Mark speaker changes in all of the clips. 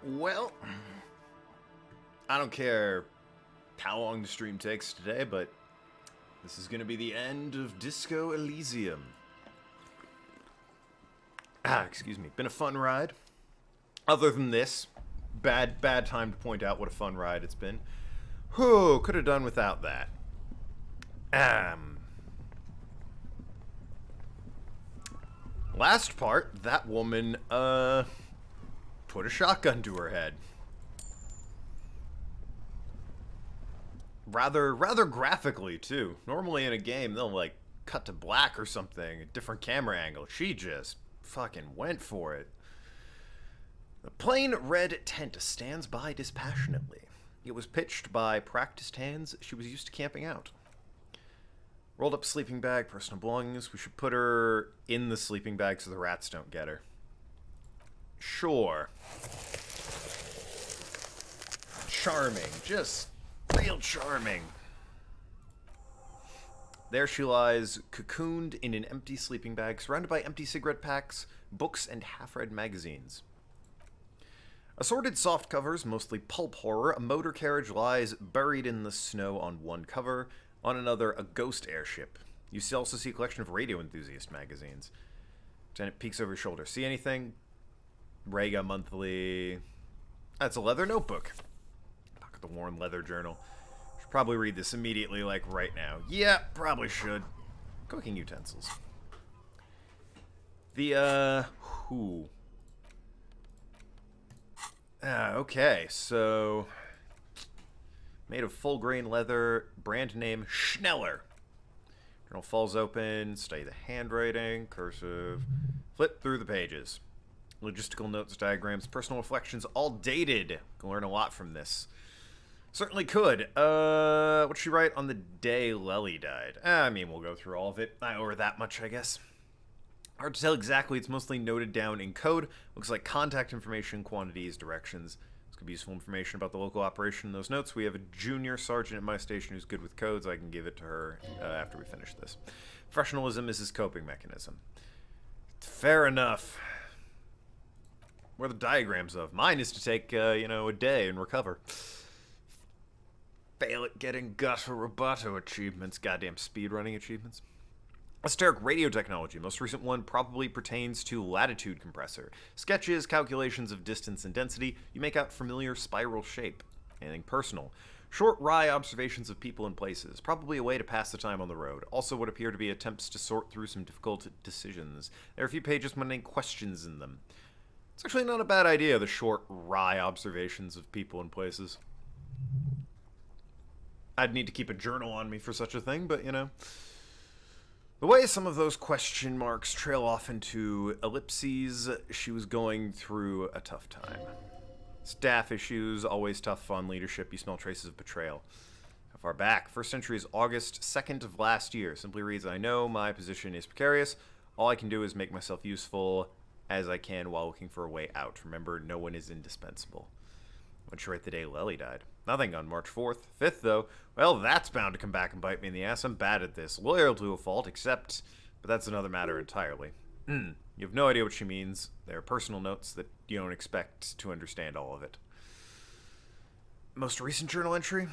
Speaker 1: Well, I don't care how long the stream takes today, but this is going to be the end of Disco Elysium. Excuse me. Been a fun ride. Other than this, bad time to point out what a fun ride it's been. Whew, could have done without that. Last part, that woman, put a shotgun to her head. Rather graphically, too. Normally in a game, they'll, like, cut to black or something, a different camera angle. She just fucking went for it. The plain red tent stands by dispassionately. It was pitched by practiced hands she was used to camping out. Rolled up sleeping bag, personal belongings. We should put her in the sleeping bag so the rats don't get her. Sure. Charming. Just real charming. There she lies, cocooned in an empty sleeping bag, surrounded by empty cigarette packs, books, and half-read magazines. Assorted soft covers, mostly pulp horror. A motor carriage lies buried in the snow on one cover. On another, a ghost airship. You also see a collection of radio enthusiast magazines. Lieutenant peeks over his shoulder. See anything? Rega Monthly. That's a leather notebook. Pocket the worn leather journal. Should probably read this immediately, like right now. Yeah, probably should. Cooking utensils. Okay, so made of full grain leather, brand name Schneller. Journal falls open, study the handwriting, cursive, flip through the pages. Logistical notes, diagrams, personal reflections, all dated. Can learn a lot from this. Certainly could. What'd she write on the day Lely died? I mean, we'll go through all of it. I owe her that much, I guess. Hard to tell exactly. It's mostly noted down in code. Looks like contact information, quantities, directions. This could be useful information about the local operation in those notes. We have a junior sergeant at my station who's good with codes. I can give it to her after we finish this. Professionalism is his coping mechanism. Fair enough. What are the diagrams of? Mine is to take, a day and recover. Fail at getting Gus or Roboto achievements. Goddamn speedrunning achievements. Esoteric radio technology. Most recent one probably pertains to latitude compressor. Sketches, calculations of distance and density. You make out familiar spiral shape. Anything personal. Short, wry observations of people and places. Probably a way to pass the time on the road. Also what appear to be attempts to sort through some difficult decisions. There are a few pages containing questions in them. It's actually not a bad idea, the short, wry observations of people and places. I'd need to keep a journal on me for such a thing, but, The way some of those question marks trail off into ellipses, she was going through a tough time. Staff issues, always tough on leadership. You smell traces of betrayal. How far back? First century is August 2nd of last year. Simply reads, I know my position is precarious. All I can do is make myself useful as I can while looking for a way out. Remember, no one is indispensable. What'd she write the day Lely died? Nothing on March 4th. 5th, though. Well, that's bound to come back and bite me in the ass. I'm bad at this. Loyal to a fault, except... But that's another matter entirely. You have no idea what she means. They are personal notes that you don't expect to understand all of it. Most recent journal entry?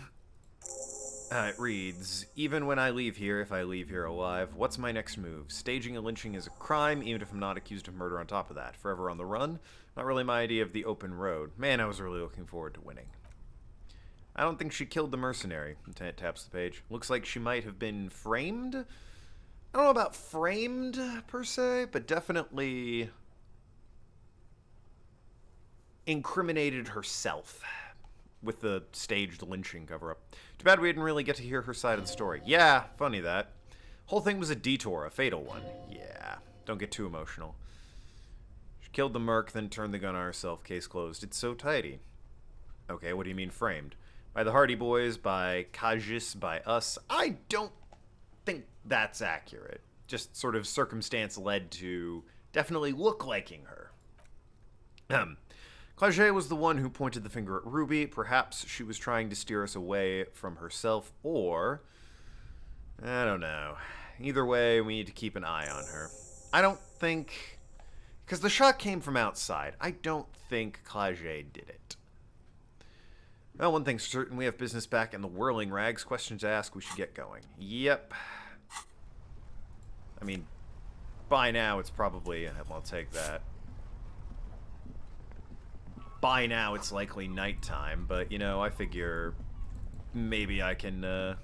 Speaker 1: It reads, even when I leave here, if I leave here alive, what's my next move? Staging a lynching is a crime, even if I'm not accused of murder on top of that. Forever on the run? Not really my idea of the open road. Man, I was really looking forward to winning. I don't think she killed the mercenary. Lieutenant taps the page. Looks like she might have been framed? I don't know about framed, per se, but definitely incriminated herself with the staged lynching cover-up. Too bad we didn't really get to hear her side of the story. Yeah, funny that. Whole thing was a detour, a fatal one. Yeah, don't get too emotional. She killed the merc, then turned the gun on herself. Case closed. It's so tidy. Okay, what do you mean framed? By the Hardy Boys, by Kajis, by us. I don't think that's accurate. Just sort of circumstance led to definitely look-liking her. Claget was the one who pointed the finger at Ruby. Perhaps she was trying to steer us away from herself, or... I don't know. Either way, we need to keep an eye on her. I don't think Because the shot came from outside. I don't think Claget did it. Well, one thing's certain, we have business back in the Whirling Rags. Questions to ask, we should get going. Yep. I mean, by now it's probably... I'll take that. By now it's likely nighttime, but, you know, I figure maybe I can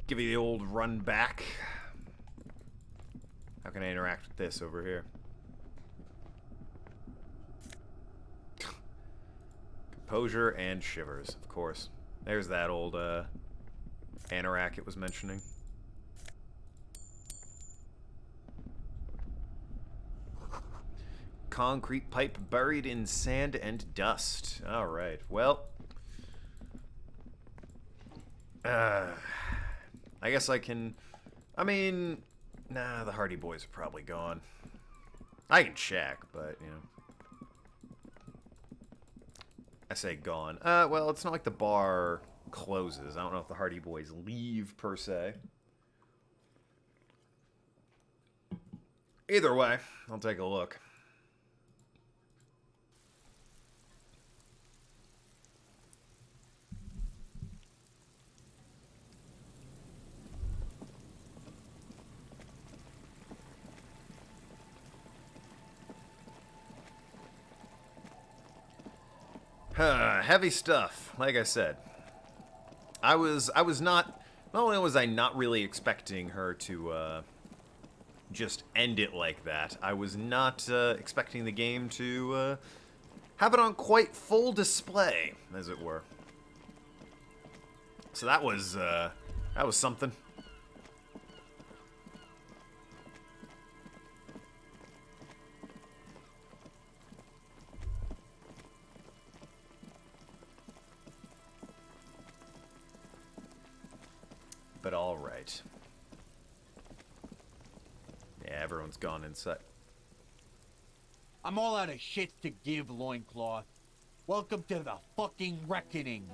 Speaker 1: give you the old run back. How can I interact with this over here? Composure and shivers, of course. There's that old anorak it was mentioning. Concrete pipe buried in sand and dust. Alright, well. I guess I can... I mean... Nah, the Hardy Boys are probably gone. I can check, but, you know. I say gone. Well, it's not like the bar closes. I don't know if the Hardy Boys leave, per se. Either way, I'll take a look. Heavy stuff, like I said. I was not only was I not really expecting her to just end it like that, I was not expecting the game to have it on quite full display, as it were. So that was something. But all right. Yeah, everyone's gone inside.
Speaker 2: I'm all out of shit to give, Loincloth. Welcome to the fucking reckoning.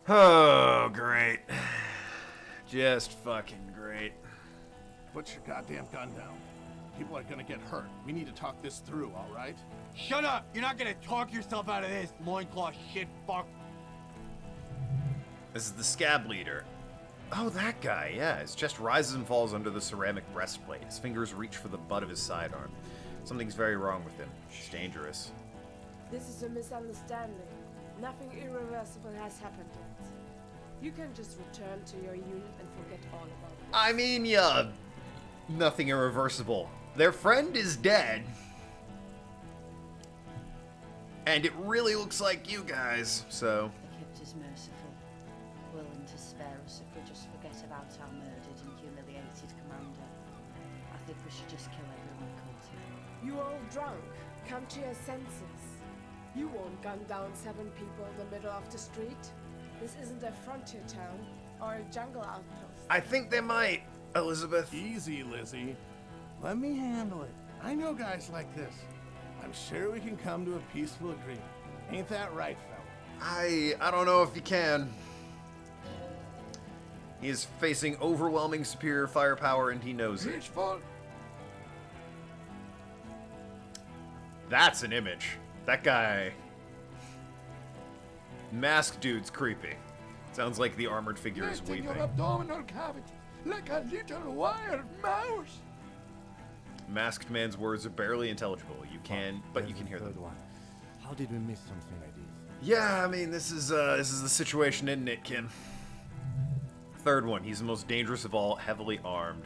Speaker 1: Oh, great. Just fucking great.
Speaker 3: Put your goddamn gun down. People are gonna get hurt. We need to talk this through, all right?
Speaker 2: Shut up! You're not gonna talk yourself out of this, Loincloth shit fuck.
Speaker 1: This is the scab leader. Oh, that guy, yeah. His chest rises and falls under the ceramic breastplate. His fingers reach for the butt of his sidearm. Something's very wrong with him. He's dangerous.
Speaker 4: This is a misunderstanding. Nothing irreversible has happened yet. You can just return to your unit and forget all about it.
Speaker 1: I mean, yeah. Nothing irreversible. Their friend is dead. And it really looks like you guys, so...
Speaker 5: The Crypt is merciful, willing to spare us if we just forget about our murdered and humiliated commander. I think we should just kill everyone caught here.
Speaker 4: You all drunk. Come to your senses. You won't gun down 7 people in the middle of the street. This isn't a frontier town or a jungle outpost.
Speaker 1: I think they might, Elizabeth.
Speaker 3: Easy, Lizzie. Let me handle it. I know guys like this. I'm sure we can come to a peaceful agreement. Ain't that right, fella?
Speaker 1: I don't know if you can. He is facing overwhelming superior firepower and he knows it.
Speaker 3: Peaceful.
Speaker 1: That's an image. That guy... Masked dude's creepy. Sounds like the armored figure is weeping.
Speaker 3: Your abdominal cavity, like a little wild mouse.
Speaker 1: Masked man's words are barely intelligible. You can, but you can hear them.
Speaker 6: How did we miss something like this?
Speaker 1: Yeah, I mean, this is the situation, isn't it, Kim? Third one. He's the most dangerous of all, heavily armed.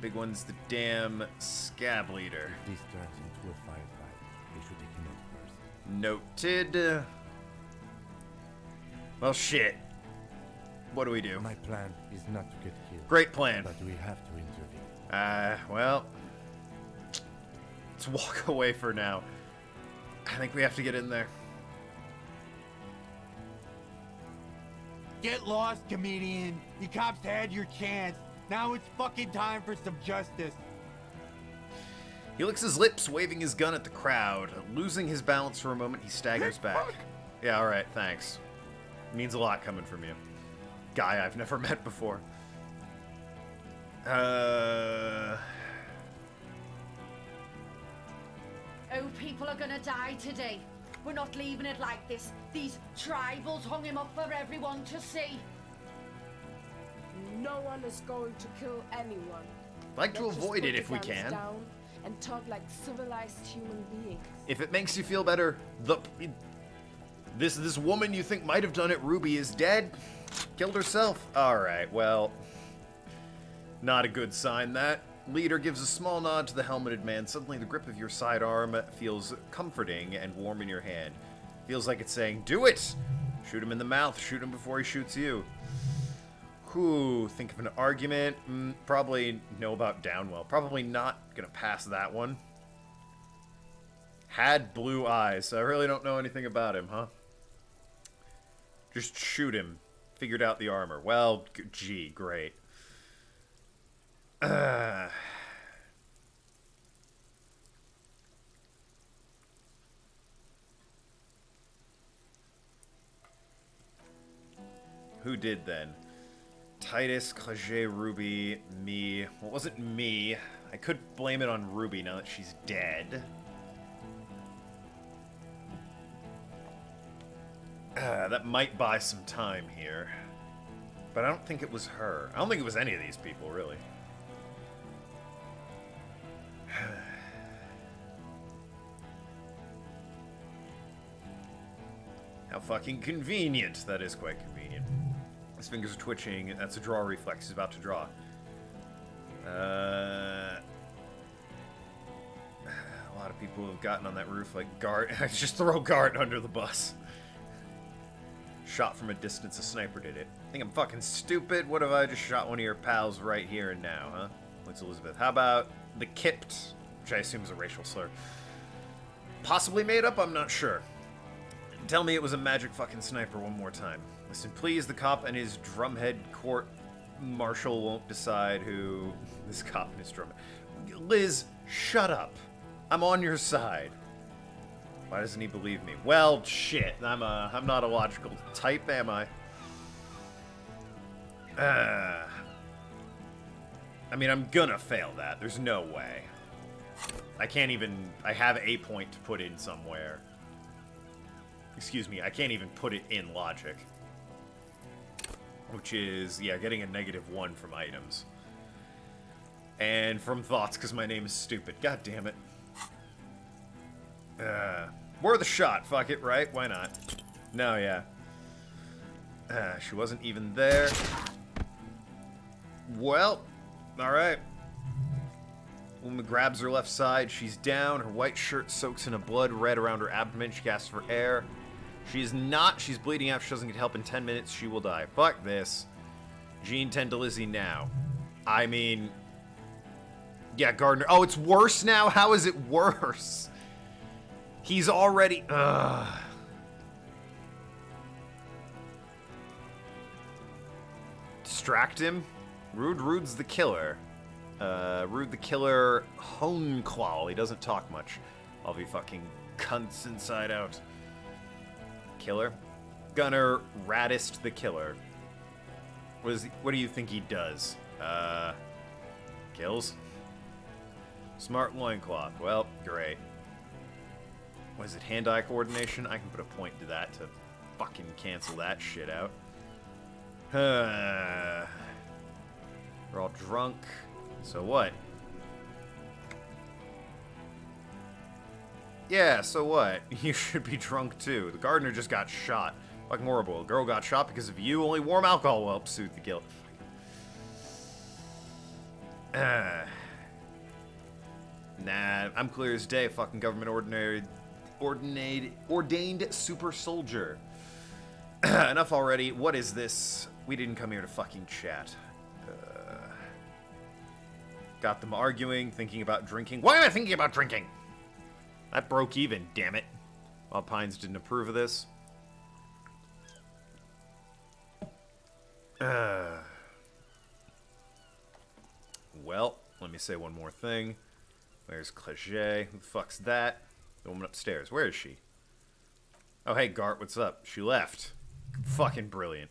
Speaker 1: Big one's the damn scab leader.
Speaker 6: This turns into a firefight. We should take him out first.
Speaker 1: Noted. Well, shit. What do we do?
Speaker 6: My plan is not to get killed.
Speaker 1: Great plan.
Speaker 6: But we have to intervene.
Speaker 1: Well, let's walk away for now. I think we have to get in there.
Speaker 2: Get lost, comedian. You cops had your chance. Now it's fucking time for some justice.
Speaker 1: He licks his lips, waving his gun at the crowd. Losing his balance for a moment, he staggers back. Yeah, alright, thanks. Means a lot coming from you. Guy I've never met before.
Speaker 5: Oh, people are gonna die today. We're not leaving it like this. These tribals hung him up for everyone to see.
Speaker 4: No one is going to kill anyone.
Speaker 1: Like to
Speaker 4: Let's just
Speaker 1: avoid
Speaker 4: put
Speaker 1: it
Speaker 4: the
Speaker 1: if we
Speaker 4: guns
Speaker 1: can.
Speaker 4: down and talk like civilized human beings.
Speaker 1: If it makes you feel better, this woman you think might have done it, Ruby, is dead. Killed herself. All right, well, not a good sign, that. Leader gives a small nod to the helmeted man. Suddenly, the grip of your sidearm feels comforting and warm in your hand. Feels like it's saying, do it! Shoot him in the mouth. Shoot him before he shoots you. Whew, think of an argument. Probably know about Downwell. Probably not gonna pass that one. Had blue eyes, so I really don't know anything about him, huh? Just shoot him. Figured out the armor. Well, gee, great. Who did then? Titus, Clerget, Ruby, me. Well, it wasn't me. I could blame it on Ruby now that she's dead. That might buy some time here. But I don't think it was her. I don't think it was any of these people, really. How fucking convenient. That is quite convenient. His fingers are twitching. That's a draw reflex. He's about to draw. A lot of people have gotten on that roof like Gart. Just throw Gart under the bus. Shot from a distance, a sniper did it. Think I'm fucking stupid? What if I just shot one of your pals right here and now, huh? What's Elizabeth? How about the kipped, which I assume is a racial slur. Possibly made up, I'm not sure. Tell me it was a magic fucking sniper one more time. Listen, please, the cop and his drumhead court marshal won't decide who... This cop and his drumhead... Liz, shut up. I'm on your side. Why doesn't he believe me? Well, shit. I'm not a logical type, am I? I mean, I'm gonna fail that. There's no way. I can't even... I have a point to put in somewhere. Excuse me, I can't even put it in logic. Which is, yeah, getting a -1 from items. And from thoughts, because my name is stupid. God damn it. Worth a shot, fuck it, right? Why not? No, yeah. She wasn't even there. Well, alright. Woman grabs her left side, she's down, her white shirt soaks in a blood red around her abdomen, she gasps for air. She is not, she's bleeding out, if she doesn't get help in 10 minutes, she will die. Fuck this. Jean, tend to Lizzie now. I mean... Yeah, Gardner. Oh, it's worse now? How is it worse? He's already... Distract him? Rude's the killer. Rude the killer, Honeclaw. He doesn't talk much. I'll be fucking cunts inside out. Killer. Gunner, Raddist the killer. What do you think he does? Kills? Smart loincloth. Well, great. What is it, hand-eye coordination? I can put a point to that to fucking cancel that shit out. We're all drunk. So what? Yeah, so what? You should be drunk too. The gardener just got shot. Fucking horrible. A girl got shot because of you. Only warm alcohol will help soothe the guilt. Nah, I'm clear as day. Fucking government ordained super soldier. Enough already. What is this? We didn't come here to fucking chat. Got them arguing, thinking about drinking. Why am I thinking about drinking? That broke even, damn it. Bob Pines didn't approve of this. Well, let me say one more thing. Where's Clerget? Who the fuck's that? The woman upstairs. Where is she? Oh, hey, Gart, what's up? She left. Fucking brilliant.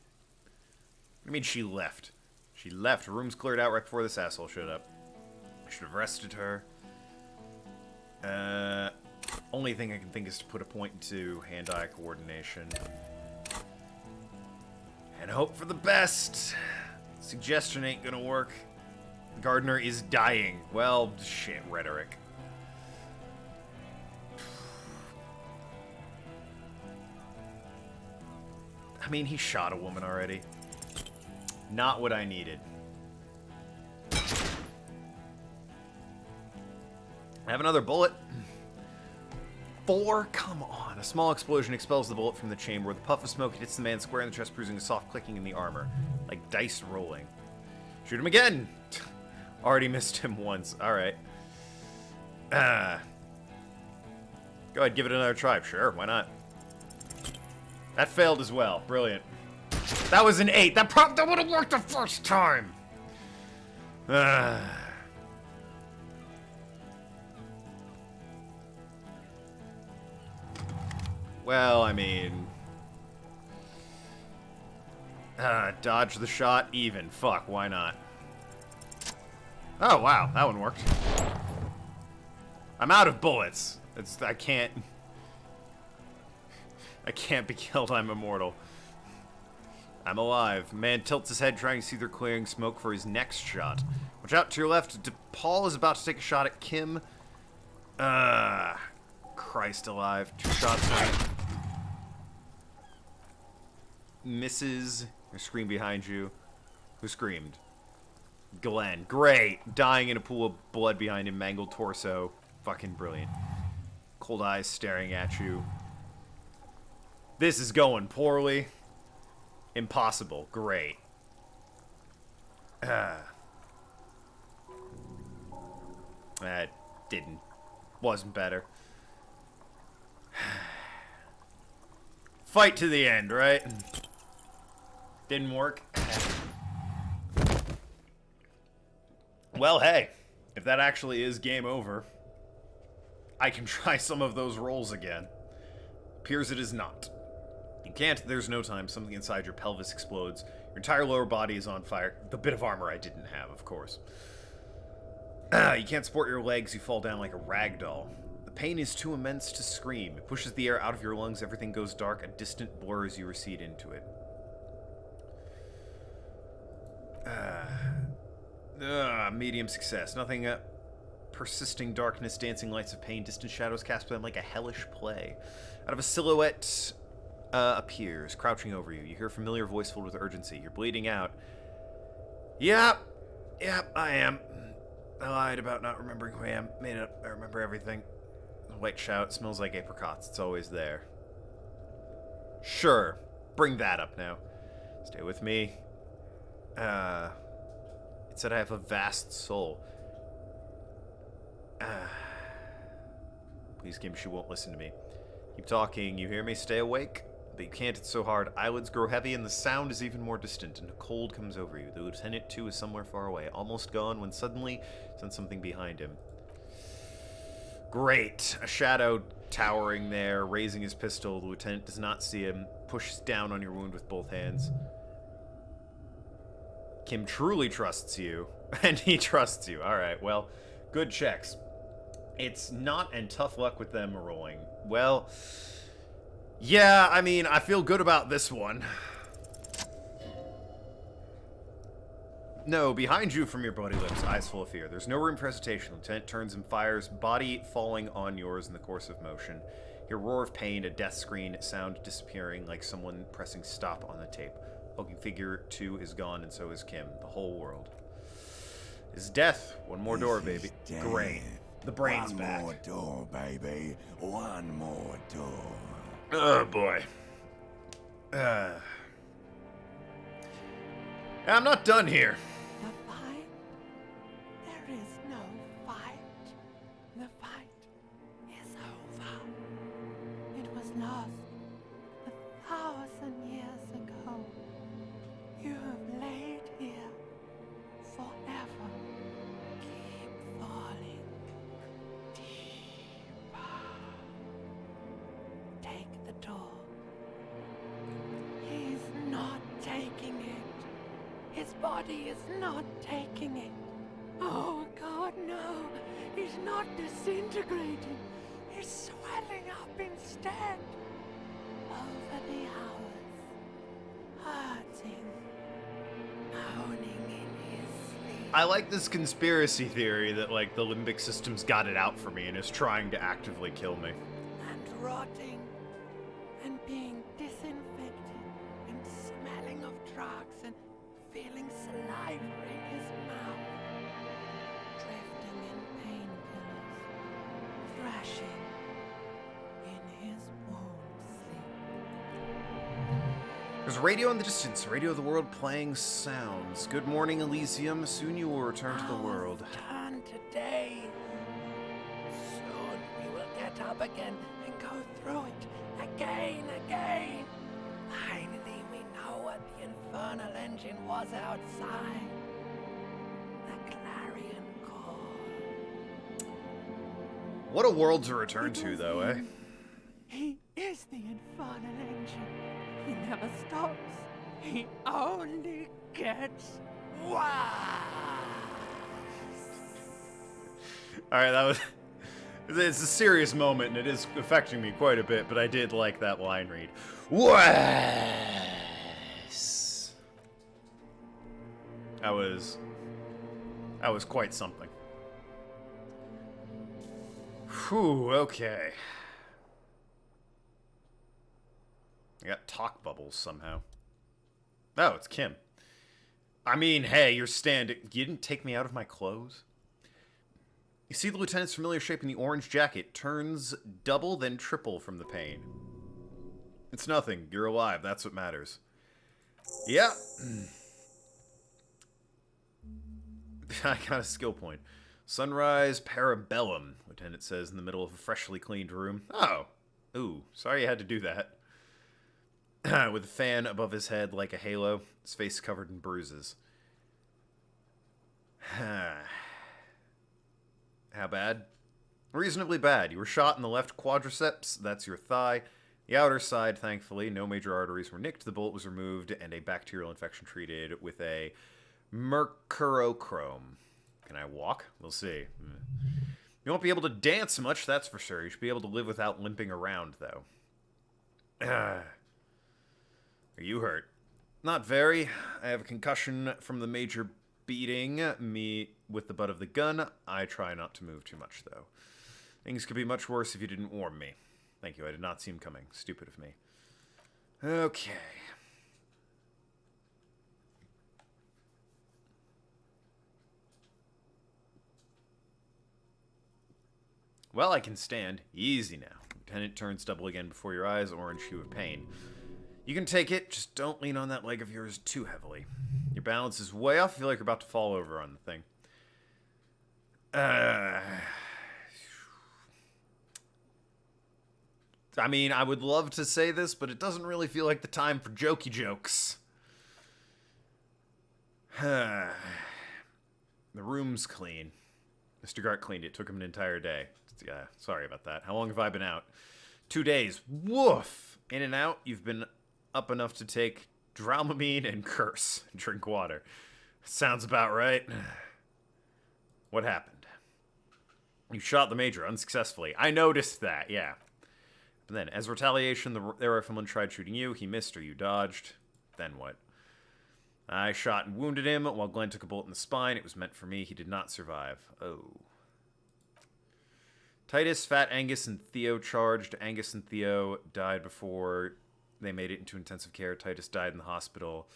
Speaker 1: What do you mean she left? She left. Her room's cleared out right before this asshole showed up. I should have arrested her. Only thing I can think is to put a point into hand-eye coordination. And hope for the best. Suggestion ain't gonna work. Gardner is dying. Well, shit, rhetoric. I mean, he shot a woman already. Not what I needed. I have another bullet. 4? Come on. A small explosion expels the bullet from the chamber. With a puff of smoke, it hits the man square in the chest, bruising a soft clicking in the armor. Like dice rolling. Shoot him again! Already missed him once. Alright. Go ahead, give it another try. Sure, why not? That failed as well. Brilliant. That was an 8. That would have worked the first time! Well, I mean... dodge the shot, even. Fuck, why not? Oh, wow, that one worked. I'm out of bullets. I can't be killed, I'm immortal. I'm alive. Man tilts his head, trying to see through clearing smoke for his next shot. Watch out to your left. DePaul is about to take a shot at Kim. Christ alive. 2 shots right. Misses. There's a scream behind you. Who screamed? Glenn. Great. Dying in a pool of blood behind him. Mangled torso. Fucking brilliant. Cold eyes staring at you. This is going poorly. Impossible. Great. That wasn't better. Fight to the end, right? Didn't work. Well, hey. If that actually is game over, I can try some of those rolls again. Appears it is not. You can't, there's no time. Something inside your pelvis explodes. Your entire lower body is on fire. The bit of armor I didn't have, of course. You can't support your legs, you fall down like a rag doll. The pain is too immense to scream. It pushes the air out of your lungs, everything goes dark, a distant blur as you recede into it. Medium success. Nothing, persisting darkness, dancing lights of pain, distant shadows cast by them like a hellish play. Out of a silhouette appears, crouching over you. You hear a familiar voice filled with urgency. You're bleeding out. Yep, I am. I lied about not remembering who I am. Made it up. I remember everything. The white shout smells like apricots. It's always there. Sure. Bring that up now. Stay with me. It said I have a vast soul. Please, Kim, she won't listen to me. Keep talking. You hear me? Stay awake. But you can't. It's so hard. Eyelids grow heavy, and the sound is even more distant, and a cold comes over you. The lieutenant, too, is somewhere far away, almost gone, when suddenly sense something behind him. Great. A shadow towering there, raising his pistol. The lieutenant does not see him. Pushes down on your wound with both hands. Kim truly trusts you, and he trusts you. Alright, well, good checks. It's not, and tough luck with them rolling. Well, yeah, I mean, I feel good about this one. No, behind you from your bloody lips, eyes full of fear. There's no room for hesitation. Lieutenant turns and fires, body falling on yours in the course of motion. Your roar of pain, a death screen, sound disappearing like someone pressing stop on the tape. Hulking figure 2 is gone, and so is Kim. The whole world is death. One more door, baby. Great. The brain's back.
Speaker 6: One more door, baby. One more door.
Speaker 1: Oh, boy. I'm not done here.
Speaker 7: The fight? There is no fight. The fight is over. It was lost 1,000 years ago. You have laid here forever. Keep falling deeper. Take the door. He's not taking it. His body body is not taking it. Oh God, no. He's not disintegrating. He's swelling up instead. Over the hours. Hurting. Moaning in his sleep.
Speaker 1: I like this conspiracy theory that, like, the limbic system's got it out for me and is trying to actively kill me.
Speaker 7: And rotting. And being disinfected. And smelling of drugs and feeling saliva in his mouth. Drifting in painkillers. Thrashing in his wound sleep.
Speaker 1: There's a radio in the distance, radio of the world playing sounds. Good morning, Elysium. Soon you will return to the world.
Speaker 7: Turn today. Soon we will get up again and go through it again. Finally, we know what the infernal engine was outside. The clarion call.
Speaker 1: What a world to return to, though, eh?
Speaker 7: He is the infernal engine. He never stops. He only gets worse.
Speaker 1: Alright, that was... It's a serious moment, and it is affecting me quite a bit, but I did like that line read. Worse! That was quite something. Whew, okay. I got talk bubbles somehow. Oh, it's Kim. I mean, hey, you're standing... You didn't take me out of my clothes? You see the lieutenant's familiar shape in the orange jacket. Turns double, then triple from the pain. It's nothing. You're alive. That's what matters. Yeah. I got a skill point. Sunrise Parabellum, Lieutenant says in the middle of a freshly cleaned room. Oh. Ooh, sorry you had to do that. With a fan above his head like a halo, his face covered in bruises. How bad? Reasonably bad. You were shot in the left quadriceps, that's your thigh. The outer side, thankfully, no major arteries were nicked, the bullet was removed, and a bacterial infection treated with a mercurochrome. Can I walk? We'll see. You won't be able to dance much, that's for sure. You should be able to live without limping around, though. Are you hurt? Not very. I have a concussion from the major beating me with the butt of the gun. I try not to move too much, though. Things could be much worse if you didn't warn me. Thank you, I did not see him coming. Stupid of me. Okay. Well, I can stand. Easy now. Lieutenant turns double again before your eyes, orange hue of pain. You can take it, just don't lean on that leg of yours too heavily. Your balance is way off, I feel like you're about to fall over on the thing. I mean, I would love to say this, but it doesn't really feel like the time for jokey jokes. The room's clean. Mr. Gart cleaned it. Took him an entire day. Yeah, sorry about that. How long have I been out? 2 days. Woof! In and out, you've been up enough to take Dramamine and curse. Drink water. Sounds about right. What happened? You shot the Major unsuccessfully. I noticed that, yeah. But then, as retaliation, the rifleman tried shooting you. He missed or you dodged. Then what? I shot and wounded him while Glenn took a bullet in the spine. It was meant for me. He did not survive. Oh. Titus, Fat Angus, and Theo charged. Angus and Theo died before they made it into intensive care. Titus died in the hospital.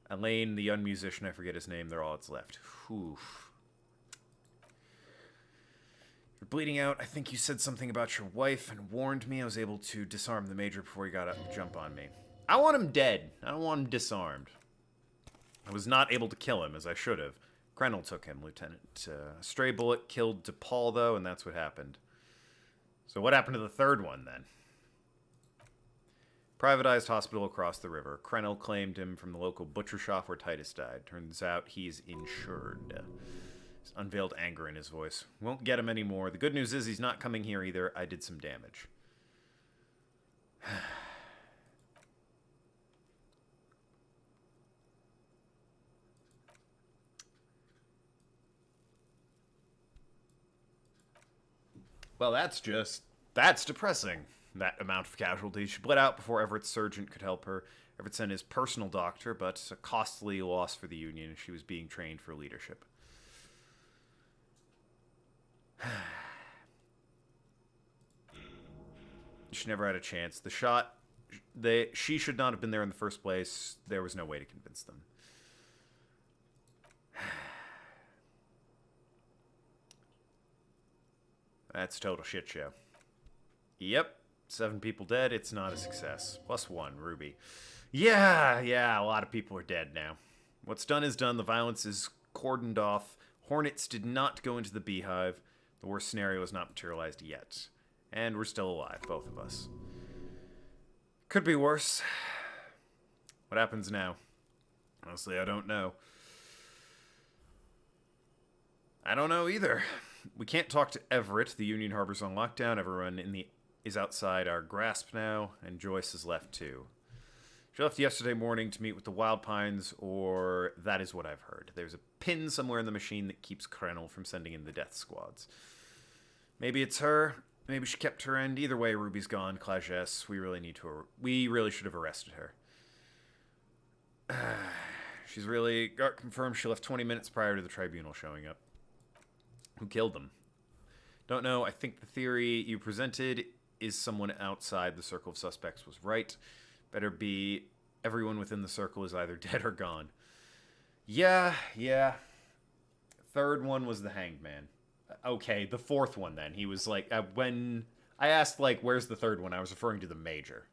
Speaker 1: Elaine, the young musician, I forget his name, they're all that's left. Oof. You're bleeding out. I think you said something about your wife and warned me. I was able to disarm the Major before he got up to jump on me. I want him dead. I don't want him disarmed. I was not able to kill him, as I should have. Krenel took him, Lieutenant. A stray bullet killed DePaul, though, and that's what happened. So what happened to the third one, then? Privatized hospital across the river. Krenel claimed him from the local butcher shop where Titus died. Turns out he's insured. He's unveiled anger in his voice. Won't get him anymore. The good news is he's not coming here either. I did some damage. Well, that's depressing. That amount of casualties. She bled out before Everett's surgeon could help her. Everett sent his personal doctor, but a costly loss for the Union, and she was being trained for leadership. She never had a chance. The shot, she should not have been there in the first place. There was no way to convince them. That's a total shit show. Yep. 7 people dead. It's not a success. +1, Ruby. Yeah, a lot of people are dead now. What's done is done. The violence is cordoned off. Hornets did not go into the beehive. The worst scenario has not materialized yet. And we're still alive, both of us. Could be worse. What happens now? Honestly, I don't know. I don't know either. We can't talk to Everett. The Union Harbor's on lockdown. Everyone is outside our grasp now, and Joyce is left too. She left yesterday morning to meet with the Wild Pines, or that is what I've heard. There's a pin somewhere in the machine that keeps Krenel from sending in the death squads. Maybe it's her. Maybe she kept her end. Either way, Ruby's gone. Clages, we really should have arrested her. She's really got confirmed she left 20 minutes prior to the tribunal showing up. Who killed them? Don't know. I think the theory you presented is someone outside the circle of suspects was right. Better be everyone within the circle is either dead or gone. Yeah. Third one was the hanged man. Okay, the fourth one then. He was like, when I asked, like, where's the third one, I was referring to the major.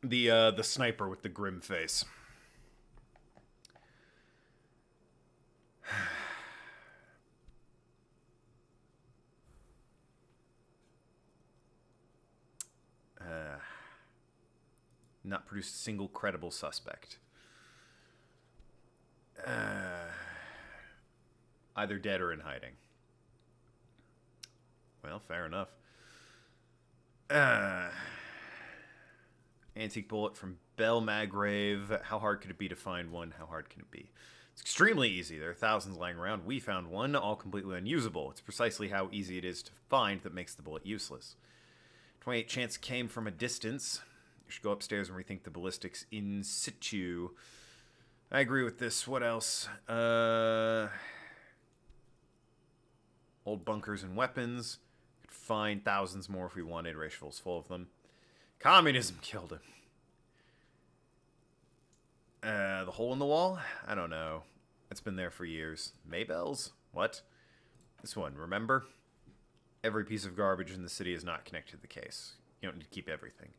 Speaker 1: The sniper with the grim face. Not produced a single credible suspect. Either dead or in hiding. Well, fair enough. Antique bullet from Belle Magrave. How hard could it be to find one? How hard can it be? It's extremely easy. There are thousands lying around. We found one, all completely unusable. It's precisely how easy it is to find that makes the bullet useless. 28 chance came from a distance. You should go upstairs and rethink the ballistics in situ. I agree with this. What else? Old bunkers and weapons. Could find thousands more if we wanted. Rachel's full of them. Communism killed him. The hole in the wall? I don't know. It's been there for years. Maybells? What? This one, remember? Every piece of garbage in the city is not connected to the case. You don't need to keep everything.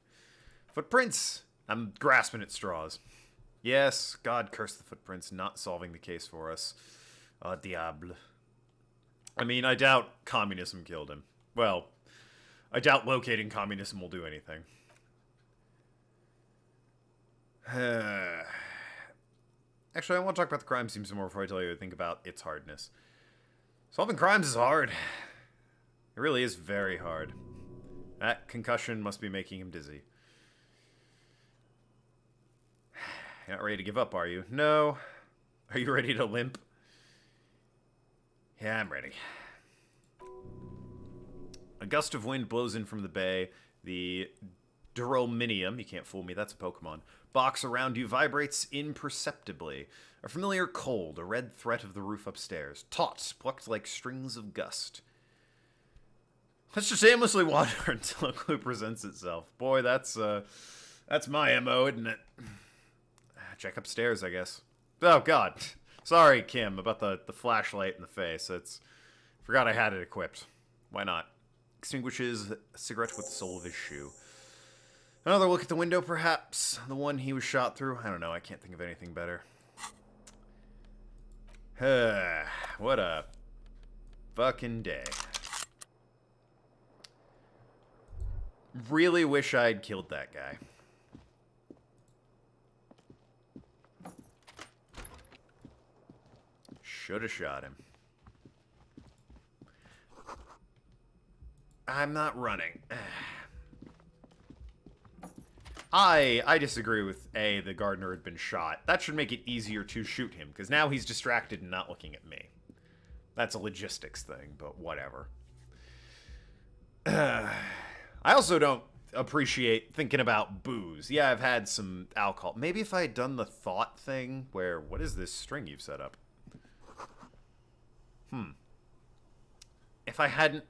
Speaker 1: Footprints! I'm grasping at straws. Yes, God curse the footprints, not solving the case for us. Diable. I mean, I doubt communism killed him. Well, I doubt locating communism will do anything. Actually, I want to talk about the crime scene some more before I tell you what I think about its hardness. Solving crimes is hard. It really is very hard. That concussion must be making him dizzy. You're not ready to give up, are you? No. Are you ready to limp? Yeah, I'm ready. A gust of wind blows in from the bay. The Durominium, you can't fool me, that's a Pokemon, box around you vibrates imperceptibly. A familiar cold, a red threat of the roof upstairs. Taut, plucked like strings of gust. Let's just aimlessly wander until a clue presents itself. Boy, that's my MO, isn't it? Check upstairs, I guess. Oh, God. Sorry, Kim, about the flashlight in the face. Forgot I had it equipped. Why not? Extinguishes a cigarette with the sole of his shoe. Another look at the window, perhaps. The one he was shot through. I don't know. I can't think of anything better. What a fucking day. Really wish I'd killed that guy. Should have shot him. I'm not running. I disagree with A, the gardener had been shot. That should make it easier to shoot him, because now he's distracted and not looking at me. That's a logistics thing, but whatever. I also don't appreciate thinking about booze. Yeah, I've had some alcohol. Maybe if I had done the thought thing where, what is this string you've set up? If I hadn't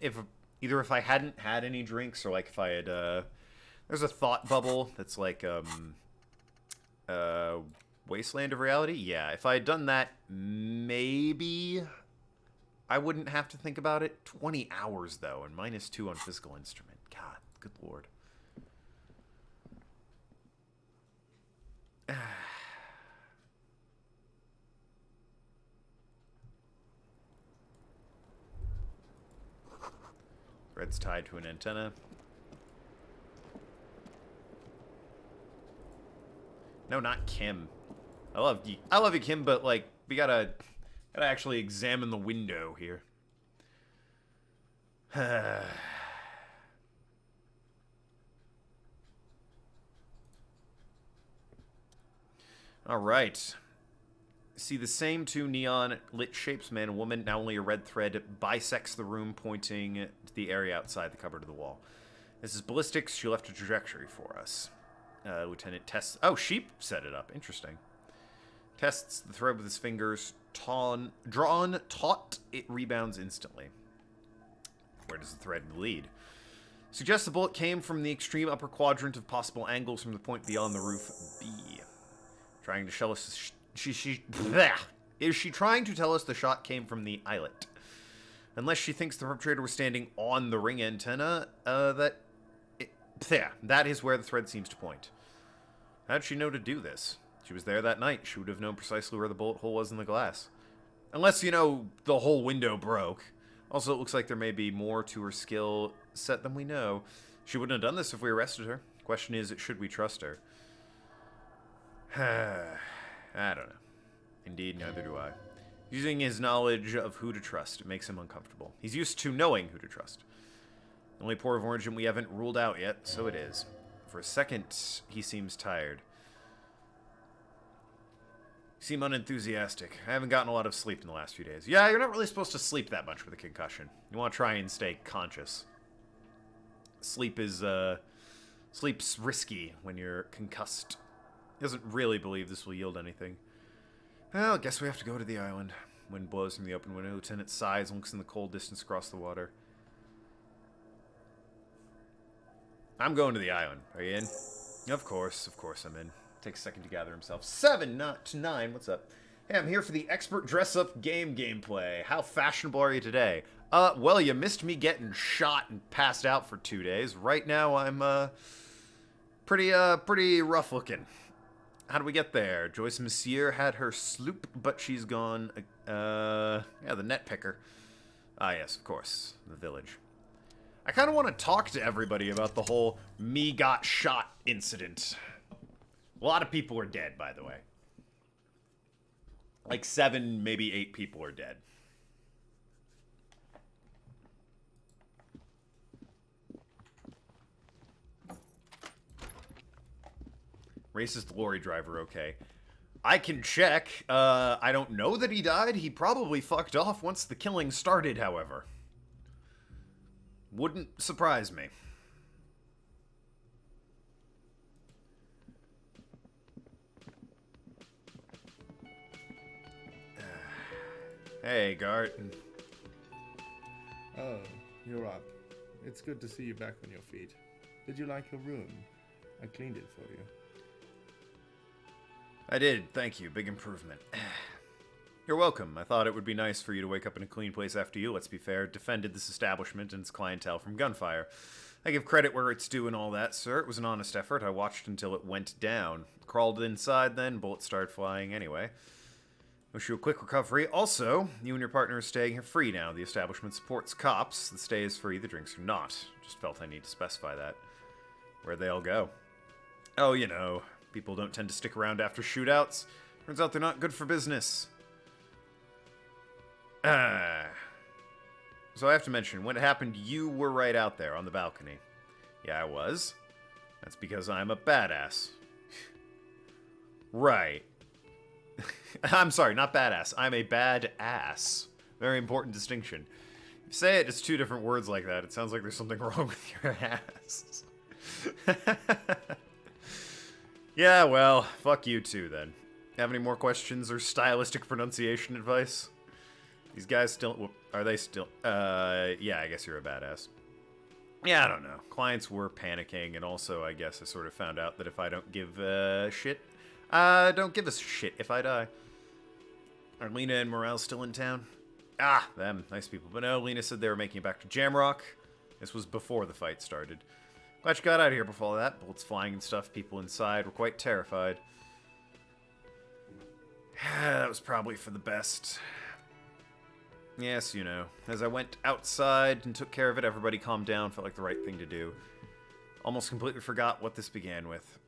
Speaker 1: had any drinks, or like if I had, there's a thought bubble that's like, Wasteland of Reality? Yeah, if I had done that, maybe I wouldn't have to think about it. 20 hours, though, and -2 on physical instrument. God, good lord. Thread's tied to an antenna. No, not Kim. I love you, Kim, but like we gotta actually examine the window here. All right. See the same two neon lit shapes, man and woman. Now only a red thread bisects the room, pointing to the area outside the cupboard of the wall. This is ballistics. She left a trajectory for us. Lieutenant tests... Oh, Sheep set it up. Interesting. Tests the thread with his fingers. Drawn taut, it rebounds instantly. Where does the thread lead? Suggests the bullet came from the extreme upper quadrant of possible angles from the point beyond the roof B. Trying to show us... Is she trying to tell us the shot came from the eyelet? Unless she thinks the perpetrator was standing on the ring antenna, that is where the thread seems to point. How'd she know to do this? She was there that night. She would have known precisely where the bullet hole was in the glass. Unless, you know, the whole window broke. Also, it looks like there may be more to her skill set than we know. She wouldn't have done this if we arrested her. Question is, should we trust her? I don't know. Indeed, neither do I. Using his knowledge of who to trust, it makes him uncomfortable. He's used to knowing who to trust. The only port of origin we haven't ruled out yet, so it is. For a second, he seems tired. You seem unenthusiastic. I haven't gotten a lot of sleep in the last few days. Yeah, you're not really supposed to sleep that much with a concussion. You want to try and stay conscious. Sleep's risky when you're concussed. He doesn't really believe this will yield anything. Well, I guess we have to go to the island. Wind blows from the open window. Lieutenant sighs and looks in the cold distance across the water. I'm going to the island. Are you in? Of course I'm in. Takes a second to gather himself. 7 to 9. What's up? Hey, I'm here for the expert dress-up gameplay. How fashionable are you today? Well, you missed me getting shot and passed out for 2 days. Right now, I'm pretty rough looking. How do we get there? Joyce Monsieur had her sloop, but she's gone. Yeah, the net picker. Ah, yes, of course, the village. I kind of want to talk to everybody about the whole me got shot incident. A lot of people are dead, by the way. Like 7, maybe 8 people are dead. Racist lorry driver, okay. I can check. I don't know that he died. He probably fucked off once the killing started, however. Wouldn't surprise me. Hey, Gart.
Speaker 3: Oh, you're up. It's good to see you back on your feet. Did you like your room? I cleaned it for you.
Speaker 1: I did, thank you. Big improvement. You're welcome. I thought it would be nice for you to wake up in a clean place after you, let's be fair, defended this establishment and its clientele from gunfire. I give credit where it's due and all that, sir. It was an honest effort. I watched until it went down. Crawled inside then, bullets started flying anyway. Wish you a quick recovery. Also, you and your partner are staying here free now. The establishment supports cops. The stay is free, the drinks are not. Just felt I need to specify that. Where'd they all go? Oh, you know, people don't tend to stick around after shootouts. Turns out they're not good for business. So I have to mention, when it happened, you were right out there on the balcony. Yeah, I was. That's because I'm a badass. Right. I'm sorry, not badass. I'm a bad ass. Very important distinction. If you say it as two different words like that, it sounds like there's something wrong with your ass. Yeah, well, fuck you too, then. Have any more questions or stylistic pronunciation advice? These guys still... Are they still... yeah, I guess you're a badass. Yeah, I don't know. Clients were panicking, and also, I guess I sort of found out that if I don't give a shit... don't give a shit if I die. Are Lena and Morale still in town? Ah, them. Nice people. But no, Lena said they were making it back to Jamrock. This was before the fight started. Glad you got out of here before all that. Bullets flying and stuff. People inside were quite terrified. That was probably for the best. Yes, you know. As I went outside and took care of it, everybody calmed down. Felt like the right thing to do. Almost completely forgot what this began with.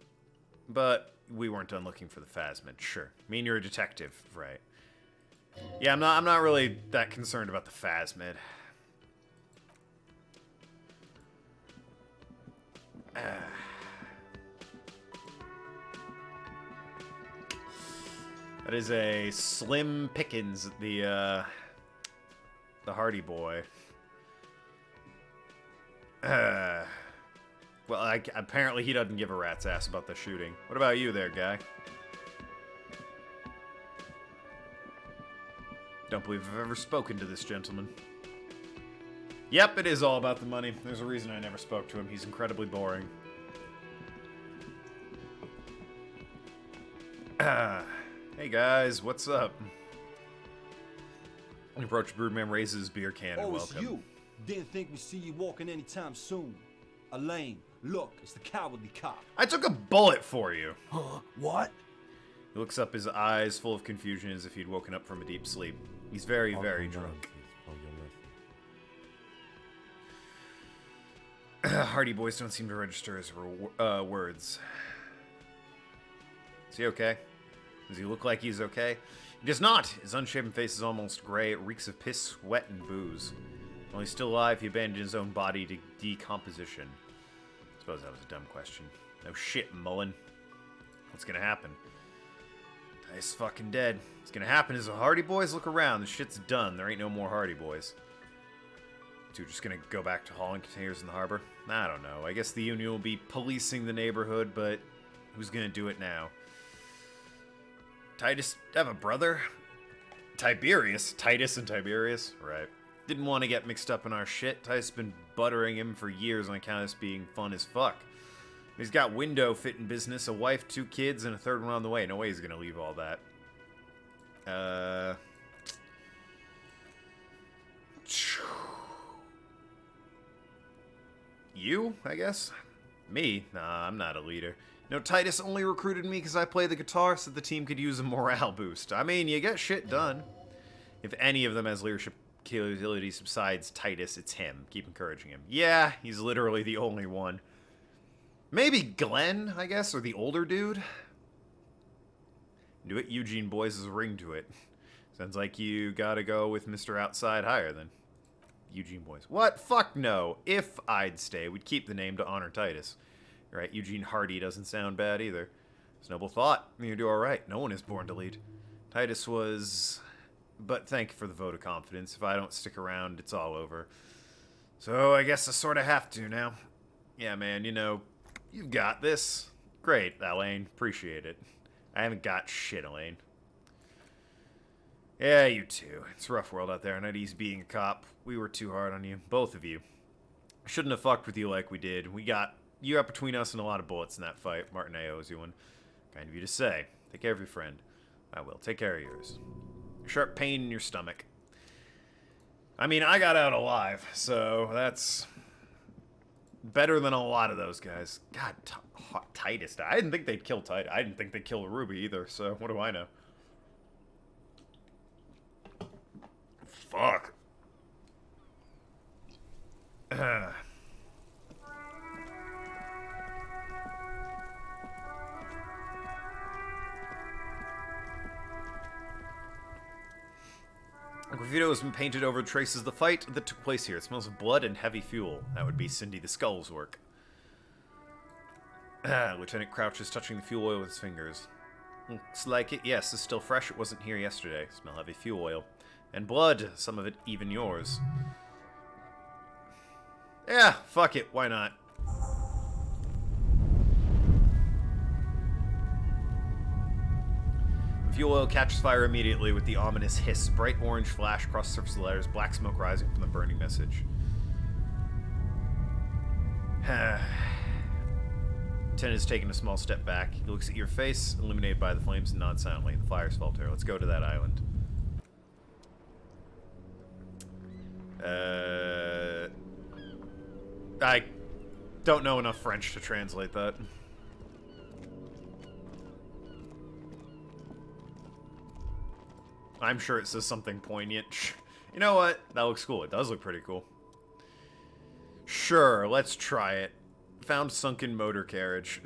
Speaker 1: But we weren't done looking for the Phasmid. Sure. I mean, you're a detective, right? Yeah, I'm not really that concerned about the Phasmid. That is a slim pickings, the Hardy boy. Well, apparently he doesn't give a rat's ass about the shooting. What about you there, guy? Don't believe I've ever spoken to this gentleman. Yep, it is all about the money. There's a reason I never spoke to him. He's incredibly boring. Hey guys, what's up? An approached Broodman raises his beer can and welcome.
Speaker 8: Oh, it's you. Didn't think we'd see you walking anytime soon. Elaine, look, it's the cowardly cop.
Speaker 1: I took a bullet for you.
Speaker 8: Huh? What?
Speaker 1: He looks up, his eyes full of confusion as if he'd woken up from a deep sleep. He's very, very drunk. Hardy boys don't seem to register as words. Is he okay? Does he look like he's okay? He does not! His unshaven face is almost gray. It reeks of piss, sweat, and booze. While he's still alive, he abandoned his own body to decomposition. I suppose that was a dumb question. No shit, Mullen. What's gonna happen? He's fucking dead. What's gonna happen is the Hardy boys look around. The shit's done. There ain't no more Hardy boys. So we're just gonna go back to hauling containers in the harbor? I don't know. I guess the Union will be policing the neighborhood, but who's gonna do it now? Titus have a brother? Tiberius? Titus and Tiberius? Right. Didn't want to get mixed up in our shit. Titus has been buttering him for years on account of this being fun as fuck. He's got window fitting business, a wife, 2 kids, and a 3rd one on the way. No way he's gonna leave all that. You, I guess? Me? Nah, I'm not a leader. No, Titus only recruited me because I play the guitar so the team could use a morale boost. I mean, you get shit done. If any of them has leadership capabilities besides Titus, it's him. Keep encouraging him. Yeah, he's literally the only one. Maybe Glenn, I guess, or the older dude? Do it, Eugene boys, is a ring to it. Sounds like you gotta go with Mr. Outside higher then. Eugene boys. What? Fuck no. If I'd stay, we'd keep the name to honor Titus. Right, Eugene Hardy doesn't sound bad either. It's a noble thought. You do alright. No one is born to lead. Titus was... But thank you for the vote of confidence. If I don't stick around, it's all over. So I guess I sort of have to now. Yeah, man, you know, you've got this. Great, Elaine. Appreciate it. I haven't got shit, Elaine. Yeah, you too. It's a rough world out there. Not easy being a cop. We were too hard on you. Both of you. Shouldn't have fucked with you like we did. You got between us and a lot of bullets in that fight. Martin, I owes you one. Kind of you to say. Take care of your friend. I will. Take care of yours. Sharp pain in your stomach. I mean, I got out alive, so that's better than a lot of those guys. God, Titus. I didn't think they'd kill Titus. I didn't think they'd kill Ruby either, so what do I know? Fuck. A graffito has been painted over traces of the fight that took place here. It smells of blood and heavy fuel. That would be Cindy the Skull's work. Lieutenant Crouch is touching the fuel oil with his fingers. Looks like it. Yes, it's still fresh. It wasn't here yesterday. Smell heavy fuel oil. And blood, some of it even yours. Yeah, fuck it, why not? The fuel oil catches fire immediately with the ominous hiss. Bright orange flash across the surface of the letters, black smoke rising from the burning message. Ten is taking a small step back. He looks at your face, illuminated by the flames, and nods silently. The flyers falter. Let's go to that island. I don't know enough French to translate that. I'm sure it says something poignant. You know what? That looks cool. It does look pretty cool. Sure, let's try it. Found sunken motor carriage.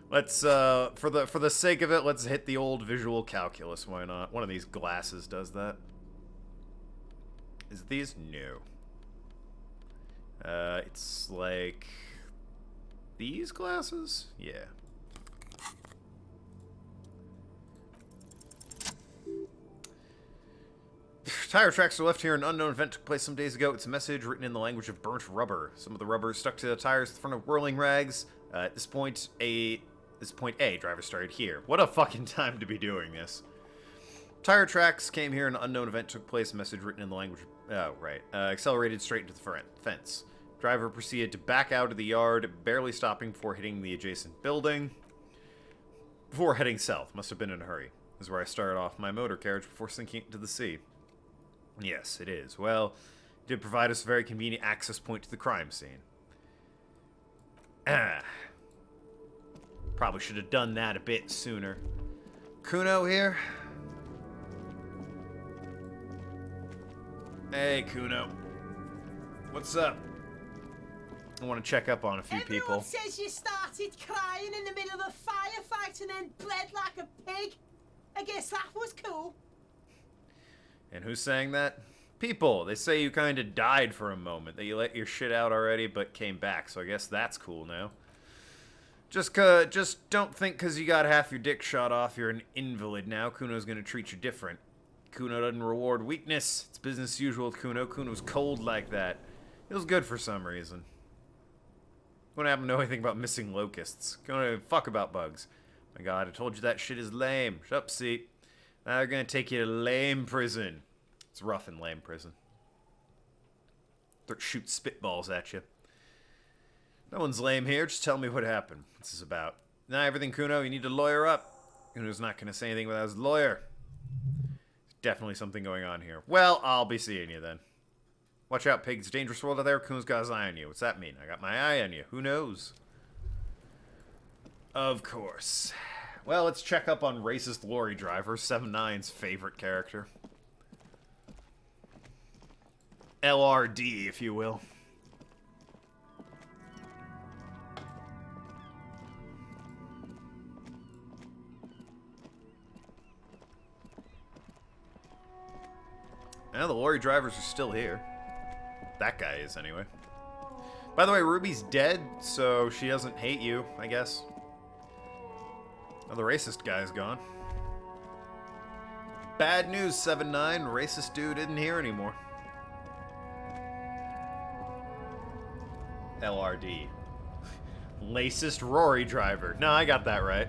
Speaker 1: Let's for the sake of it, let's hit the old visual calculus. Why not? One of these glasses does that. Is it these? No. It's like these glasses? Yeah. Tire tracks are left here. An unknown event took place some days ago. It's a message written in the language of burnt rubber. Some of the rubber is stuck to the tires in front of whirling rags. At this point A, driver started here. What a fucking time to be doing this. Tire tracks came here. An unknown event took place. A message written in the language. Oh, right. Accelerated straight into the fence. Driver proceeded to back out of the yard, barely stopping before hitting the adjacent building. Before heading south. Must have been in a hurry. This is where I started off my motor carriage before sinking into the sea. Yes, it is. Well, it did provide us a very convenient access point to the crime scene. Probably should have done that a bit sooner. Kuno here? Hey, Kuno. What's up? I want to check up on a few people.
Speaker 9: Everyone says you started crying in the middle of a firefight and then bled like a pig. I guess that was cool.
Speaker 1: And who's saying that? People. They say you kind of died for a moment, that you let your shit out already but came back, so I guess that's cool now. Just don't think because you got half your dick shot off you're an invalid now. Kuno's gonna treat you different. Kuno doesn't reward weakness. It's business as usual with Kuno. Kuno's cold like that. Feels good for some reason. Wouldn't happen to know anything about missing locusts. Gonna fuck about bugs. My god, I told you that shit is lame. Shut up, seat. Now they're gonna take you to lame prison. It's rough in lame prison. They'll shoot spitballs at you. No one's lame here. Just tell me what happened. What's this about? Nah, everything, Kuno. You need to lawyer up. Kuno's not gonna say anything without his lawyer. There's definitely something going on here. Well, I'll be seeing you then. Watch out, pig. It's a dangerous world out there. Kuno's got his eye on you. What's that mean? I got my eye on you. Who knows? Of course. Well, let's check up on racist lorry driver, 7-9's favorite character. LRD, if you will. Now the lorry drivers are still here. That guy is, anyway. By the way, Ruby's dead, so she doesn't hate you, I guess. Oh, the racist guy's gone. Bad news, 7-9. Racist dude isn't here anymore. LRD. Lacist Rory driver. No, I got that right.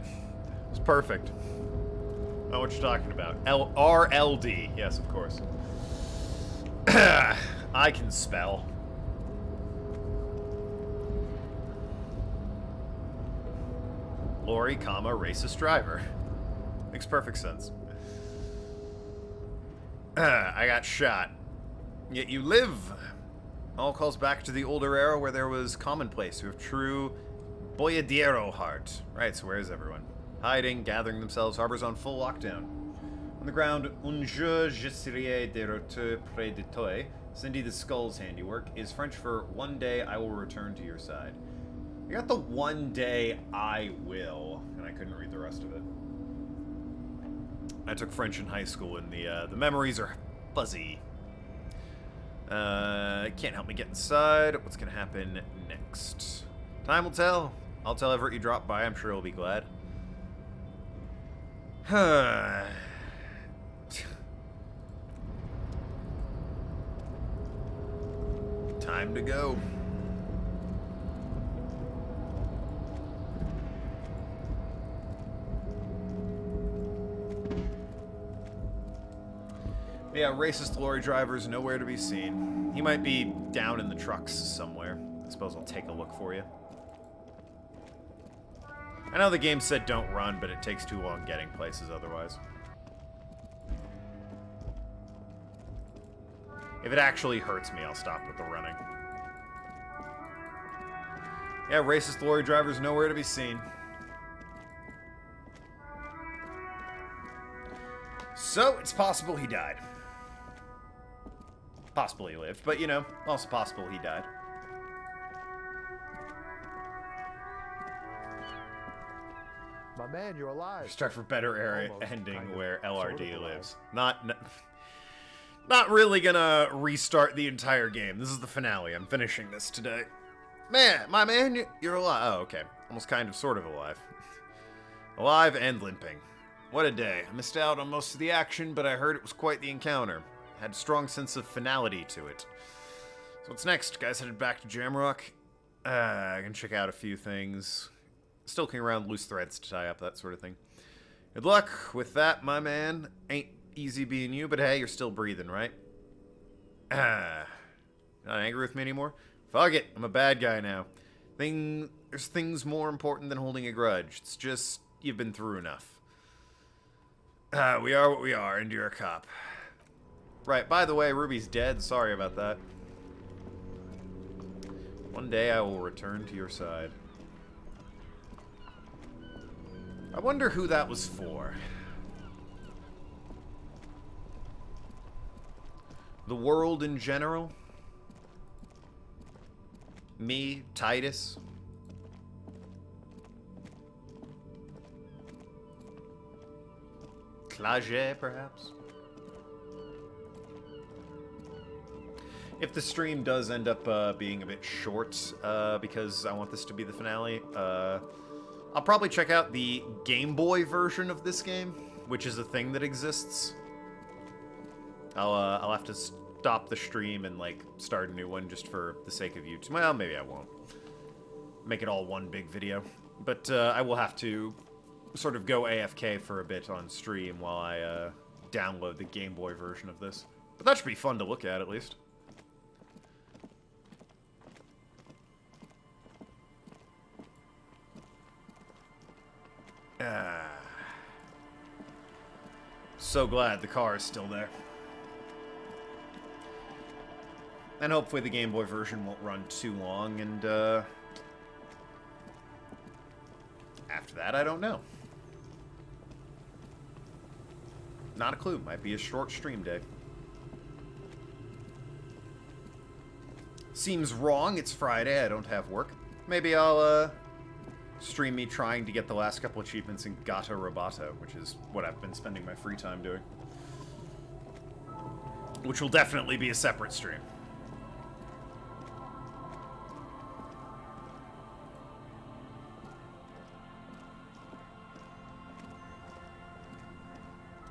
Speaker 1: It's perfect. I know what you're talking about. RLD. Yes, of course. I can spell. Lorry, comma, racist driver. Makes perfect sense. I got shot. Yet you live. All calls back to the older era where there was commonplace who have true boyadero heart. Right, so where is everyone? Hiding, gathering themselves, harbors on full lockdown. On the ground, un jour je serai de retour près de toi. Cindy the Skull's handiwork is French for one day I will return to your side. I got the one day I will, and I couldn't read the rest of it. I took French in high school, and the memories are fuzzy. Can't help me get inside. What's gonna happen next? Time will tell. I'll tell Everett you dropped by. I'm sure he'll be glad. Time to go. Yeah, racist lorry driver's nowhere to be seen. He might be down in the trucks somewhere. I suppose I'll take a look for you. I know the game said don't run, but it takes too long getting places otherwise. If it actually hurts me, I'll stop with the running. Yeah, racist lorry driver's nowhere to be seen. So, it's possible he died. Possible he lived, but you know, also possible he died.
Speaker 10: My man, you're alive.
Speaker 1: Start for better area
Speaker 10: Almost,
Speaker 1: ending
Speaker 10: kind of,
Speaker 1: where LRD
Speaker 10: sort of
Speaker 1: lives. Not really gonna restart the entire game. This is the finale. I'm finishing this today. Man, my man, you're alive. Oh, okay. Almost kind of, sort of alive. Alive and limping. What a day. I missed out on most of the action, but I heard it was quite the encounter. Had a strong sense of finality to it. So what's next? Guys headed back to Jamrock. I can check out a few things. Still looking around loose threads to tie up, that sort of thing. Good luck with that, my man. Ain't easy being you, but hey, you're still breathing, right? Not angry with me anymore? Fuck it, I'm a bad guy now. There's things more important than holding a grudge. It's just, you've been through enough. We are what we are, and you're a cop. Right, by the way, Ruby's dead. Sorry about that. One day I will return to your side. I wonder who that was for. The world in general? Me, Titus? Clage, perhaps? If the stream does end up being a bit short, because I want this to be the finale, I'll probably check out the Game Boy version of this game, which is a thing that exists. I'll have to stop the stream and, like, start a new one just for the sake of YouTube. Well, maybe I won't. Make it all one big video. But I will have to sort of go AFK for a bit on stream while I download the Game Boy version of this. But that should be fun to look at least. So glad the car is still there. And hopefully the Game Boy version won't run too long, and after that, I don't know. Not a clue. Might be a short stream day. Seems wrong. It's Friday. I don't have work. Maybe I'll stream me trying to get the last couple achievements in Gata Roboto, which is what I've been spending my free time doing. Which will definitely be a separate stream.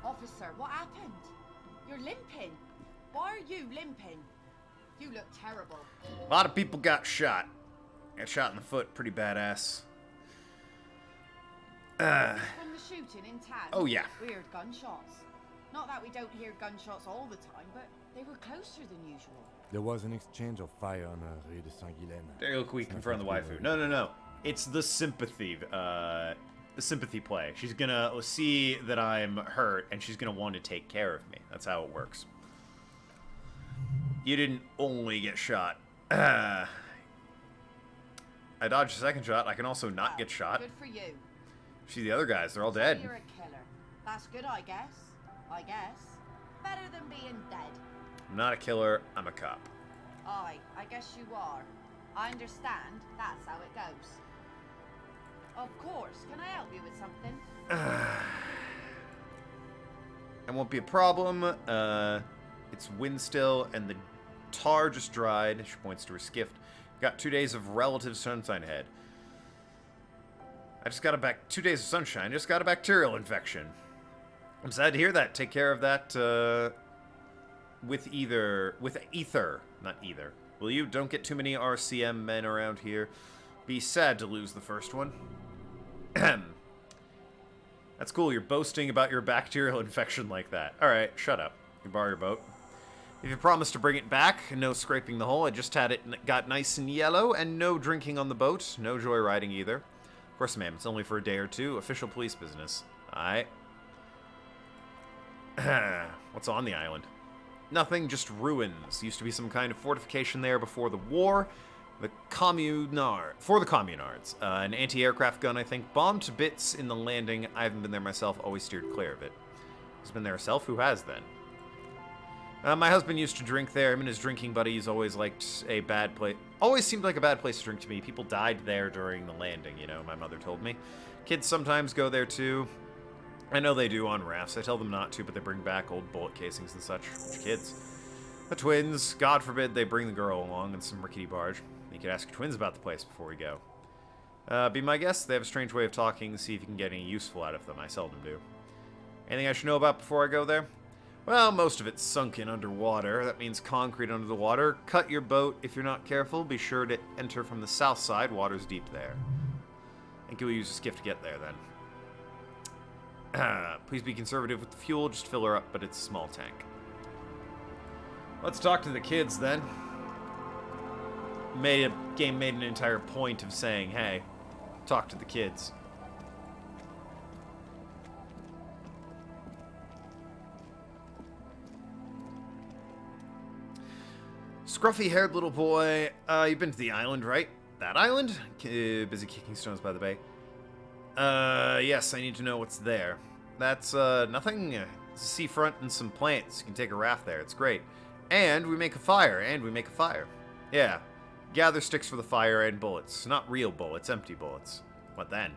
Speaker 5: Officer, what happened? You're limping. Why are you limping? You look terrible.
Speaker 1: A lot of people got shot. Got shot in the foot, pretty badass.
Speaker 5: From the shooting in town?
Speaker 1: Oh, yeah.
Speaker 5: Weird gunshots. Not that we don't hear gunshots all the time, but they were closer than usual.
Speaker 6: There was an exchange of fire on Rue de Saint-Guylaine.
Speaker 1: There you look, we confirm the waifu. No. It's the sympathy, play. She's gonna see that I'm hurt, and she's gonna want to take care of me. That's how it works. You didn't only get shot. I dodged a second shot. I can also not get shot.
Speaker 5: Good for you.
Speaker 1: See the other guys, they're all dead.
Speaker 5: So you're a killer. That's good, I guess. Better than being dead.
Speaker 1: I'm not a killer, I'm a cop.
Speaker 5: I guess you are. I understand. That's how it goes. Of course. Can I help you with something?
Speaker 1: It won't be a problem. It's wind still, and the tar just dried. She points to her skiff. Got 2 days of relative sunshine ahead. I just got 2 days of sunshine. Just got a bacterial infection. I'm sad to hear that. Take care of that with ether, not either. Will you? Don't get too many RCM men around here. Be sad to lose the first one. That's cool, you're boasting about your bacterial infection like that. Alright, shut up. You can borrow your boat. If you promise to bring it back, no scraping the hull. I just had it got nice and yellow, and no drinking on the boat. No joyriding either. Of course, ma'am, it's only for a day or two. Official police business. Alright. What's on the island? Nothing, just ruins. Used to be some kind of fortification there before the war. For the communards. An anti-aircraft gun, I think. Bombed to bits in the landing. I haven't been there myself. Always steered clear of it. Who's been there herself? Who has, then? My husband used to drink there. Him and his drinking buddies always liked a bad place. Always seemed like a bad place to drink to me. People died there during the landing, you know, my mother told me. Kids sometimes go there, too. I know they do on rafts. I tell them not to, but they bring back old bullet casings and such. Which kids? The twins. God forbid they bring the girl along in some rickety barge. You could ask your twins about the place before we go. Be my guest. They have a strange way of talking. See if you can get any useful out of them. I seldom do. Anything I should know about before I go there? Well, most of it's sunken underwater. That means concrete under the water. Cut your boat if you're not careful. Be sure to enter from the south side. Water's deep there. I think you'll use a skiff to get there, then. Please be conservative with the fuel. Just fill her up, but it's a small tank. Let's talk to the kids, then. Game made an entire point of saying, hey, talk to the kids. Scruffy-haired little boy. You've been to the island, right? That island? Busy kicking stones by the bay. Yes, I need to know what's there. That's, nothing. It's a seafront and some plants. You can take a raft there. It's great. And we make a fire. Yeah. Gather sticks for the fire and bullets. Not real bullets, empty bullets. What then?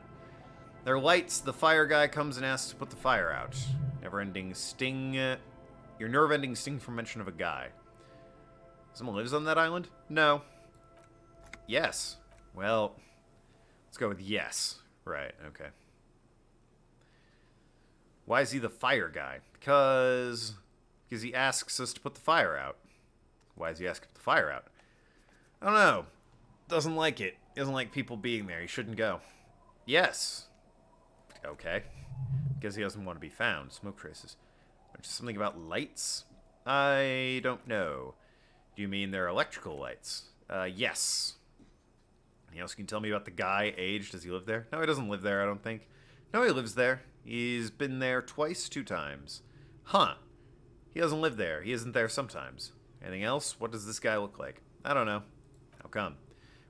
Speaker 1: There are lights. The fire guy comes and asks to put the fire out. Never-ending sting. Your nerve-ending sting for mention of a guy. Someone lives on that island? No. Yes. Well, let's go with yes. Right, okay. Why is he the fire guy? Because he asks us to put the fire out. Why does he ask to put the fire out? I don't know. Doesn't like it. Doesn't like people being there. He shouldn't go. Yes. Okay. Because he doesn't want to be found. Smoke traces. Just something about lights? I don't know. Do you mean they're electrical lights? Yes. Anything else you can tell me about the guy? Age? Does he live there? No, he doesn't live there, I don't think. No, he lives there. He's been there twice, 2 times. Huh. He doesn't live there. He isn't there sometimes. Anything else? What does this guy look like? I don't know. How come?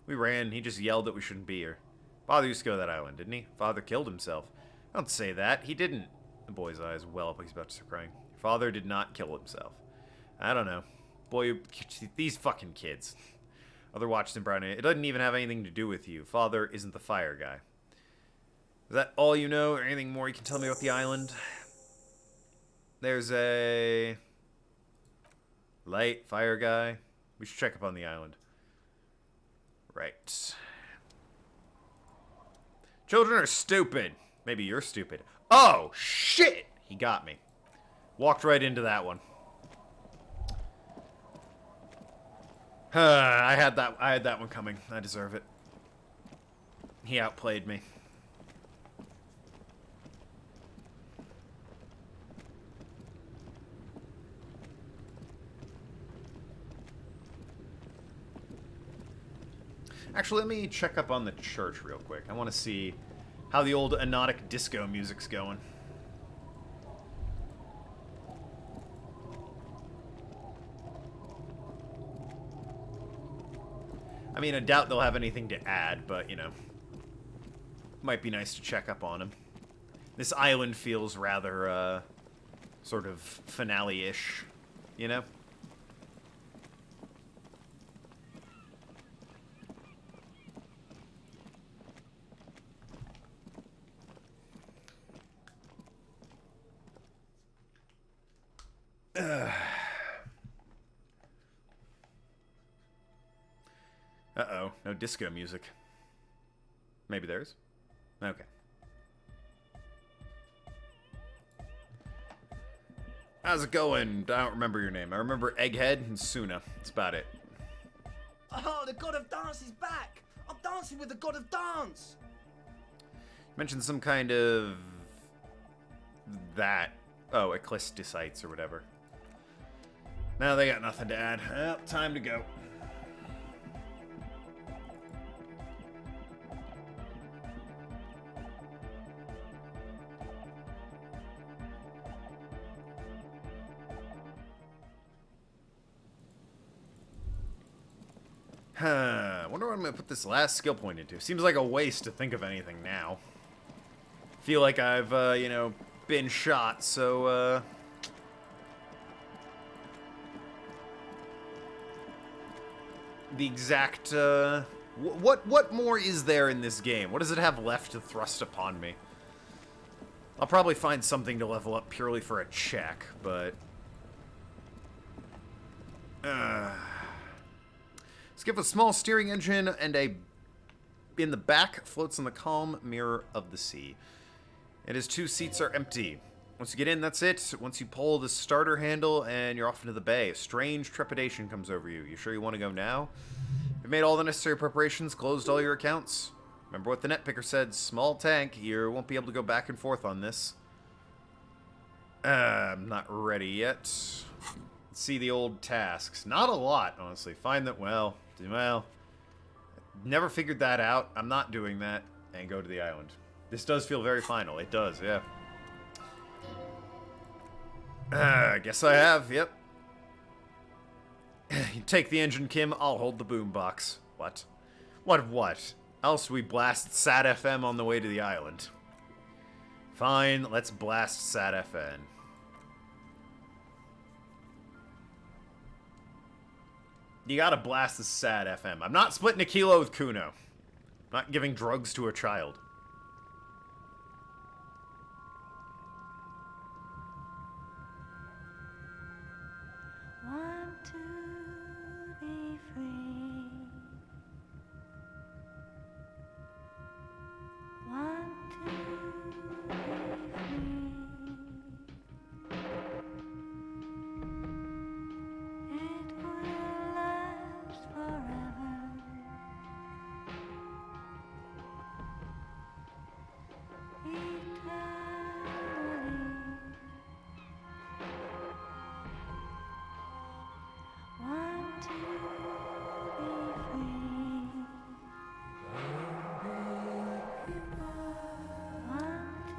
Speaker 1: We ran. He just yelled that we shouldn't be here. Father used to go to that island, didn't he? Father killed himself. Don't say that. He didn't. The boy's eyes well up like he's about to start crying. Father did not kill himself. I don't know. Boy, these fucking kids. Other watched in brown. It doesn't even have anything to do with you. Father isn't the fire guy. Is that all you know, or anything more you can tell me about the island? There's a light fire guy. We should check up on the island. Right. Children are stupid. Maybe you're stupid. Oh, shit! He got me. Walked right into that one. I had that one coming. I deserve it. He outplayed me. Actually, let me check up on the church real quick. I want to see how the old Anotic disco music's going. I mean, I doubt they'll have anything to add, but, you know, might be nice to check up on him. This island feels rather, sort of finale-ish, you know? Uh-oh, no disco music. Maybe there's? Okay. How's it going? I don't remember your name. I remember Egghead and Suna. That's about it.
Speaker 8: Oh, the god of dance is back! I'm dancing with the god of dance!
Speaker 1: Mentioned some kind of... that. Oh, eclipticites or whatever. Now they got nothing to add. Well, time to go. Wonder what I'm gonna put this last skill point into. Seems like a waste to think of anything now. Feel like I've, you know, been shot, so, the exact, what more is there in this game? What does it have left to thrust upon me? I'll probably find something to level up purely for a check, but... Skip a small steering engine and in the back floats on the calm mirror of the sea. And his 2 seats are empty. Once you get in, that's it. Once you pull the starter handle and you're off into the bay, a strange trepidation comes over you. You sure you want to go now? You've made all the necessary preparations, closed all your accounts. Remember what the net picker said, small tank, you won't be able to go back and forth on this. I'm not ready yet. Let's see the old tasks. Not a lot, honestly. Find that, well, never figured that out. I'm not doing that. And go to the island. This does feel very final. It does, yeah. I guess I have, yep. You take the engine, Kim. I'll hold the boombox. What? What? Else we blast Sat FM on the way to the island. Fine, let's blast Sat FN. You gotta blast the Sat FM. I'm not splitting a kilo with Kuno. I'm not giving drugs to a child.
Speaker 5: Want to be free. Want to be free. It will last forever. Eternally. Want to be free.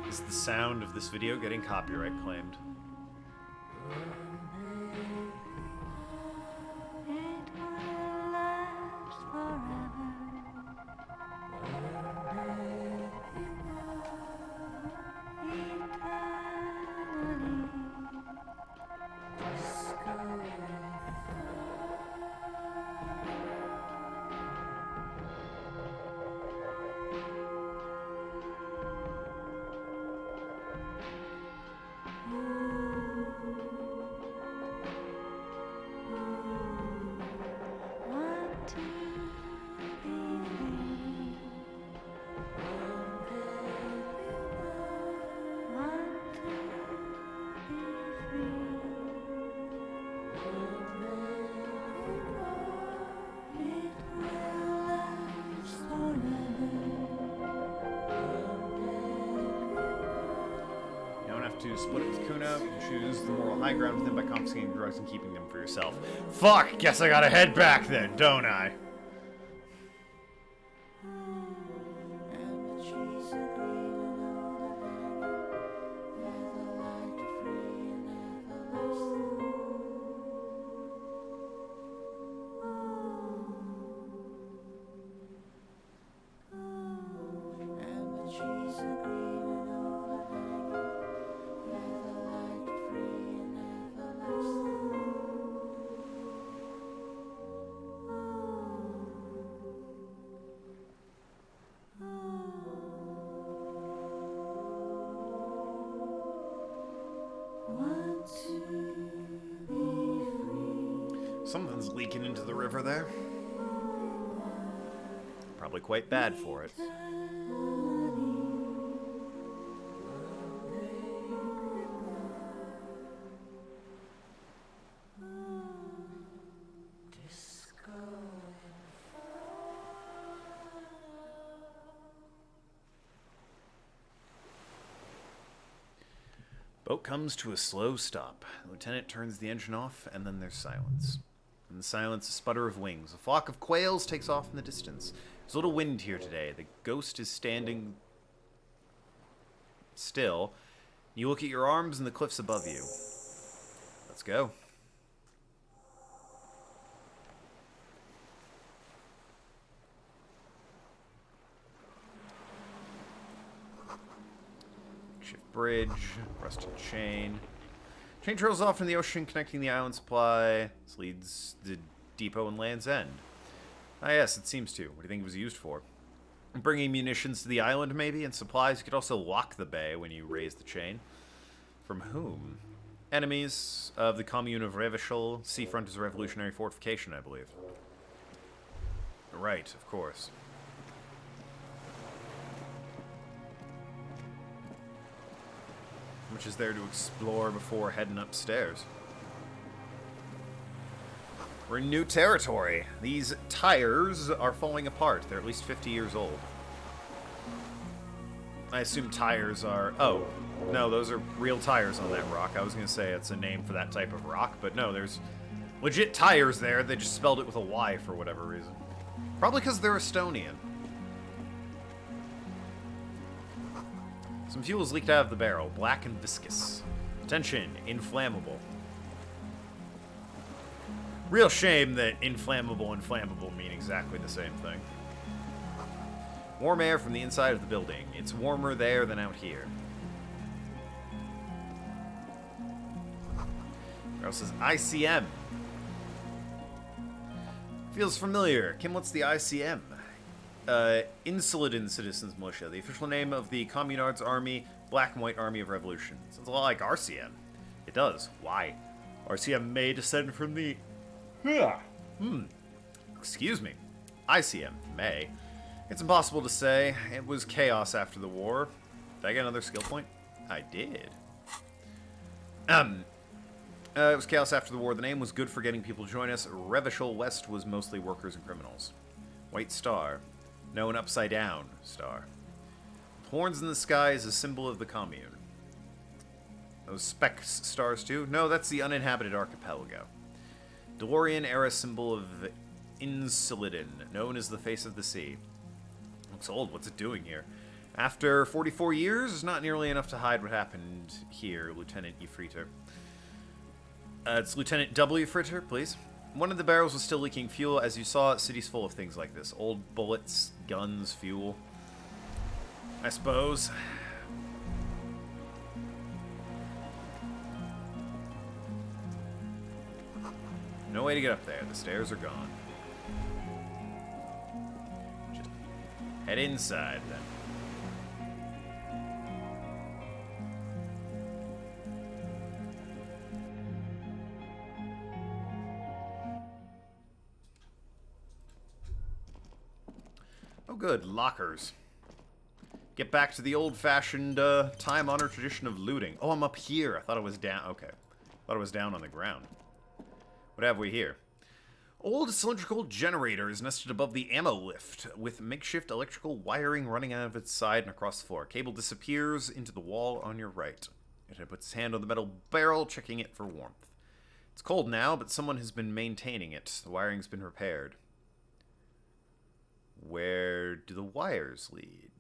Speaker 1: Is the sound of this video getting copyright claimed?
Speaker 5: It will last forever. Want to be free. Want to be free. It will last forever.
Speaker 1: You don't have to split it with Kuno. You can choose the moral high ground with him by confiscating drugs and keeping them for yourself. Fuck! Guess I gotta head back then, don't I?
Speaker 5: And the trees are green and all the light free and everlasting. And the trees are green and overhanging, where the light free and everlasting. Want to be free.
Speaker 1: Something's leaking into the river there. Probably quite bad for it. Boat comes to a slow stop. The lieutenant turns the engine off, and then there's silence. In the silence, a sputter of wings. A flock of quails takes off in the distance. There's a little wind here today. The ghost is standing still. You look at your arms and the cliffs above you. Let's go. Bridge, rusted chain. Chain trails off in the ocean, connecting the island supply. This leads to depot and Land's End. Ah, yes, it seems to. What do you think it was used for? Bringing munitions to the island, maybe, and supplies. You could also lock the bay when you raise the chain. From whom? Enemies of the commune of Revachol. Seafront is a revolutionary fortification, I believe. Right, of course. Which is there to explore before heading upstairs. We're in new territory. These tires are falling apart. They're at least 50 years old. I assume tires are... Oh, no, those are real tires on that rock. I was going to say it's a name for that type of rock, but no, there's legit tires there. They just spelled it with a Y for whatever reason. Probably because they're Estonian. Some fuel is leaked out of the barrel, black and viscous. Attention, inflammable. Real shame that inflammable and flammable mean exactly the same thing. Warm air from the inside of the building. It's warmer there than out here. Girl says ICM. Feels familiar. Kim, what's the ICM? Insolidin Citizens Militia, the official name of the Communards Army, Black and White Army of Revolution. Sounds a lot like RCM. It does. Why? RCM may descend from the... Excuse me. ICM. May. It's impossible to say. It was chaos after the war. Did I get another skill point? I did. It was chaos after the war. The name was good for getting people to join us. Revachol West was mostly workers and criminals. White Star. No, an upside-down star. Horns in the sky is a symbol of the commune. Those speck stars, too? No, that's the uninhabited archipelago. DeLorean-era symbol of Insolidin, known as the face of the sea. Looks old. What's it doing here? After 44 years, not nearly enough to hide what happened here, Lieutenant Efreiter. It's Lieutenant W. Fritter, please. One of the barrels was still leaking fuel. As you saw, city's full of things like this. Old bullets, guns, fuel. I suppose. No way to get up there. The stairs are gone. Just head inside, then. Oh, good. Lockers. Get back to the old-fashioned, time-honored tradition of looting. Oh, I'm up here. I thought it was down. Okay. I thought it was down on the ground. What have we here? Old cylindrical generator is nested above the ammo lift, with makeshift electrical wiring running out of its side and across the floor. Cable disappears into the wall on your right. It puts his hand on the metal barrel, checking it for warmth. It's cold now, but someone has been maintaining it. The wiring's been repaired. Where do the wires lead?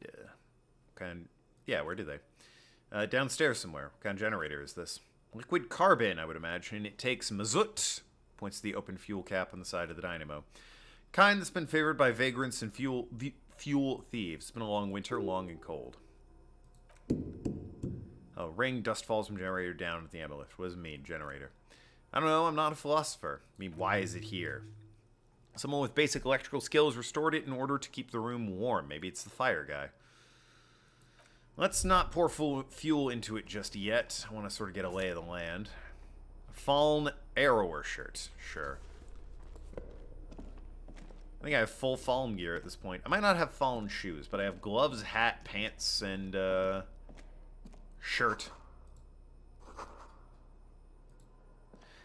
Speaker 1: Where do they? Downstairs somewhere. What kind of generator is this? Liquid carbon, I would imagine. It takes mazut. Points to the open fuel cap on the side of the dynamo. Kind that's been favored by vagrants and fuel thieves. It's been a long winter, long and cold. Oh, ring, dust falls from generator down at the ammo lift. What does it mean, generator? I don't know, I'm not a philosopher. I mean, why is it here? Someone with basic electrical skills restored it in order to keep the room warm. Maybe it's the fire guy. Let's not pour full fuel into it just yet. I want to sort of get a lay of the land. Fallen Arrower shirt. Sure. I think I have full Fallen gear at this point. I might not have Fallen shoes, but I have gloves, hat, pants, and shirt.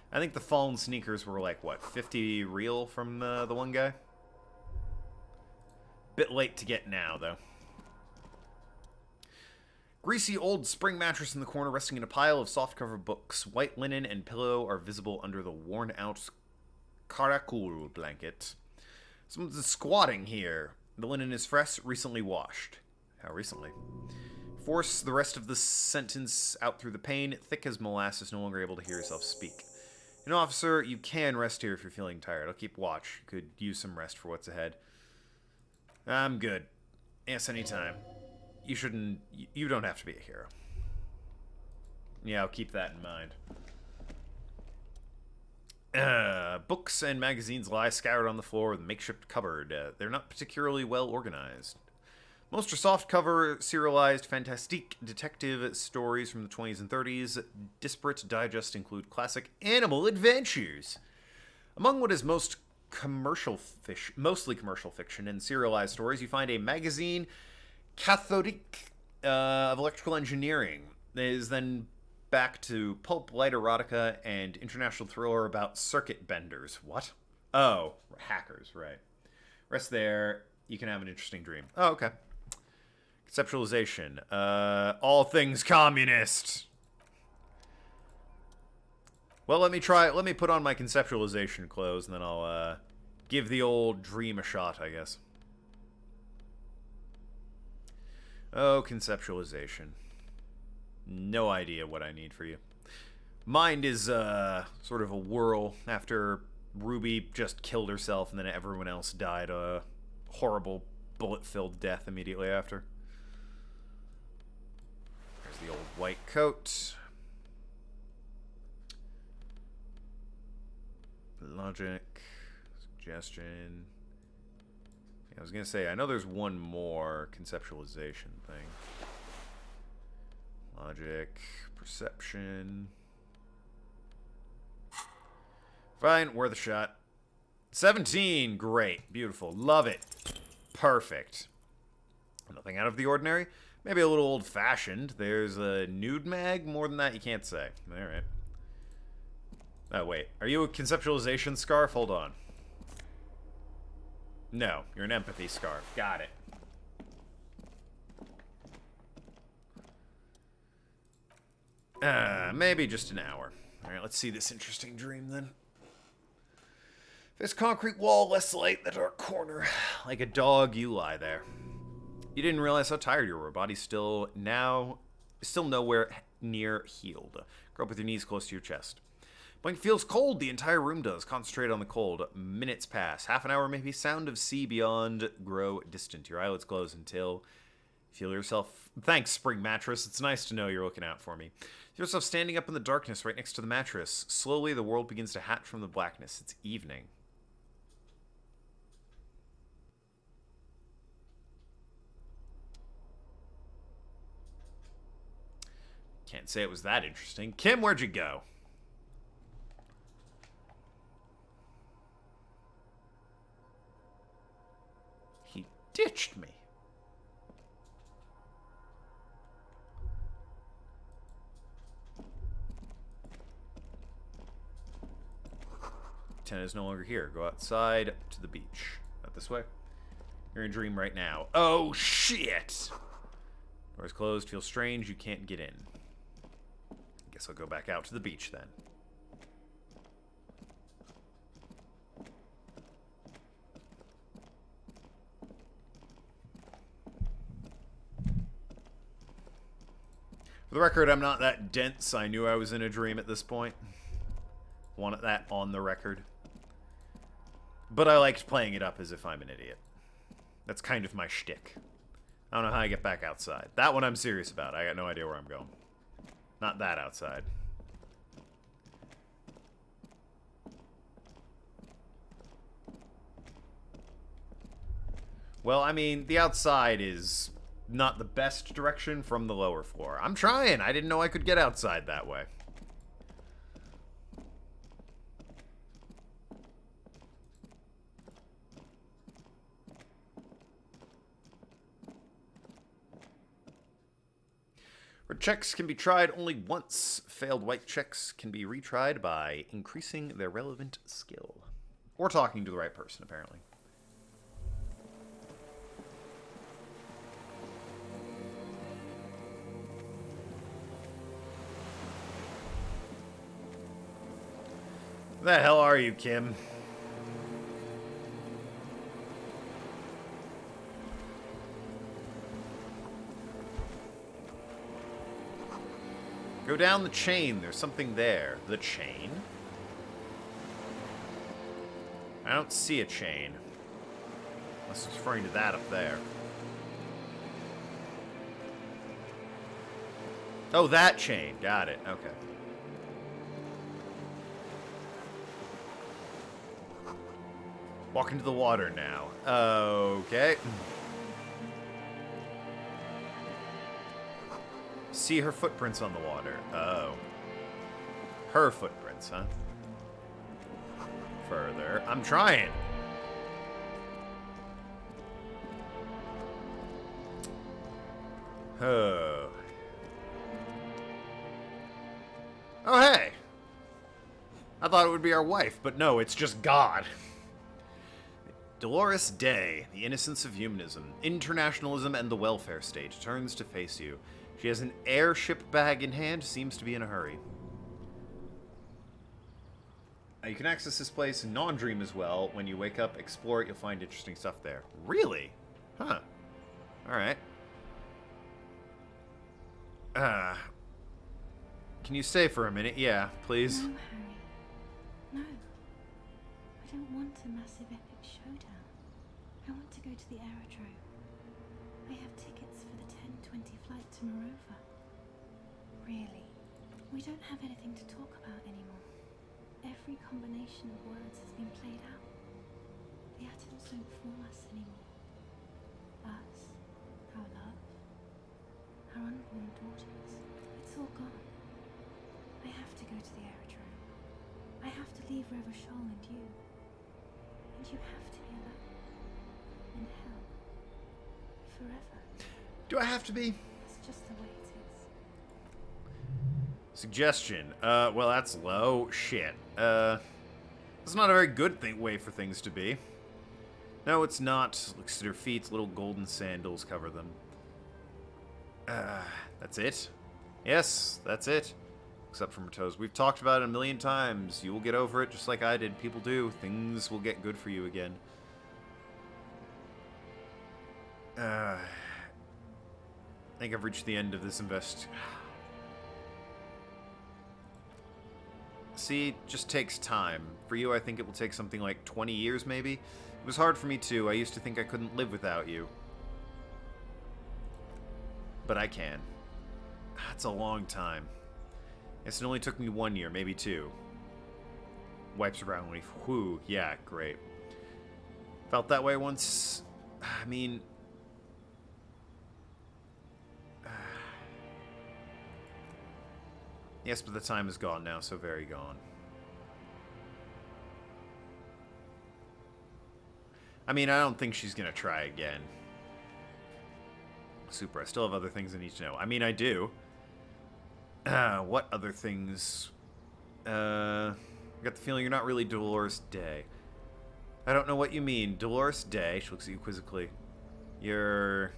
Speaker 1: I think the Fallen sneakers were like, what, 50 real from the one guy? Bit late to get now, though. Greasy old spring mattress in the corner resting in a pile of softcover books. White linen and pillow are visible under the worn-out caracul blanket. Someone's squatting here. The linen is fresh, recently washed. How recently? Force the rest of the sentence out through the pane. Thick as molasses, no longer able to hear yourself speak. An officer, you can rest here if you're feeling tired. I'll keep watch. Could use some rest for what's ahead. I'm good. Yes, anytime. You don't have to be a hero. Yeah, I'll keep that in mind. Books and magazines lie scattered on the floor with a makeshift cupboard. They're not particularly well organized. Most are softcover, serialized, fantastique detective stories from the 20s and 30s. Disparate digests include classic animal adventures. Among what is mostly commercial fiction and serialized stories, you find a magazine cathodique of electrical engineering. It is then back to pulp light erotica and international thriller about circuit benders. What? Oh, hackers, right. Rest there. You can have an interesting dream. Oh, okay. Conceptualization. All things communist. Well, let me put on my conceptualization clothes, and then I'll give the old dream a shot, I guess. Oh, conceptualization. No idea what I need for you. Mind is sort of a whirl after Ruby just killed herself and then everyone else died a horrible bullet-filled death immediately after. There's the old white coat. Logic. Suggestion. I was going to say, I know there's one more conceptualization thing. Logic, perception. Fine, worth a shot. 17, great, beautiful, love it. Perfect. Nothing out of the ordinary. Maybe a little old-fashioned. There's a nude mag. More than that, you can't say. All right. Oh, wait. Are you a conceptualization scarf? Hold on. No, you're an empathy scarf. Got it. Maybe just an hour. Alright, let's see this interesting dream then. This concrete wall, less light, the dark corner. Like a dog, you lie there. You didn't realize how tired you were. Body's still nowhere near healed. Grow up with your knees close to your chest. Blanket feels cold, the entire room does. Concentrate on the cold. Minutes pass. Half an hour, maybe. Sound of sea beyond grow distant. Your eyelids close until you feel yourself... Thanks, spring mattress. It's nice to know you're looking out for me. Feel yourself standing up in the darkness right next to the mattress. Slowly, the world begins to hatch from the blackness. It's evening. Can't say it was that interesting. Kim, where'd you go? He ditched me. Ten is no longer here. Go outside to the beach. Not this way. You're in a dream right now. Oh, shit! Door's closed. Feels strange. You can't get in. Guess I'll go back out to the beach then. For the record, I'm not that dense. I knew I was in a dream at this point. Wanted that on the record. But I liked playing it up as if I'm an idiot. That's kind of my shtick. I don't know how I get back outside. That one I'm serious about. I got no idea where I'm going. Not that outside. Well, I mean, the outside is not the best direction from the lower floor. I'm trying. I didn't know I could get outside that way. Red checks can be tried only once. Failed white checks can be retried by increasing their relevant skill. Or talking to the right person, apparently. The hell are you, Kim? Go down the chain. There's something there. The chain? I don't see a chain. Unless it's referring to that up there. Oh, that chain. Got it. Okay. Walk into the water now. Okay. See her footprints on the water. Oh. Her footprints, huh? Further. I'm trying. Oh. Oh, hey. I thought it would be our wife, but no, it's just God. Dolores Day, the innocence of humanism, internationalism, and the welfare state, turns to face you. She has an airship bag in hand, seems to be in a hurry. You can access this place in non-dream as well. When you wake up, explore it, you'll find interesting stuff there. Really? Huh. Alright. Can you stay for a minute? Yeah, please.
Speaker 11: No, Harry. No. I don't want a massive epic showdown. I want to go to the aerodrome. I have tickets for the 10:20 flight to Morova. Really, we don't have anything to talk about anymore. Every combination of words has been played out. The atoms don't form us anymore. Us, our love, our unborn daughters, it's all gone. I have to go to the aerodrome. I have to leave Revachol and you. And you have to be alone. In hell. Forever.
Speaker 1: Do I have to be?
Speaker 11: It's just the way it is.
Speaker 1: Suggestion. Well, that's low. Shit. That's not a very good way for things to be. No, it's not. Looks at her feet. Little golden sandals cover them. That's it? Yes, that's it. Except from her toes. We've talked about it a million times. You will get over it just like I did. People do. Things will get good for you again. I think I've reached the end of this See, it just takes time. For you, I think it will take something like 20 years, maybe? It was hard for me, too. I used to think I couldn't live without you. But I can. That's a long time. Yes, it only took me 1 year, maybe 2. Wipes around when he... Whew, yeah, great. Felt that way once... I mean... Yes, but the time is gone now, so very gone. I mean, I don't think she's gonna try again. Super, I still have other things I need to know. I mean, I do. What other things? I got the feeling you're not really Dolores Day. I don't know what you mean. Dolores Day, she looks at you quizzically. You're...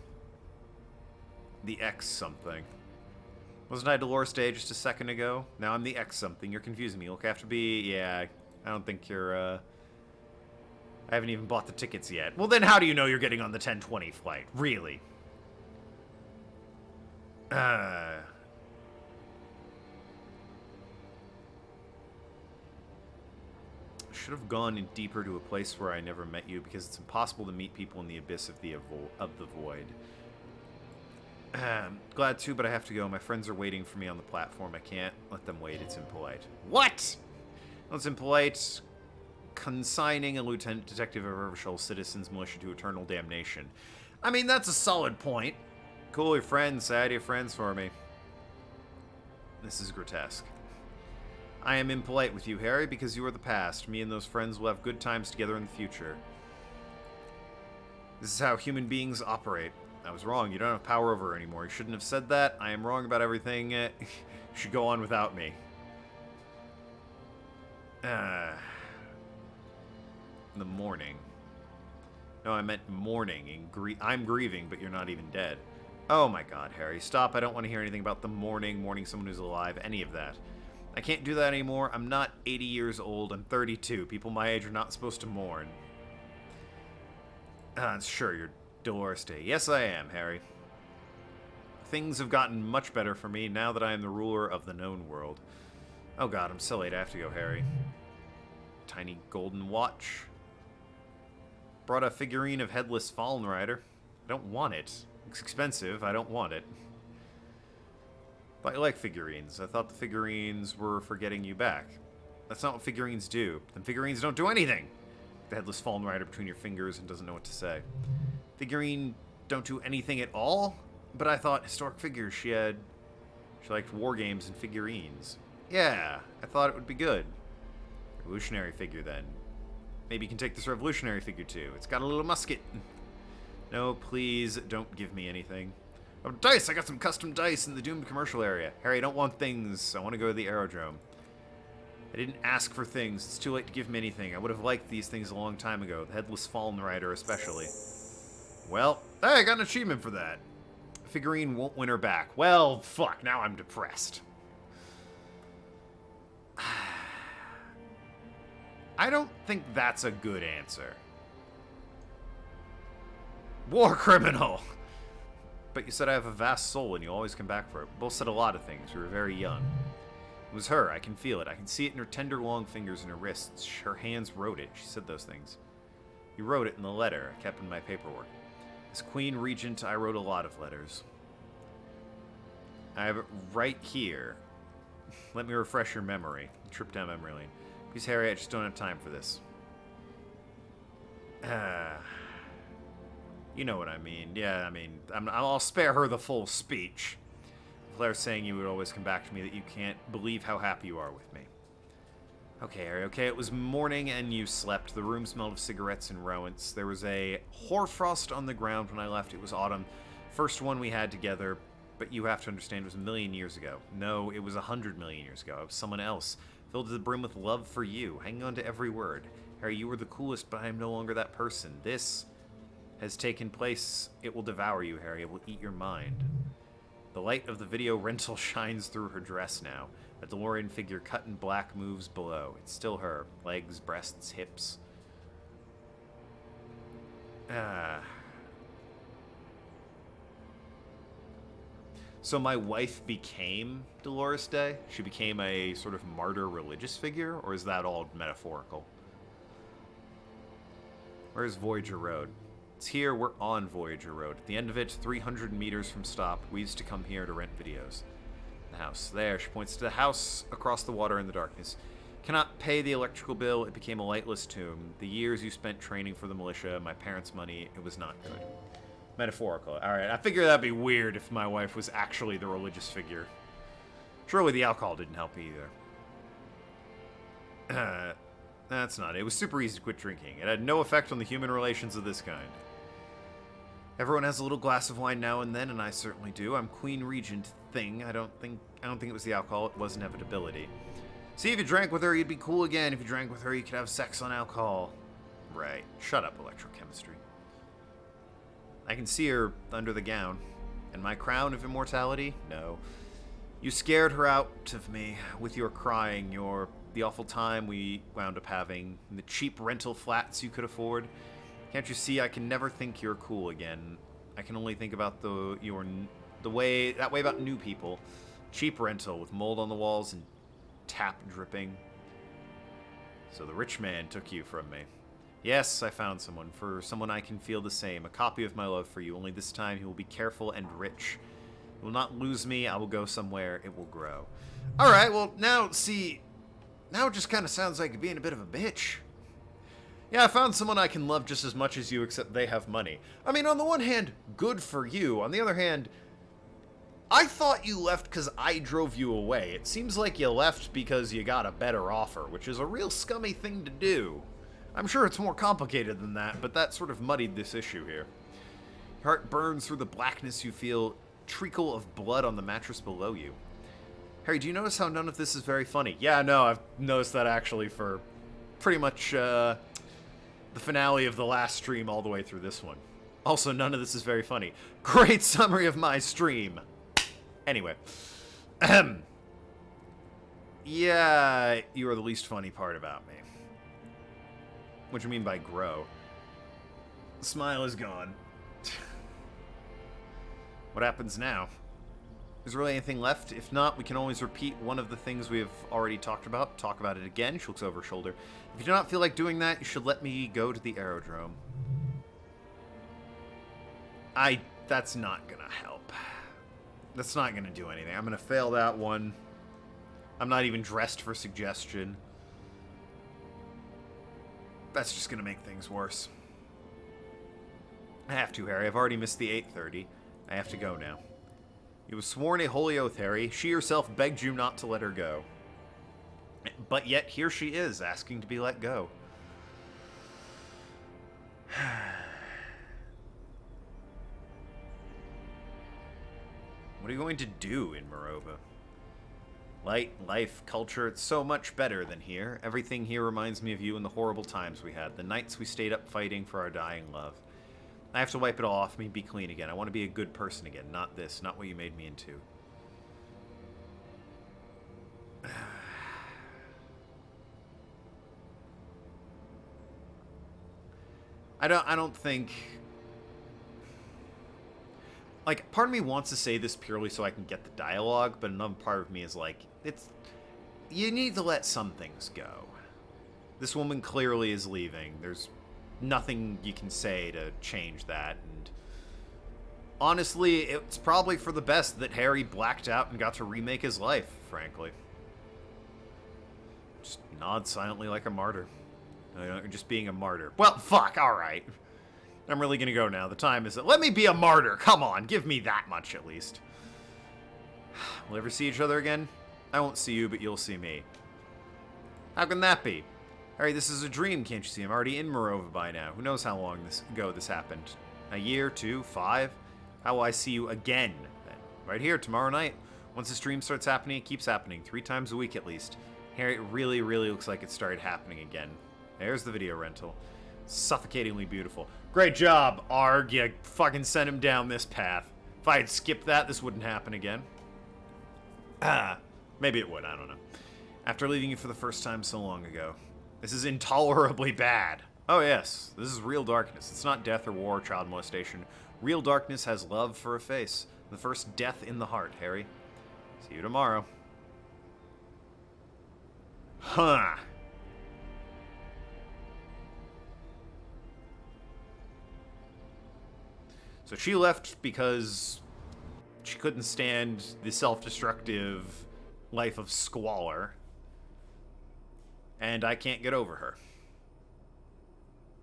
Speaker 1: the X something. Wasn't I Dolores Day just a second ago? Now I'm the X something. You're confusing me. You'll have to be... Yeah, I don't think you're, I haven't even bought the tickets yet. Well, then how do you know you're getting on the 10:20 flight? Really? Should have gone in deeper to a place where I never met you, because it's impossible to meet people in the abyss of the void. Glad to, but I have to go. My friends are waiting for me on the platform. I can't let them wait. It's impolite. What? It's impolite. Consigning a lieutenant detective of Revachol citizens militia to eternal damnation. I mean, that's a solid point. Cool your friends. Sad your friends for me. This is grotesque. I am impolite with you, Harry, because you are the past. Me and those friends will have good times together in the future. This is how human beings operate. I was wrong. You don't have power over her anymore. You shouldn't have said that. I am wrong about everything. You should go on without me. In the morning. No, I meant mourning. I'm grieving, but you're not even dead. Oh my god, Harry. Stop. I don't want to hear anything about the mourning someone who's alive, any of that. I can't do that anymore. I'm not 80 years old. I'm 32. People my age are not supposed to mourn. Sure, you're Dolores Day. Yes, I am, Harry. Things have gotten much better for me now that I am the ruler of the known world. Oh god, I'm so late. I have to go, Harry. Tiny golden watch. Brought a figurine of Headless Fallen Rider. I don't want it. It's expensive. I don't want it. But I like figurines. I thought the figurines were for getting you back. That's not what figurines do. Then figurines don't do anything. The Headless Fallen Rider between your fingers and doesn't know what to say. Figurine don't do anything at all? But I thought historic figures she liked war games and figurines. Yeah, I thought it would be good. Revolutionary figure then. Maybe you can take this revolutionary figure too. It's got a little musket. No, please don't give me anything. Oh, dice! I got some custom dice in the doomed commercial area. Harry, I don't want things. I want to go to the aerodrome. I didn't ask for things. It's too late to give me anything. I would have liked these things a long time ago. The Headless Fallen Rider especially. Well, hey, I got an achievement for that. Figurine won't win her back. Well, fuck. Now I'm depressed. I don't think that's a good answer. War criminal! But you said I have a vast soul and you always come back for it. Both said a lot of things. We were very young. It was her. I can feel it. I can see it in her tender, long fingers and her wrists. Her hands wrote it. She said those things. You wrote it in the letter I kept in my paperwork. As Queen Regent, I wrote a lot of letters. I have it right here. Let me refresh your memory. Trip down memory lane. Please, Harry, I just don't have time for this. You know what I mean. Yeah, I mean, I'll spare her the full speech. Claire saying you would always come back to me, that you can't believe how happy you are with me. Okay, Harry, okay, it was morning and you slept. The room smelled of cigarettes and rowants. There was a hoarfrost on the ground when I left. It was autumn. First one we had together, but you have to understand it was 1,000,000 years ago. No, it was 100 million years ago. I was someone else, filled to the brim with love for you, hanging on to every word. Harry, you were the coolest, but I am no longer that person. This has taken place. It will devour you, Harry. It will eat your mind. The light of the video rental shines through her dress now. A DeLorean figure cut in black moves below. It's still her. Legs, breasts, hips. So my wife became Dolores Day? She became a sort of martyr religious figure? Or is that all metaphorical? Where's Voyager Road? It's here. We're on Voyager Road. At the end of it, 300 meters from stop. We used to come here to rent videos. The house. There, she points to the house across the water in the darkness. Cannot pay the electrical bill. It became a lightless tomb. The years you spent training for the militia, my parents' money, it was not good. Metaphorical. Alright, I figure that'd be weird if my wife was actually the religious figure. Surely the alcohol didn't help either. That's not it. It was super easy to quit drinking. It had no effect on the human relations of this kind. Everyone has a little glass of wine now and then, and I certainly do. I'm Queen Regent thing. I don't think it was the alcohol. It was inevitability. See, if you drank with her, you'd be cool again. If you drank with her, you could have sex on alcohol. Right. Shut up, electrochemistry. I can see her under the gown. And my crown of immortality? No. You scared her out of me with your crying, the awful time we wound up having, and the cheap rental flats you could afford. Can't you see I can never think you're cool again? I can only think about that way about new people. Cheap rental with mold on the walls and tap dripping. So the rich man took you from me. Yes, I found someone. For someone I can feel the same. A copy of my love for you. Only this time he will be careful and rich. He will not lose me. I will go somewhere. It will grow. Alright, well, now it just kind of sounds like being a bit of a bitch. Yeah, I found someone I can love just as much as you, except they have money. I mean, on the one hand, good for you. On the other hand, I thought you left because I drove you away. It seems like you left because you got a better offer, which is a real scummy thing to do. I'm sure it's more complicated than that, but that sort of muddied this issue here. Your heart burns through the blackness. You feel treacle of blood on the mattress below you. Harry, do you notice how none of this is very funny? Yeah, no, I've noticed that actually for pretty much the finale of the last stream all the way through this one. Also, none of this is very funny. Great summary of my stream. Anyway. Yeah, you are the least funny part about me. What do you mean by grow? The smile is gone. What happens now? Is there really anything left? If not, we can always repeat one of the things we have already talked about. Talk about it again. She looks over her shoulder. If you do not feel like doing that, you should let me go to the aerodrome. That's not gonna help. That's not gonna do anything. I'm gonna fail that one. I'm not even dressed for suggestion. That's just gonna make things worse. I have to, Harry. I've already missed the 8:30. I have to go now. You have sworn a holy oath, Harry. She herself begged you not to let her go. But yet, here she is, asking to be let go. What are you going to do in Morova? Light, life, culture, it's so much better than here. Everything here reminds me of you and the horrible times we had, the nights we stayed up fighting for our dying love. I have to wipe it all off me and be clean again. I want to be a good person again, not this, not what you made me into. I don't think... Like, part of me wants to say this purely so I can get the dialogue, but another part of me is like, you need to let some things go. This woman clearly is leaving. There's nothing you can say to change that, and honestly, it's probably for the best that Harry blacked out and got to remake his life, frankly. Just nod silently like a martyr. Just being a martyr. Well, fuck, alright. I'm really gonna go now. The time is... Let me be a martyr! Come on, give me that much at least. We'll ever see each other again? I won't see you, but you'll see me. How can that be? Harry, this is a dream, can't you see? I'm already in Morova by now. Who knows how long ago this happened? A year, 2, 5? How will I see you again? Right here, tomorrow night. Once this dream starts happening, it keeps happening. 3 times a week at least. Harry, it really, really looks like it started happening again. There's the video rental. Suffocatingly beautiful. Great job, Arg. You fucking sent him down this path. If I had skipped that, this wouldn't happen again. Maybe it would, I don't know. After leaving you for the first time so long ago. This is intolerably bad. Oh yes, this is real darkness. It's not death or war or child molestation. Real darkness has love for a face. The first death in the heart, Harry. See you tomorrow. Huh. So she left because she couldn't stand the self-destructive life of squalor. And I can't get over her.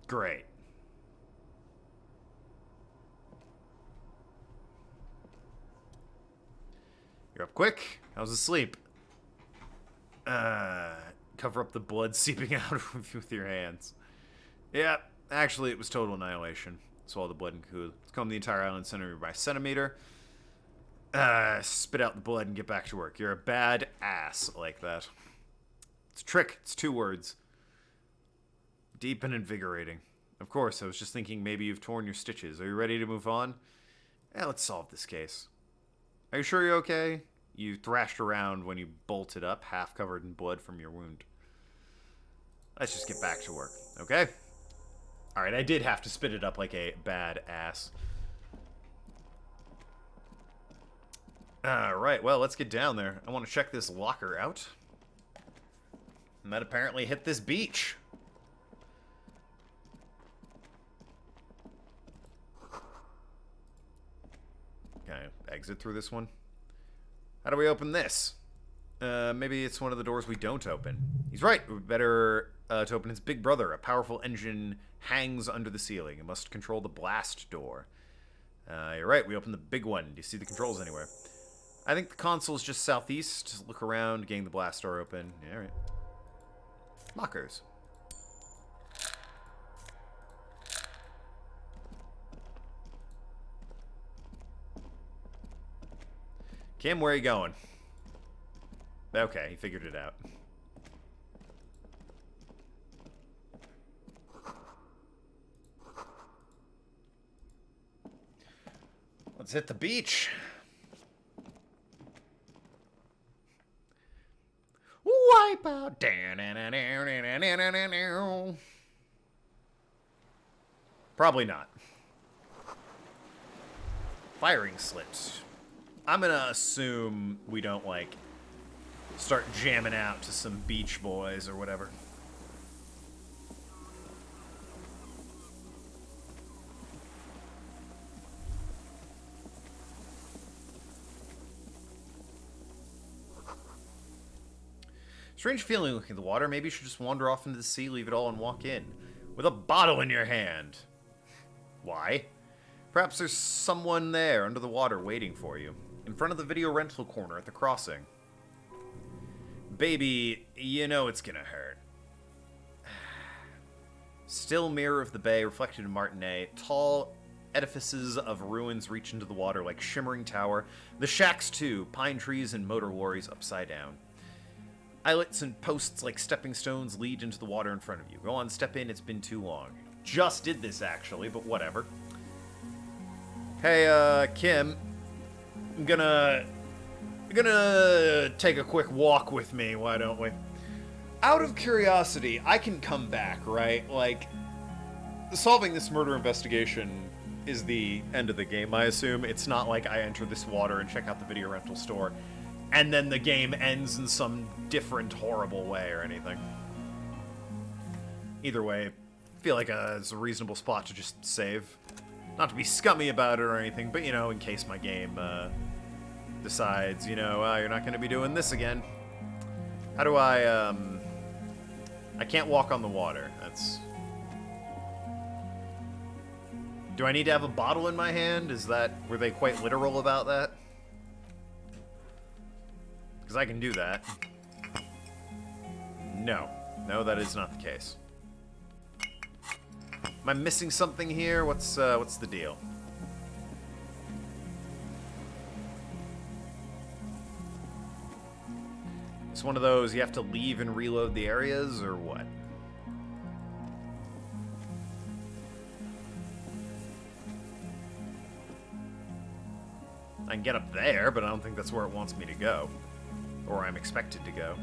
Speaker 1: Great. You're up quick. How's the sleep? Cover up the blood seeping out with your hands. Yeah, actually it was total annihilation. Swallow the blood and cool. Let's comb the entire island centimeter by centimeter. Spit out the blood and get back to work. You're a bad ass like that. It's a trick. It's 2 words. Deep and invigorating. Of course, I was just thinking maybe you've torn your stitches. Are you ready to move on? Let's solve this case. Are you sure you're okay? You thrashed around when you bolted up, half covered in blood from your wound. Let's just get back to work, okay? Alright, I did have to spit it up like a bad ass. Alright, well, let's get down there. I want to check this locker out. And that apparently hit this beach. Can I exit through this one? How do we open this? Maybe it's one of the doors we don't open. He's right. We better to open his big brother. A powerful engine hangs under the ceiling. It must control the blast door. You're right. We open the big one. Do you see the controls anywhere? I think the console's just southeast. Look around, getting the blast door open. Yeah, all right. Lockers. Kim, where are you going? Okay, he figured it out. Let's hit the beach. Probably not. Firing slits. I'm gonna assume we don't, like, start jamming out to some Beach Boys or whatever. Strange feeling looking at the water. Maybe you should just wander off into the sea, leave it all, and walk in. With a bottle in your hand. Why? Perhaps there's someone there under the water waiting for you. In front of the video rental corner at the crossing. Baby, you know it's gonna hurt. Still mirror of the bay reflected in Martinet. Tall edifices of ruins reach into the water like shimmering tower. The shacks too, pine trees and motor lorries upside down. Islets and posts like stepping stones lead into the water in front of you. Go on, step in, it's been too long. Just did this actually, but whatever. Hey, Kim. I'm gonna take a quick walk with me, why don't we? Out of curiosity, I can come back, right? Like, solving this murder investigation is the end of the game, I assume. It's not like I enter this water and check out the video rental store, and then the game ends in some different, horrible way or anything. Either way, I feel like it's a reasonable spot to just save. Not to be scummy about it or anything, but, you know, in case my game decides, you know, you're not going to be doing this again. How do I can't walk on the water. That's... Do I need to have a bottle in my hand? Were they quite literal about that? Because I can do that. No. No, that is not the case. Am I missing something here? What's the deal? It's one of those you have to leave and reload the areas, or what? I can get up there, but I don't think that's where it wants me to go. Or I'm expected to go.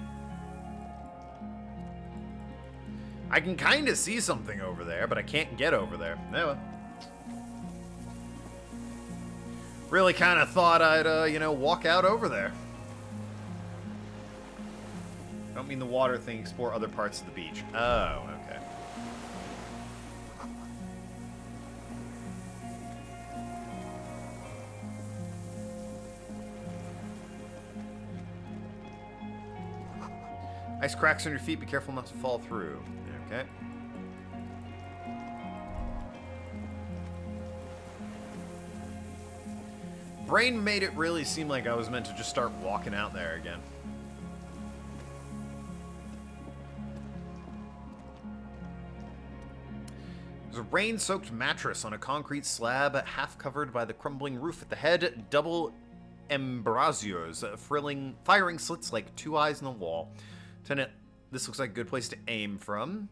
Speaker 1: I can kind of see something over there, but I can't get over there. Anyway. Really kind of thought I'd, you know, walk out over there. I don't mean the water thing, explore other parts of the beach. Oh, okay. Ice cracks on your feet, be careful not to fall through. Okay. Brain made it really seem like I was meant to just start walking out there again. There's a rain-soaked mattress on a concrete slab, half covered by the crumbling roof at the head. Double embrasures, firing slits like two eyes in the wall. Tenant, this looks like a good place to aim from.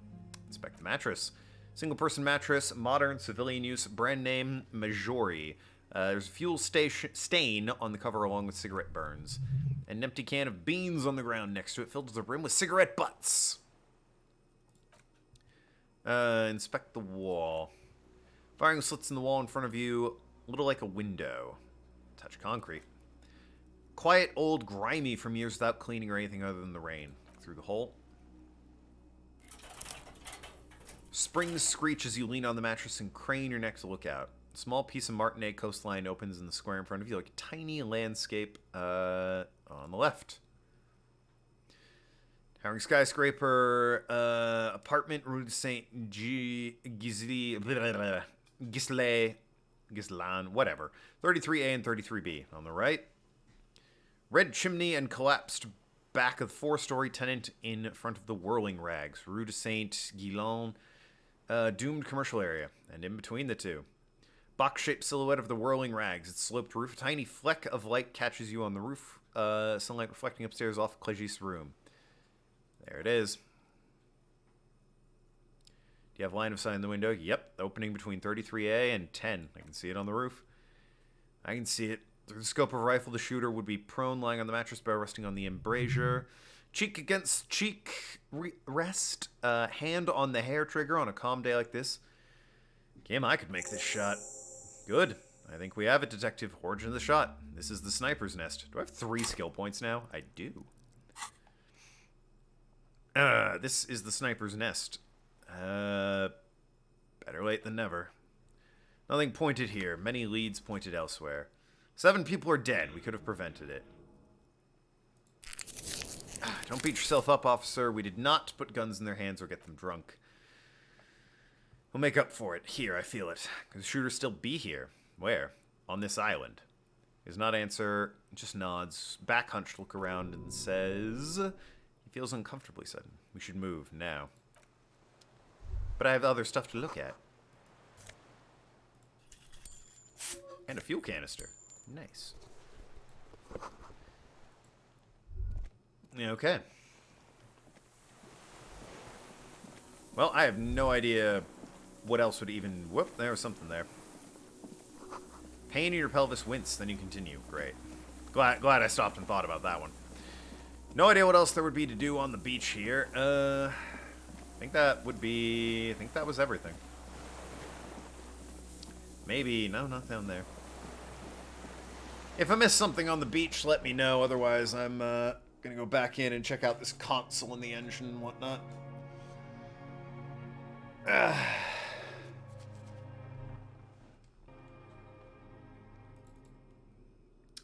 Speaker 1: Inspect the mattress. Single-person mattress, modern, civilian use, brand name, Majori. There's a fuel stain on the cover along with cigarette burns. An empty can of beans on the ground next to it, filled to the rim with cigarette butts. Inspect the wall. Firing slits in the wall in front of you, a little like a window. Touch concrete. Quiet, old, grimy from years without cleaning or anything other than the rain. Through the hole. Springs screech as you lean on the mattress and crane your neck to look out. A small piece of Martinet coastline opens in the square in front of you like a tiny landscape on the left. Towering skyscraper, apartment, Rue de Saint Gisle, whatever. 33A and 33B on the right. Red chimney and collapsed back of the four-story tenant in front of the Whirling Rags. Rue de Saint Guillain, doomed commercial area. And in between the two. Box-shaped silhouette of the Whirling Rags. Its sloped roof. A tiny fleck of light catches you on the roof. Sunlight reflecting upstairs off Clegis' room. There it is. Do you have line of sight in the window? Yep. Opening between 33A and 10. I can see it on the roof. I can see it. Through the scope of a rifle, the shooter would be prone, lying on the mattress, barrel resting on the embrasure. Cheek against cheek, rest. Hand on the hair trigger on a calm day like this. Kim, I could make this shot. Good. I think we have it, Detective. Origin of the shot. This is the sniper's nest. Do I have 3 skill points now? I do. This is the sniper's nest. Better late than never. Nothing pointed here. Many leads pointed elsewhere. 7 people are dead. We could have prevented it. Don't beat yourself up, officer. We did not put guns in their hands or get them drunk. We'll make up for it. Here, I feel it. Could the shooter still be here? Where? On this island. He does not answer, just nods. Back hunched, look around and says... He feels uncomfortably sudden. We should move, now. But I have other stuff to look at. And a fuel canister. Nice. Okay. Well, I have no idea what else would even... Whoop, there was something there. Pain in your pelvis, wince, then you continue. Great. Glad I stopped and thought about that one. No idea what else there would be to do on the beach here. I think that would be... I think that was everything. Maybe... No, not down there. If I missed something on the beach, let me know. Otherwise, I'm gonna go back in and check out this console and the engine and whatnot.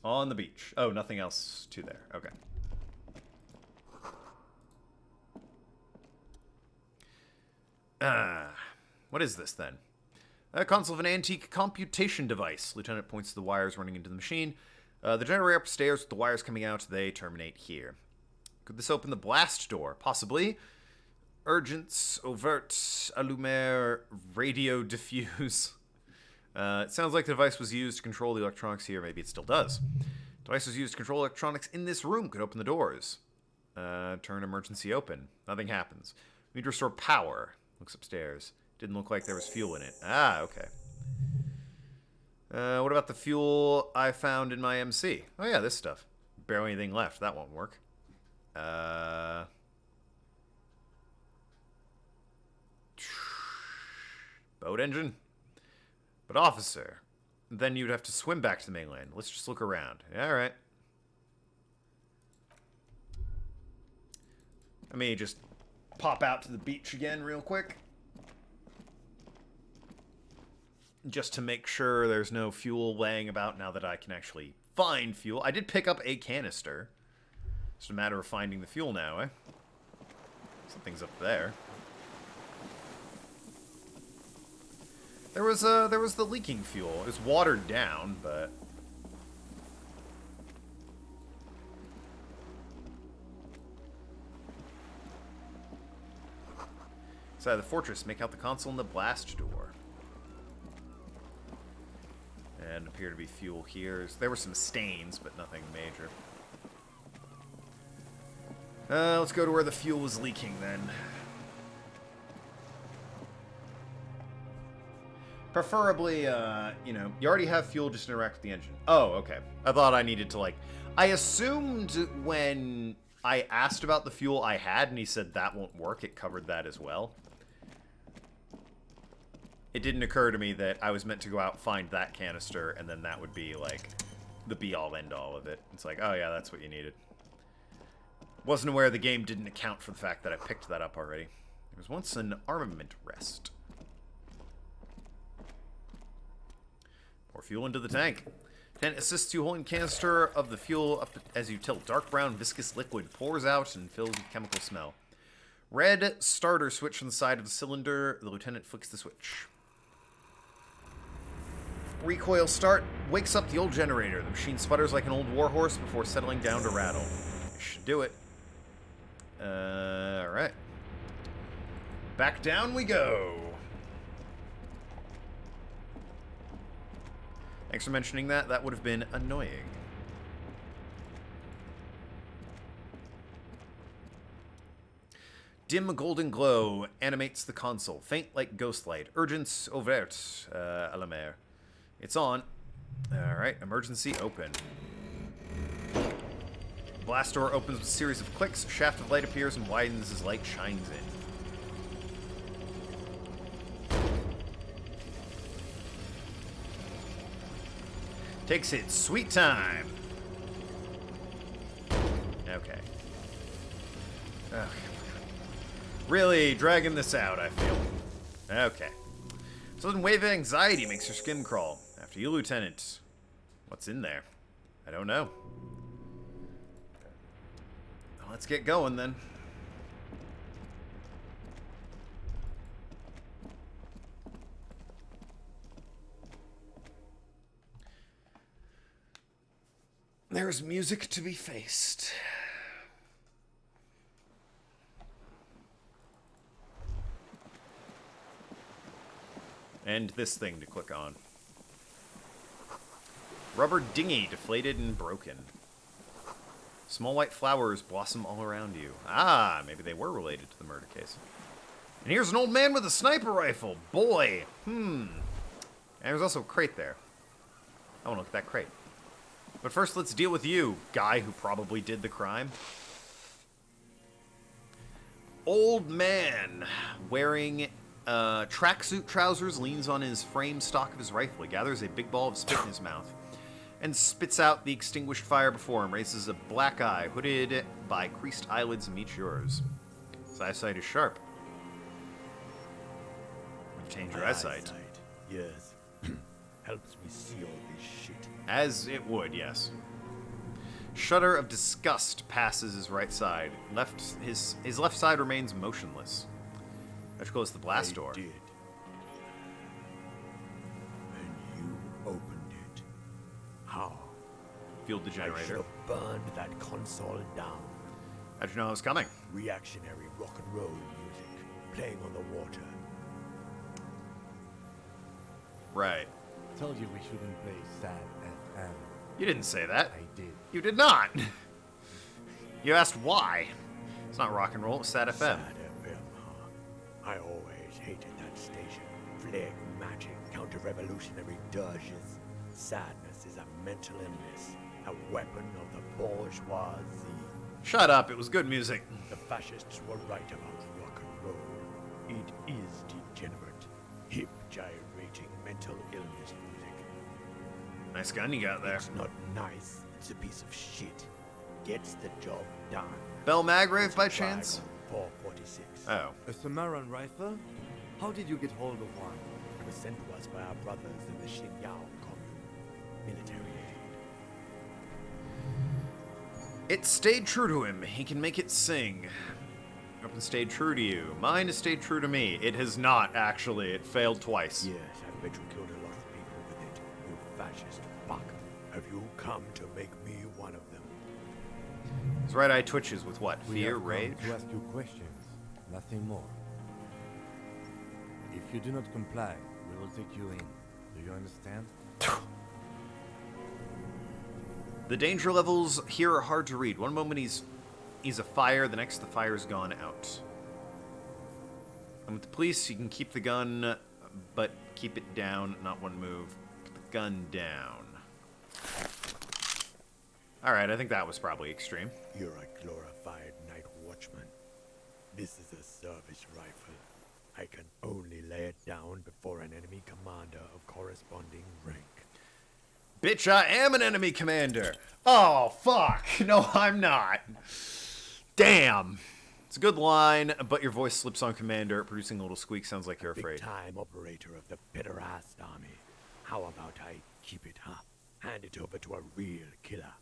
Speaker 1: On the beach. Oh, nothing else to there. Okay. What is this then? A console of an antique computation device. Lieutenant points to the wires running into the machine. The generator upstairs with the wires coming out, they terminate here. Could this open the blast door? Possibly. Urgence, overt, allumer, radio diffuse. It sounds like the device was used to control the electronics here. Maybe it still does. The device was used to control electronics in this room. Could open the doors. Turn emergency open. Nothing happens. We need to restore power. Looks upstairs. Didn't look like there was fuel in it. Ah, okay. What about the fuel I found in my MC? Oh yeah, this stuff. Barely anything left. That won't work. Boat engine? But officer, then you'd have to swim back to the mainland. Let's just look around. Alright. Let me just pop out to the beach again real quick. Just to make sure there's no fuel laying about now that I can actually find fuel. I did pick up a canister. It's a matter of finding the fuel now, eh? Something's up there. There was the leaking fuel. It was watered down, but... Inside the fortress, make out the console and the blast door. And appear to be fuel here. There were some stains, but nothing major. Let's go to where the fuel was leaking then. Preferably, you know, you already have fuel, just interact with the engine. Oh, okay. I thought I needed to, like... I assumed when I asked about the fuel I had, and he said that won't work, it covered that as well. It didn't occur to me that I was meant to go out, find that canister, and then that would be, like, the be-all, end-all of it. It's like, oh yeah, that's what you needed. Wasn't aware the game didn't account for the fact that I picked that up already. There was once an armament rest. Pour fuel into the tank. Then assists you holding canister of the fuel up as you tilt. Dark brown viscous liquid pours out and fills with chemical smell. Red starter switch on the side of the cylinder. The lieutenant flicks the switch. Recoil start wakes up the old generator. The machine sputters like an old warhorse before settling down to rattle. Should do it. Alright. Back down we go. Thanks for mentioning that. That would have been annoying. Dim golden glow animates the console. Faint like ghost light. Urgence overt à la mer. It's on. Alright, emergency open. Blast door opens with a series of clicks, a shaft of light appears and widens as light shines in. Takes its sweet time. Okay. Okay. Really dragging this out, I feel. Okay. Sudden wave of anxiety makes your skin crawl. After you, Lieutenant. What's in there? I don't know. Well, let's get going then. There's music to be faced. And this thing to click on. Rubber dinghy, deflated and broken. Small white flowers blossom all around you. Ah, maybe they were related to the murder case. And here's an old man with a sniper rifle. Boy. And there's also a crate there. I want to look at that crate. But first, let's deal with you, guy who probably did the crime. Old man wearing tracksuit trousers leans on his frame stock of his rifle. He gathers a big ball of spit in his mouth and spits out the extinguished fire before him, raises a black eye, hooded by creased eyelids, and meets yours. His eyesight is sharp. Change your eyesight.
Speaker 6: Yes. Helps me see all this shit.
Speaker 1: As it would, yes. Shudder of disgust passes his right side. His left side remains motionless. Let's close the blast door.
Speaker 6: Did. And you opened it. How?
Speaker 1: Fueled the
Speaker 6: I should
Speaker 1: generator.
Speaker 6: have burned that console down.
Speaker 1: How'd you know I was coming?
Speaker 6: Reactionary rock and roll music playing on the water.
Speaker 1: Right.
Speaker 10: Told you we shouldn't play sad FM.
Speaker 1: You didn't say that.
Speaker 10: I did.
Speaker 1: You did not. You asked why. It's not rock and roll, it's sad FM.
Speaker 6: Sad FM, huh? I always hated that station. Phlegmatic, counter-revolutionary dirges. Sadness is a mental illness, a weapon of the bourgeoisie.
Speaker 1: Shut up, it was good music.
Speaker 6: The fascists were right about rock and roll. It is degenerate, hip, gyrating, mental illness music.
Speaker 1: Nice gun you got there.
Speaker 6: It's not nice, it's a piece of shit. Gets the job done.
Speaker 1: Bell Magrave by chance?
Speaker 6: 446.
Speaker 1: Oh.
Speaker 8: A Samaran rifle? How did you get hold of one?
Speaker 6: It was sent to us by our brothers in the Xinjiang commune. Military aid.
Speaker 1: It stayed true to him. He can make it sing. Weapon stayed true to you. Mine has stayed true to me. It has not, actually. It failed twice.
Speaker 6: Yes, I bet you killed a lot of people with it, you fascist fuck. Have you come to make me one of them?
Speaker 1: His right eye twitches with what?
Speaker 10: We
Speaker 1: Fear,
Speaker 10: have come
Speaker 1: rage?
Speaker 10: to ask you questions, nothing more. If you do not comply, we will take you in. Do you understand?
Speaker 1: The danger levels here are hard to read. One moment he's a fire, the next the fire's gone out. And with the police, you can keep the gun, but keep it down, not one move. Put the gun down. Alright, I think that was probably extreme.
Speaker 6: You're a glorified night watchman. This is a service rifle. I can only lay it down before an enemy commander of corresponding rank.
Speaker 1: Bitch, I am an enemy commander! Oh, fuck! No, I'm not. Damn! It's a good line, but your voice slips on commander, producing a little squeak. Sounds like you're afraid.
Speaker 6: Big-time operator of the pederast army. How about I keep it, huh? Hand it over to a real killer.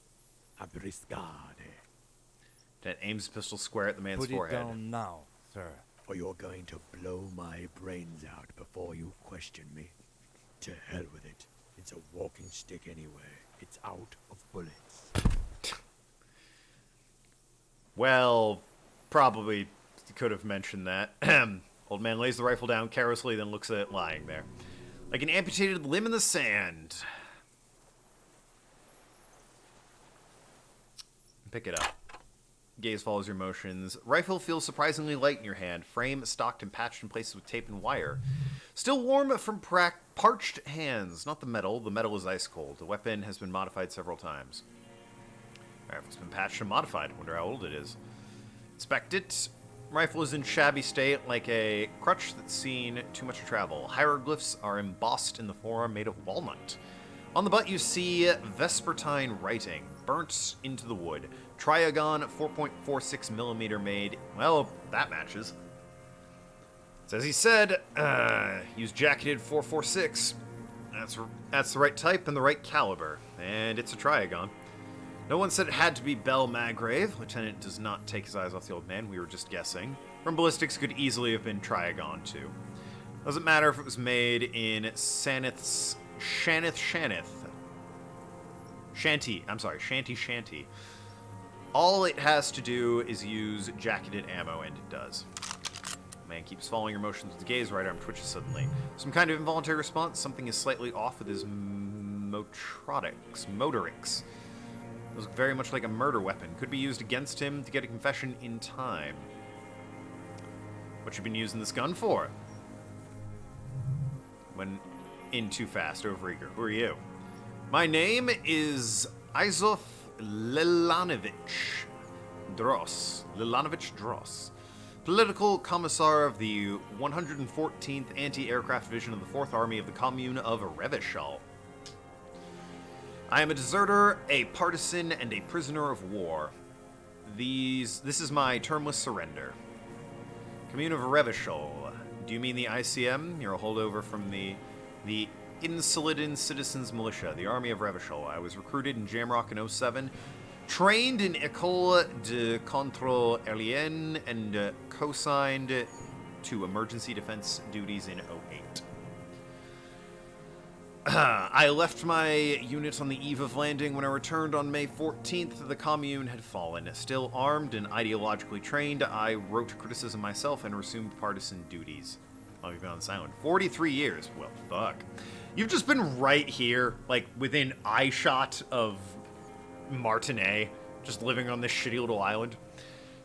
Speaker 6: A briscade.
Speaker 1: That aims a pistol square at the man's
Speaker 10: Put
Speaker 1: forehead.
Speaker 10: it down now, sir.
Speaker 6: Or you're going to blow my brains out before you question me. To hell with it. It's a walking stick anyway. It's out of bullets.
Speaker 1: Well, probably could have mentioned that. Old man lays the rifle down carelessly, then looks at it lying there. Like an amputated limb in the sand. Pick it up. Gaze follows your motions. Rifle feels surprisingly light in your hand. Frame stocked and patched in places with tape and wire. Still warm from parched hands. Not the metal. The metal is ice cold. The weapon has been modified several times. Rifle's been patched and modified. Wonder how old it is. Inspect it. Rifle is in shabby state, like a crutch that's seen too much travel. Hieroglyphs are embossed in the forearm made of walnut. On the butt you see Vespertine writing, burnt into the wood. Triagon 4.46 millimeter made. Well, that matches. As he said, use jacketed 4.46. That's the right type and the right caliber, and it's a Triagon. No one said it had to be Bell Maggrave. Lieutenant does not take his eyes off the old man. We were just guessing. From ballistics could easily have been Triagon too. Doesn't matter if it was made in Shanty. All it has to do is use jacketed ammo, and it does. Man keeps following your motions with the gaze. Right arm twitches suddenly. Some kind of involuntary response. Something is slightly off with his motorics. It looks very much like a murder weapon. Could be used against him to get a confession in time. What you been using this gun for? When in too fast, overeager. Who are you? My name is Izov Lilanovich Dross. Political Commissar of the 114th Anti-Aircraft Division of the 4th Army of the Commune of Revachol. I am a deserter, a partisan, and a prisoner of war. This is my termless surrender. Commune of Revachol. Do you mean the ICM? You're a holdover from the Insolidin Citizens Militia, the Army of Revachol. I was recruited in Jamrock in 07, trained in École de Contrôle Aérien, and co-signed to emergency defense duties in 08. I left my unit on the eve of landing. When I returned on May 14th, the commune had fallen. Still armed and ideologically trained, I wrote criticism myself and resumed partisan duties. Oh, you've been on silent. 43 years. Well, fuck. You've just been right here, like, within eyeshot of Martinet, just living on this shitty little island.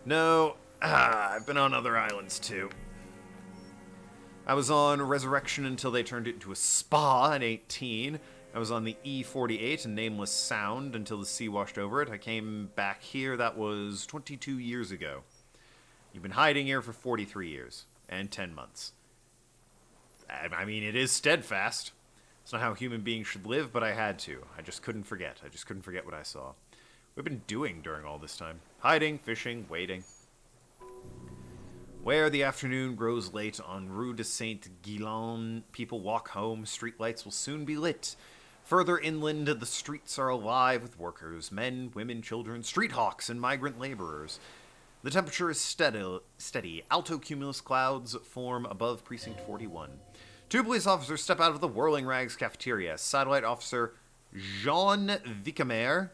Speaker 1: No, I've been on other islands, too. I was on Resurrection until they turned it into a spa in 18. I was on the E-48 and Nameless Sound until the sea washed over it. I came back here, that was 22 years ago. You've been hiding here for 43 years and 10 months. I mean, it is steadfast. It's not how human beings should live, but I had to. I just couldn't forget. I just couldn't forget what I saw. We've been doing during all this time. Hiding, fishing, waiting. Where the afternoon grows late on Rue de Saint-Guillain, people walk home, streetlights will soon be lit. Further inland, the streets are alive with workers, men, women, children, street hawks, and migrant laborers. The temperature is steady. Alto cumulus clouds form above Precinct 41. Two police officers step out of the Whirling Rags cafeteria. Satellite Officer Jean Vicamer.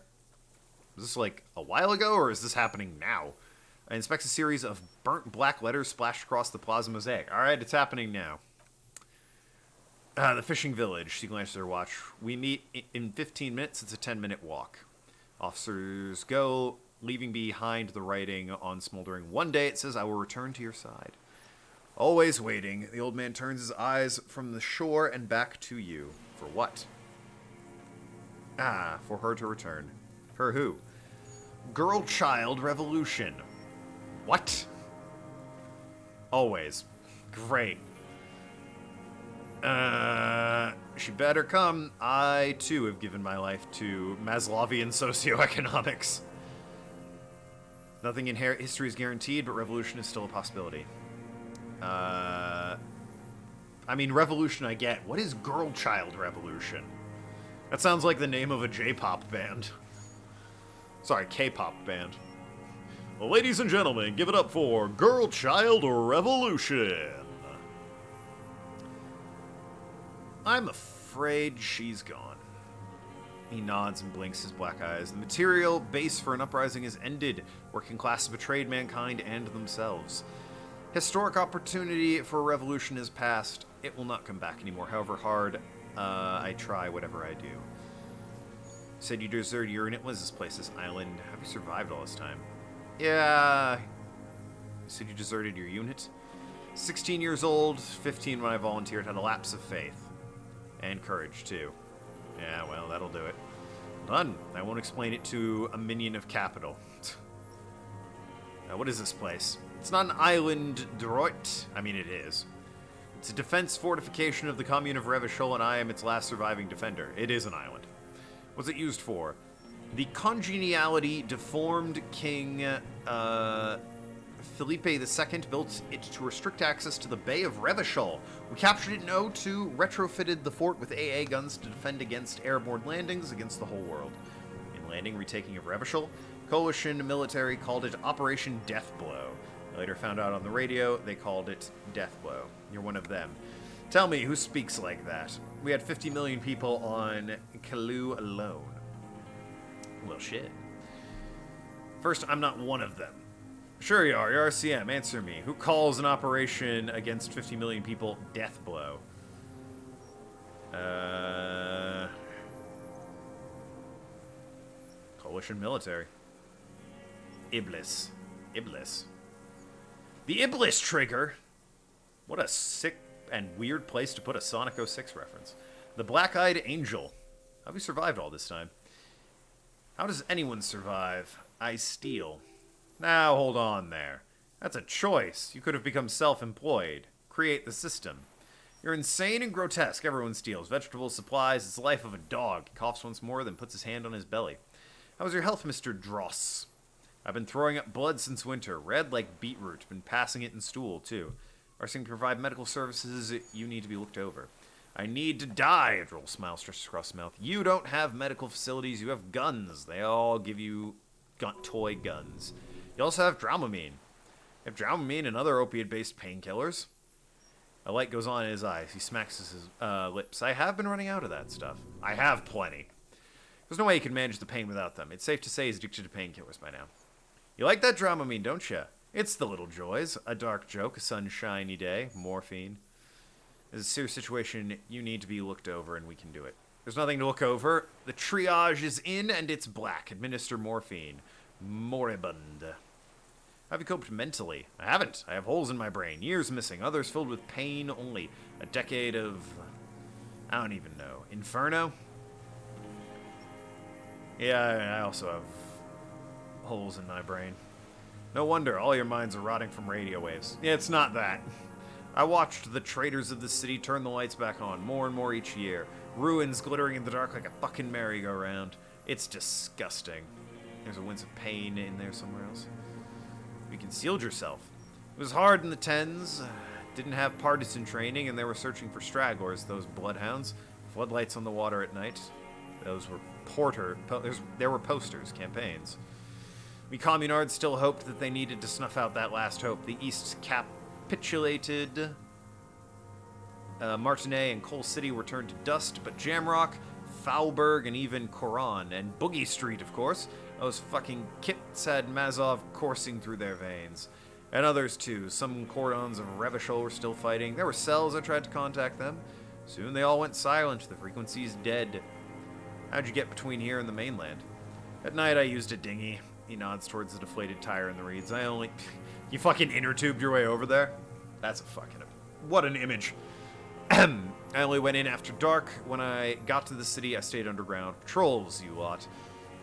Speaker 1: Was this like a while ago, or is this happening now? Inspects a series of burnt black letters splashed across the plaza mosaic. Alright, it's happening now. The fishing village. She glances at her watch. We meet in 15 minutes. It's a 10-minute walk. Officers go, leaving behind the writing on smoldering. One day it says, I will return to your side. Always waiting. The old man turns his eyes from the shore and back to you. For what? For her to return. Her who? Girl-child revolution. What? Always. Great. She better come. I, too, have given my life to Maslowian socioeconomics. Nothing in history is guaranteed, but revolution is still a possibility. I mean, revolution I get. What is girl-child revolution? That sounds like the name of a J-pop band. Sorry, K-pop band. Well, ladies and gentlemen, give it up for Girl Child Revolution. I'm afraid she's gone. He nods and blinks his black eyes. The material base for an uprising is ended. Working class betrayed mankind and themselves. Historic opportunity for a revolution is past. It will not come back anymore, however hard I try, whatever I do. Said you deserted your unit. What is this place, this island? Have you survived all this time? Yeah. You said you deserted your unit? 16 years old, 15 when I volunteered, had a lapse of faith. And courage, too. Yeah, well, that'll do it. Done. I won't explain it to a minion of capital. What is this place? It's not an island, droit. I mean, it is. It's a defense fortification of the commune of Revachol, and I am its last surviving defender. It is an island. What's it used for? The congeniality deformed king Felipe II built it to restrict access to the Bay of Revachol. We captured it in '02, retrofitted the fort with AA guns to defend against airborne landings against the whole world. In landing, retaking of Revachol, coalition military called it Operation Deathblow. I later found out on the radio they called it Deathblow. You're one of them. Tell me, who speaks like that? We had 50 million people on Kalu alone. Well, shit. First, I'm not one of them. Sure you are, you're RCM, answer me. Who calls an operation against 50 million people Deathblow? Coalition military. Iblis. Iblis. The Iblis trigger? What a sick and weird place to put a Sonic 06 reference. The Black-Eyed Angel. How have you survived all this time? How does anyone survive? I steal. Now, hold on there. That's a choice. You could have become self-employed. Create the system. You're insane and grotesque. Everyone steals. Vegetables, supplies. It's the life of a dog. He coughs once more, then puts his hand on his belly. How's your health, Mr. Dross? I've been throwing up blood since winter. Red like beetroot. Been passing it in stool, too. RC can provide medical services. You need to be looked over. I need to die. A droll smile stretches across his mouth. You don't have medical facilities. You have guns. They all give you toy guns. You also have Dramamine. You have Dramamine and other opiate-based painkillers. A light goes on in his eyes. He smacks his lips. I have been running out of that stuff. I have plenty. There's no way he can manage the pain without them. It's safe to say he's addicted to painkillers by now. You like that Dramamine, don't you? It's the little joys. A dark joke, a sunshiny day, morphine. It's a serious situation. You need to be looked over, and we can do it. There's nothing to look over. The triage is in, and it's black. Administer morphine. Moribund. Have you coped mentally? I haven't. I have holes in my brain. Years missing. Others filled with pain only. A decade of... I don't even know. Inferno? Yeah, I also have holes in my brain. No wonder all your minds are rotting from radio waves. Yeah, it's not that. I watched the traitors of the city turn the lights back on more and more each year. Ruins glittering in the dark like a fucking merry-go-round. It's disgusting. There's a wince of pain in there somewhere else. You concealed yourself. It was hard in the 10s. Didn't have partisan training, and they were searching for stragglers, those bloodhounds. Floodlights on the water at night. Those were there were posters, campaigns. We communards still hoped that they needed to snuff out that last hope. The East capitulated. Martinet and Coal City were turned to dust, but Jamrock, Faubourg, and even Koran, and Boogie Street, of course. Those fucking kits had Mazov coursing through their veins. And others, too. Some cordons of Revachol were still fighting. There were cells. I tried to contact them. Soon they all went silent. The frequency's dead. How'd you get between here and the mainland? At night, I used a dinghy. He nods towards the deflated tire in the reeds. You fucking inner tubed your way over there? That's a fucking... What an image. I only went in after dark. When I got to the city, I stayed underground. Patrols, you lot.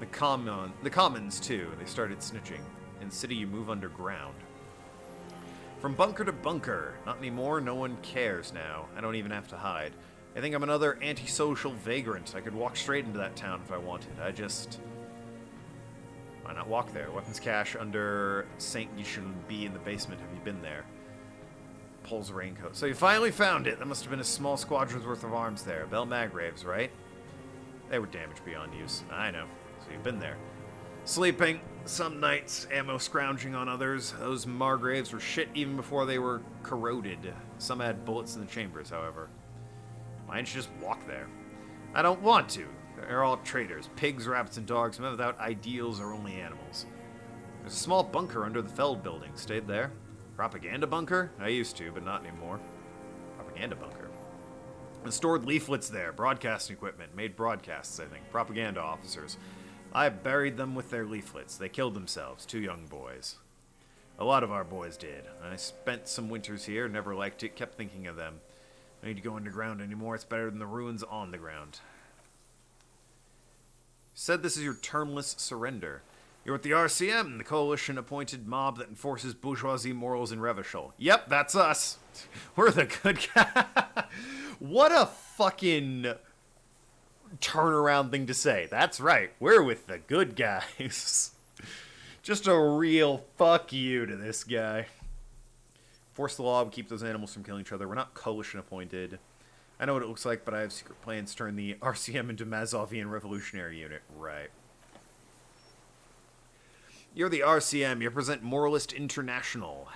Speaker 1: The commons, too. They started snitching. In the city, you move underground. From bunker to bunker. Not anymore. No one cares now. I don't even have to hide. I think I'm another antisocial vagrant. I could walk straight into that town if I wanted. Why not walk there? Weapons cache under St. You shouldn't be in the basement. Have you been there? Pulls a raincoat. So you finally found it. That must have been a small squadron's worth of arms there. Bell Magraves, right? They were damaged beyond use. I know. So you've been there. Sleeping. Some nights. Ammo scrounging on others. Those Margraves were shit even before they were corroded. Some had bullets in the chambers, however. Why didn't you just walk there? I don't want to. They're all traitors. Pigs, rabbits, and dogs. Men without ideals are only animals. There's a small bunker under the Feld building. Stayed there. Propaganda bunker? I used to, but not anymore. Propaganda bunker. I stored leaflets there. Broadcasting equipment. Made broadcasts, I think. Propaganda officers. I buried them with their leaflets. They killed themselves. 2 young boys. A lot of our boys did. I spent some winters here. Never liked it. Kept thinking of them. I don't need to go underground anymore. It's better than the ruins on the ground. Said this is your termless surrender. You're with the RCM, the coalition-appointed mob that enforces bourgeoisie morals in Revachol. Yep, that's us. We're the good guys. What a fucking turnaround thing to say. That's right, we're with the good guys. Just a real fuck you to this guy. Force the law and keep those animals from killing each other. We're not coalition-appointed. I know what it looks like, but I have secret plans to turn the RCM into Mazovian Revolutionary Unit. Right. You're the RCM. You represent Moralist International,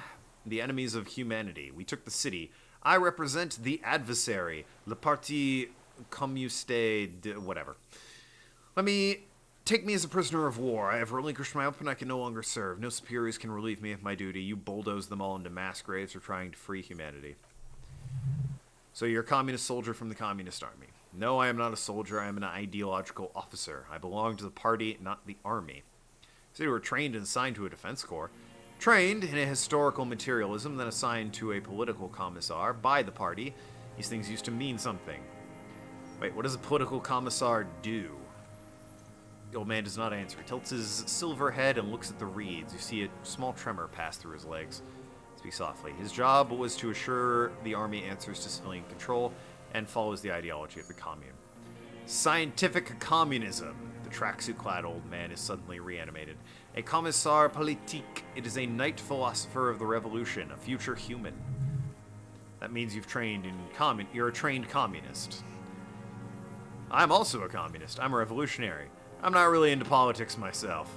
Speaker 1: the enemies of humanity. We took the city. I represent the adversary, Le Parti Communiste, whatever. Take me as a prisoner of war. I have relinquished my weapon. I can no longer serve. No superiors can relieve me of my duty. You bulldoze them all into mass graves for trying to free humanity. So you're a communist soldier from the Communist Army. No, I am not a soldier. I am an ideological officer. I belong to the party, not the army. So you were trained and assigned to a defense corps. Trained in a historical materialism, then assigned to a political commissar by the party. These things used to mean something. Wait, what does a political commissar do? The old man does not answer. He tilts his silver head and looks at the reeds. You see a small tremor pass through his legs. Speak softly. His job was to assure the army answers to civilian control and follows the ideology of the commune. Scientific communism. The tracksuit-clad old man is suddenly reanimated. A commissar politique. It is a knight philosopher of the revolution, a future human. That means you're a trained communist. I'm also a communist. I'm a revolutionary. I'm not really into politics myself.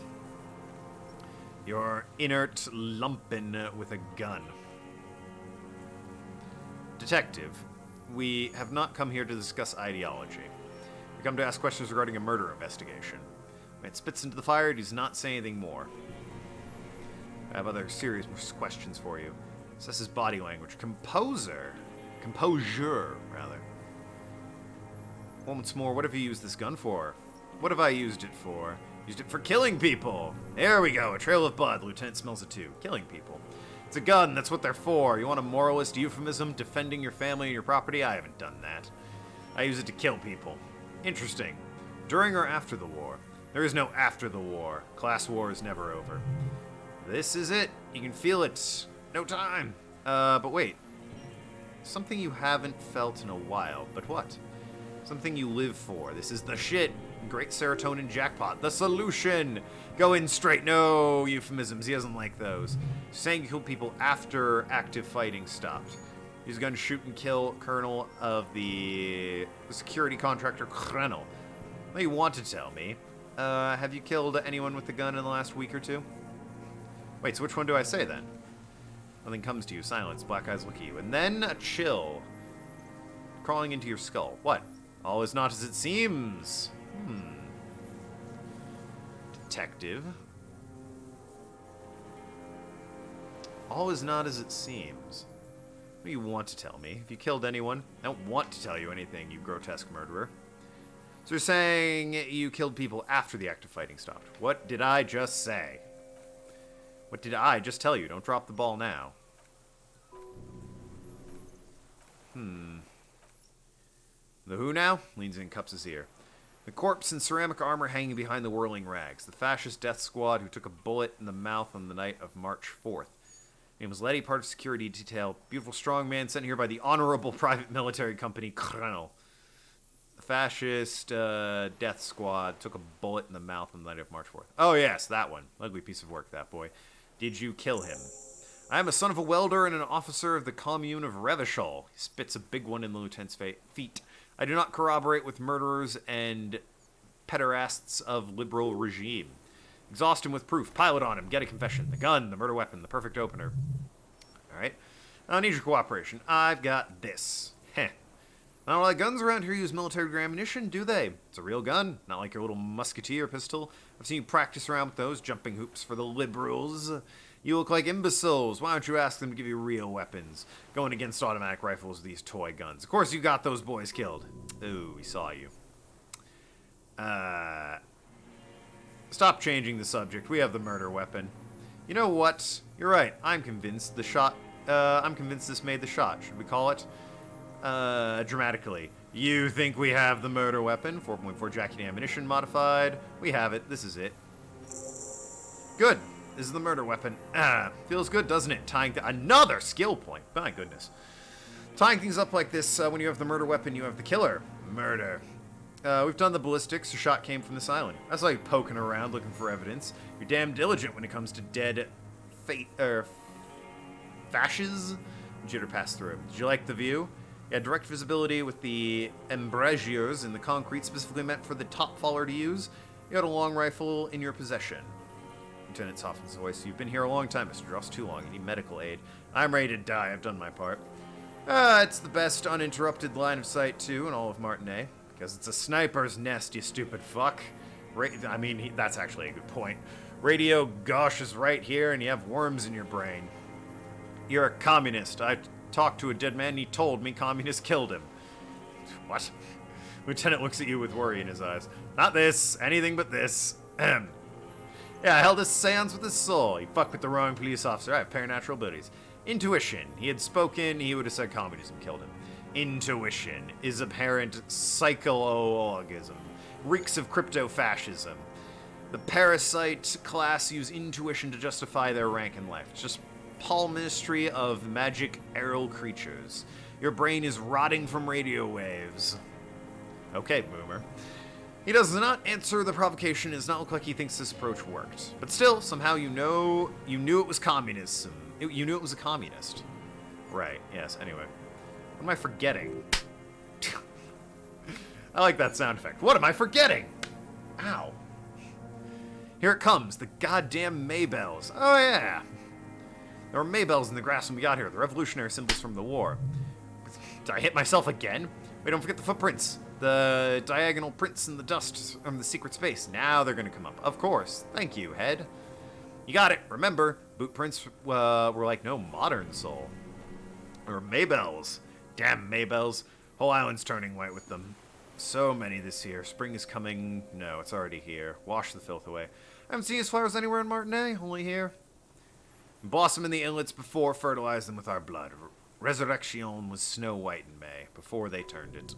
Speaker 1: You're inert lumpen with a gun. Detective, we have not come here to discuss ideology. We come to ask questions regarding a murder investigation. When it spits into the fire, it does not say anything more. I have other serious questions for you. Assesses body language. Composure, rather. Once more, what have you used this gun for? What have I used it for? Used it for killing people. There we go. A trail of blood. Lieutenant smells it too. Killing people. It's a gun. That's what they're for. You want a moralist euphemism? Defending your family and your property? I haven't done that. I use it to kill people. Interesting. During or after the war? There is no after the war. Class war is never over. This is it. You can feel it. No time. But wait. Something you haven't felt in a while. But what? Something you live for. This is the shit. Great serotonin jackpot. The solution. Go in straight. No euphemisms. He doesn't like those. Saying you kill people after active fighting stopped. He's going to shoot and kill Colonel of the security contractor Krenel. Well, you want to tell me. Have you killed anyone with a gun in the last week or two? Wait, so which one do I say then? Nothing comes to you. Silence. Black eyes look at you. And then a chill. Crawling into your skull. What? All is not as it seems. Detective. All is not as it seems. What do you want to tell me? If you killed anyone, I don't want to tell you anything, you grotesque murderer. So you're saying you killed people after the act of fighting stopped. What did I just say? What did I just tell you? Don't drop the ball now. The who now? Leans in and cups his ear. The corpse in ceramic armor hanging behind the whirling rags. The fascist death squad who took a bullet in the mouth on the night of March 4th. Name was Letty, part of security detail. Beautiful strong man sent here by the honorable private military company Krenel. The fascist death squad took a bullet in the mouth on the night of March 4th. Oh yes, that one. Ugly piece of work, that boy. Did you kill him? I am a son of a welder and an officer of the commune of Revachol. He spits a big one in the lieutenant's feet. I do not corroborate with murderers and pederasts of liberal regime. Exhaust him with proof. Pile it on him. Get a confession. The gun, the murder weapon, the perfect opener. Alright. I need your cooperation. I've got this. Heh. Not all the guns around here use military-grade ammunition, do they? It's a real gun. Not like your little musketeer pistol. I've seen you practice around with those, jumping hoops for the liberals. You look like imbeciles. Why don't you ask them to give you real weapons? Going against automatic rifles with these toy guns. Of course you got those boys killed. Ooh, we saw you. Stop changing the subject. We have the murder weapon. You know what? You're right. I'm convinced this made the shot. Should we call it? Dramatically. You think we have the murder weapon, 4.4 jacketing ammunition modified. We have it. This is it. Good. This is the murder weapon. Feels good, doesn't it? Tying another skill point. My goodness. Tying things up like this, when you have the murder weapon, you have the killer. Murder. We've done the ballistics. The shot came from this island. I saw you poking around looking for evidence. You're damn diligent when it comes to dead fasces. Jitter passed through. Did you like the view? You had direct visibility with the embrasures in the concrete specifically meant for the top faller to use. You had a long rifle in your possession. Lieutenant softens his voice. You've been here a long time, Mr. Dross. Too long. You need medical aid. I'm ready to die. I've done my part. It's the best uninterrupted line of sight, too, in all of Martinet. Because it's a sniper's nest, you stupid fuck. That's actually a good point. Radio Gosh is right here, and you have worms in your brain. You're a communist. I talked to a dead man, and he told me communists killed him. What? Lieutenant looks at you with worry in his eyes. Not this. Anything but this. Yeah, I held a seance with his soul. He fucked with the wrong police officer. I have paranormal abilities. Intuition. He had spoken, he would have said communism killed him. Intuition is apparent psychologism. Reeks of crypto-fascism. The parasite class use intuition to justify their rank in life. It's just palmistry of magic aerial creatures. Your brain is rotting from radio waves. Okay, boomer. He does not answer the provocation. It does not look like he thinks this approach worked. But still, somehow you knew it was communism. You knew it was a communist. Right, yes, anyway. What am I forgetting? I like that sound effect. What am I forgetting? Ow. Here it comes, the goddamn Maybells. Oh yeah. There were Maybells in the grass when we got here, the revolutionary symbols from the war. Did I hit myself again? Wait, don't forget the footprints. The diagonal prints in the dust from the secret space. Now they're gonna come up. Of course. Thank you, Head. You got it. Remember, boot prints were like no modern soul. Or Maybells. Damn Maybells. Whole island's turning white with them. So many this year. Spring is coming. No, it's already here. Wash the filth away. I haven't seen these flowers anywhere in Martinet. Only here. Blossom in the inlets before fertilize them with our blood. Resurrection was snow white in May, before they turned it.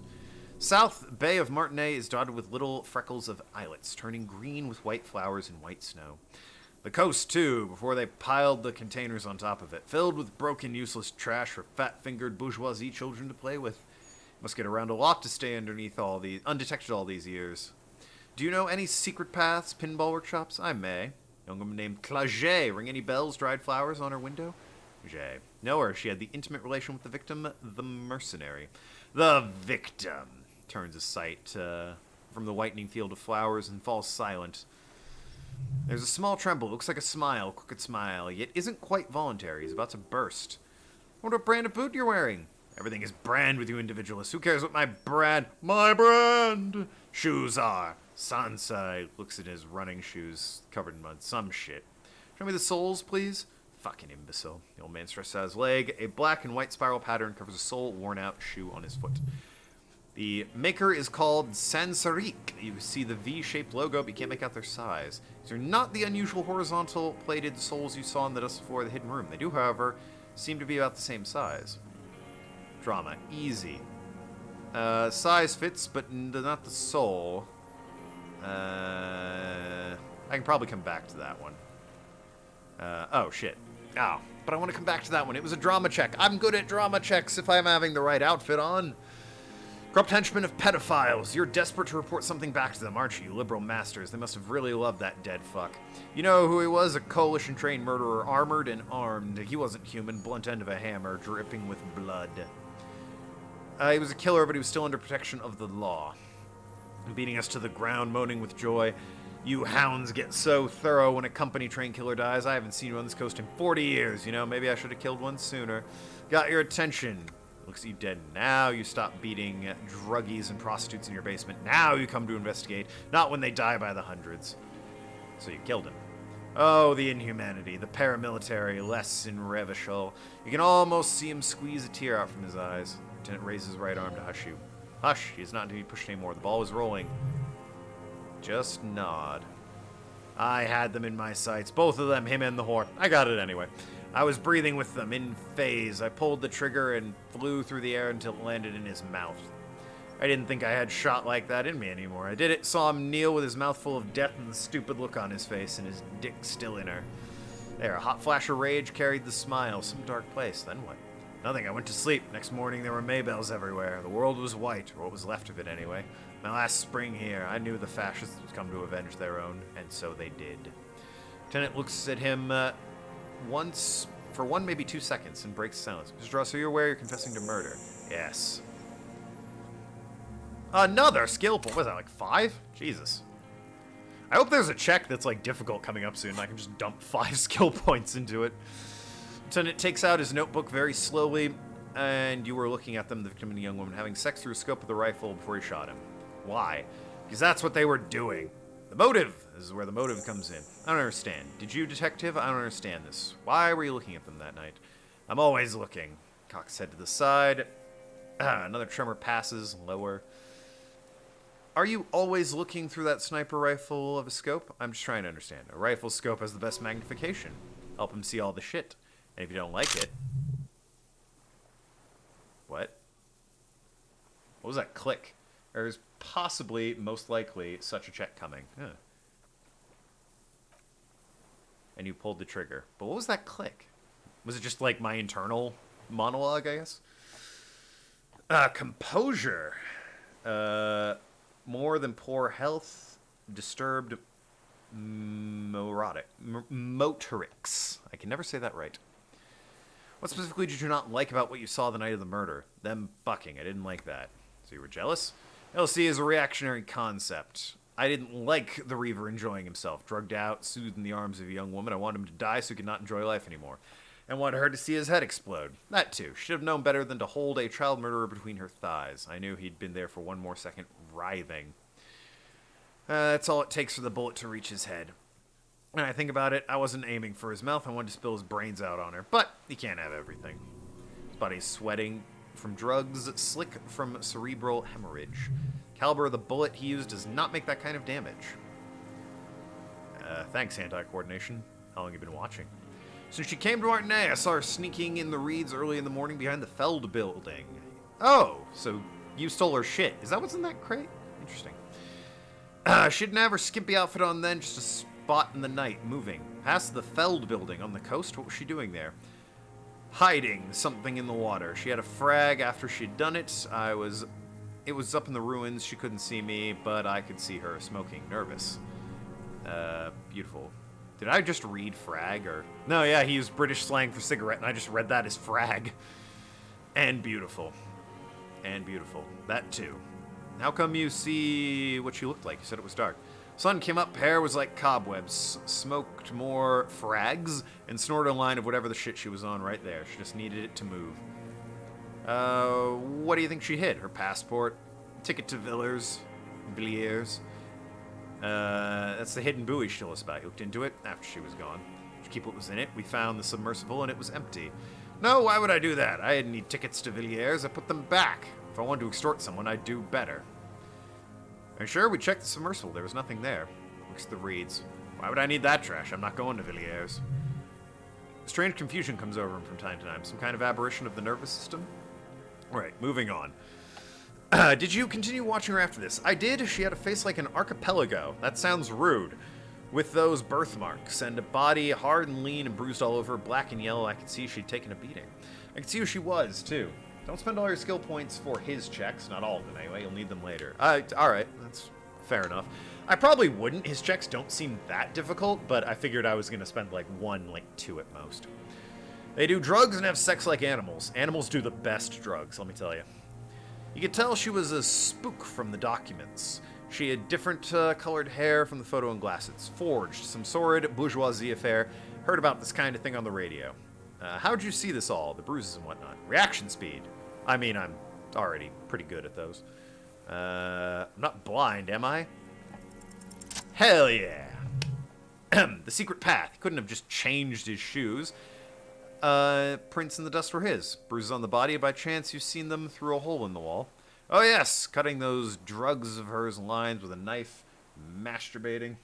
Speaker 1: South Bay of Martinet is dotted with little freckles of islets, turning green with white flowers and white snow. The coast, too, before they piled the containers on top of it, filled with broken, useless trash for fat-fingered bourgeoisie children to play with. Must get around a lot to stay undetected all these years. Do you know any secret paths, pinball workshops? I may. Young woman named Claget. Ring any bells, dried flowers on her window? Jay. Know her. She had the intimate relation with the victim, the mercenary. The victim. Turns his sight from the whitening field of flowers and falls silent. There's a small tremble. Looks like a smile, crooked smile, yet isn't quite voluntary. He's about to burst. Wonder what brand of boot you're wearing? Everything is brand with you individualists. Who cares what my brand shoes are? Sansa looks at his running shoes covered in mud. Some shit. Show me the soles, please. Fucking imbecile. The old man stretches out his leg. A black and white spiral pattern covers a sole worn-out shoe on his foot. The maker is called Sansariq. You see the V-shaped logo, but you can't make out their size. These are not the unusual horizontal plated soles you saw in the dust floor of the hidden room. They do, however, seem to be about the same size. Drama. Easy. Size fits, but not the sole. I can probably come back to that one. Oh, shit. Oh, but I want to come back to that one. It was a drama check. I'm good at drama checks if I'm having the right outfit on. Corrupt henchmen of pedophiles. You're desperate to report something back to them, aren't you, liberal masters? They must have really loved that dead fuck. You know who he was? A coalition-trained murderer, armored and armed. He wasn't human. Blunt end of a hammer, dripping with blood. He was a killer, but he was still under protection of the law. Beating us to the ground, moaning with joy. You hounds get so thorough when a company-trained killer dies. I haven't seen you on this coast in 40 years, you know? Maybe I should have killed one sooner. Got your attention. Looks at you dead. Now you stop beating druggies and prostitutes in your basement. Now you come to investigate. Not when they die by the hundreds. So you killed him. Oh, the inhumanity. The paramilitary. Less in Revachol. You can almost see him squeeze a tear out from his eyes. Lieutenant raises his right arm to hush you. Hush. He is not to be pushed anymore. The ball is rolling. Just nod. I had them in my sights. Both of them, him and the whore. I got it anyway. I was breathing with them, in phase. I pulled the trigger and flew through the air until it landed in his mouth. I didn't think I had shot like that in me anymore. I did it, saw him kneel with his mouth full of death and the stupid look on his face, and his dick still in her. There, a hot flash of rage carried the smile. Some dark place. Then what? Nothing. I went to sleep. Next morning, there were Maybells everywhere. The world was white, or what was left of it anyway. My last spring here, I knew the fascists would come to avenge their own, and so they did. Lieutenant looks at him once, for 1, maybe 2 seconds, and breaks silence. Mr. Ross, so you're aware you're confessing to murder? Yes. Another skill point. What is that, like 5? Jesus. I hope there's a check that's like difficult coming up soon and I can just dump 5 skill points into it. Lieutenant takes out his notebook very slowly, and you were looking at them, the victim and a young woman, having sex through a scope of the rifle before he shot him. Why? Because that's what they were doing. The motive! This is where the motive comes in. I don't understand. Did you, detective? I don't understand this. Why were you looking at them that night? I'm always looking. Cocks head to the side. Another tremor passes, lower. Are you always looking through that sniper rifle of a scope? I'm just trying to understand. A rifle scope has the best magnification. Help him see all the shit. And if you don't like it... What? What was that click? There's possibly, most likely, such a check coming. Huh. And you pulled the trigger. But what was that click? Was it just like my internal monologue, I guess? Composure. More than poor health, disturbed motorics. I can never say that right. What specifically did you not like about what you saw the night of the murder? Them bucking. I didn't like that. So you were jealous? LC is a reactionary concept. I didn't like the Reaver enjoying himself. Drugged out, soothed in the arms of a young woman. I wanted him to die so he could not enjoy life anymore. And wanted her to see his head explode. That too. Should have known better than to hold a child murderer between her thighs. I knew he'd been there for 1 more second, writhing. That's all it takes for the bullet to reach his head. When I think about it, I wasn't aiming for his mouth. I wanted to spill his brains out on her. But he can't have everything. His body's sweating from drugs, slick from cerebral hemorrhage. Caliber of the bullet he used does not make that kind of damage. Thanks, anti-coordination. How long have you been watching? Since she came to Martinez, I saw her sneaking in the reeds early in the morning behind the Feld building. Oh, so you stole her shit. Is that what's in that crate? Interesting. She didn't have her skimpy outfit on then, just a spot in the night, moving. Past the Feld building on the coast, what was she doing there? Hiding something in the water. She had a frag after she'd done it. It was up in the ruins, she couldn't see me, but I could see her smoking, nervous. Beautiful. Did I just read frag, or... No, yeah, he used British slang for cigarette, and I just read that as frag. And beautiful. And beautiful. That too. How come you see what she looked like? You said it was dark. Sun came up, hair was like cobwebs. Smoked more frags, and snorted a line of whatever the shit she was on right there. She just needed it to move. What do you think she hid? Her passport? Ticket to Villiers? That's the hidden buoy she told us about. You looked into it after she was gone. Did you keep what was in it? We found the submersible and it was empty. No, why would I do that? I didn't need tickets to Villiers. I put them back. If I wanted to extort someone, I'd do better. Are you sure? We checked the submersible. There was nothing there. Looks at the reeds. Why would I need that trash? I'm not going to Villiers. Strange confusion comes over him from time to time. Some kind of aberration of the nervous system? Right, moving on. Did you continue watching her after this? I did. She had a face like an archipelago. That sounds rude. With those birthmarks, and a body hard and lean and bruised all over, black and yellow. I could see she'd taken a beating. I could see who she was, too. Don't spend all your skill points for his checks. Not all of them, anyway. You'll need them later. Alright. That's fair enough. I probably wouldn't. His checks don't seem that difficult, but I figured I was going to spend, like, 1, like 2 at most. They do drugs and have sex like animals. Animals do the best drugs, let me tell you. You could tell she was a spook from the documents. She had different colored hair from the photo and glasses. Forged. Some sordid bourgeoisie affair. Heard about this kind of thing on the radio. How'd you see this all? The bruises and whatnot. Reaction speed. I mean, I'm already pretty good at those. I'm not blind, am I? Hell yeah. The secret path. He couldn't have just changed his shoes. Prints in the dust were his. Bruises on the body. By chance, you've seen them through a hole in the wall. Oh, yes. Cutting those drugs of hers lines with a knife. Masturbating.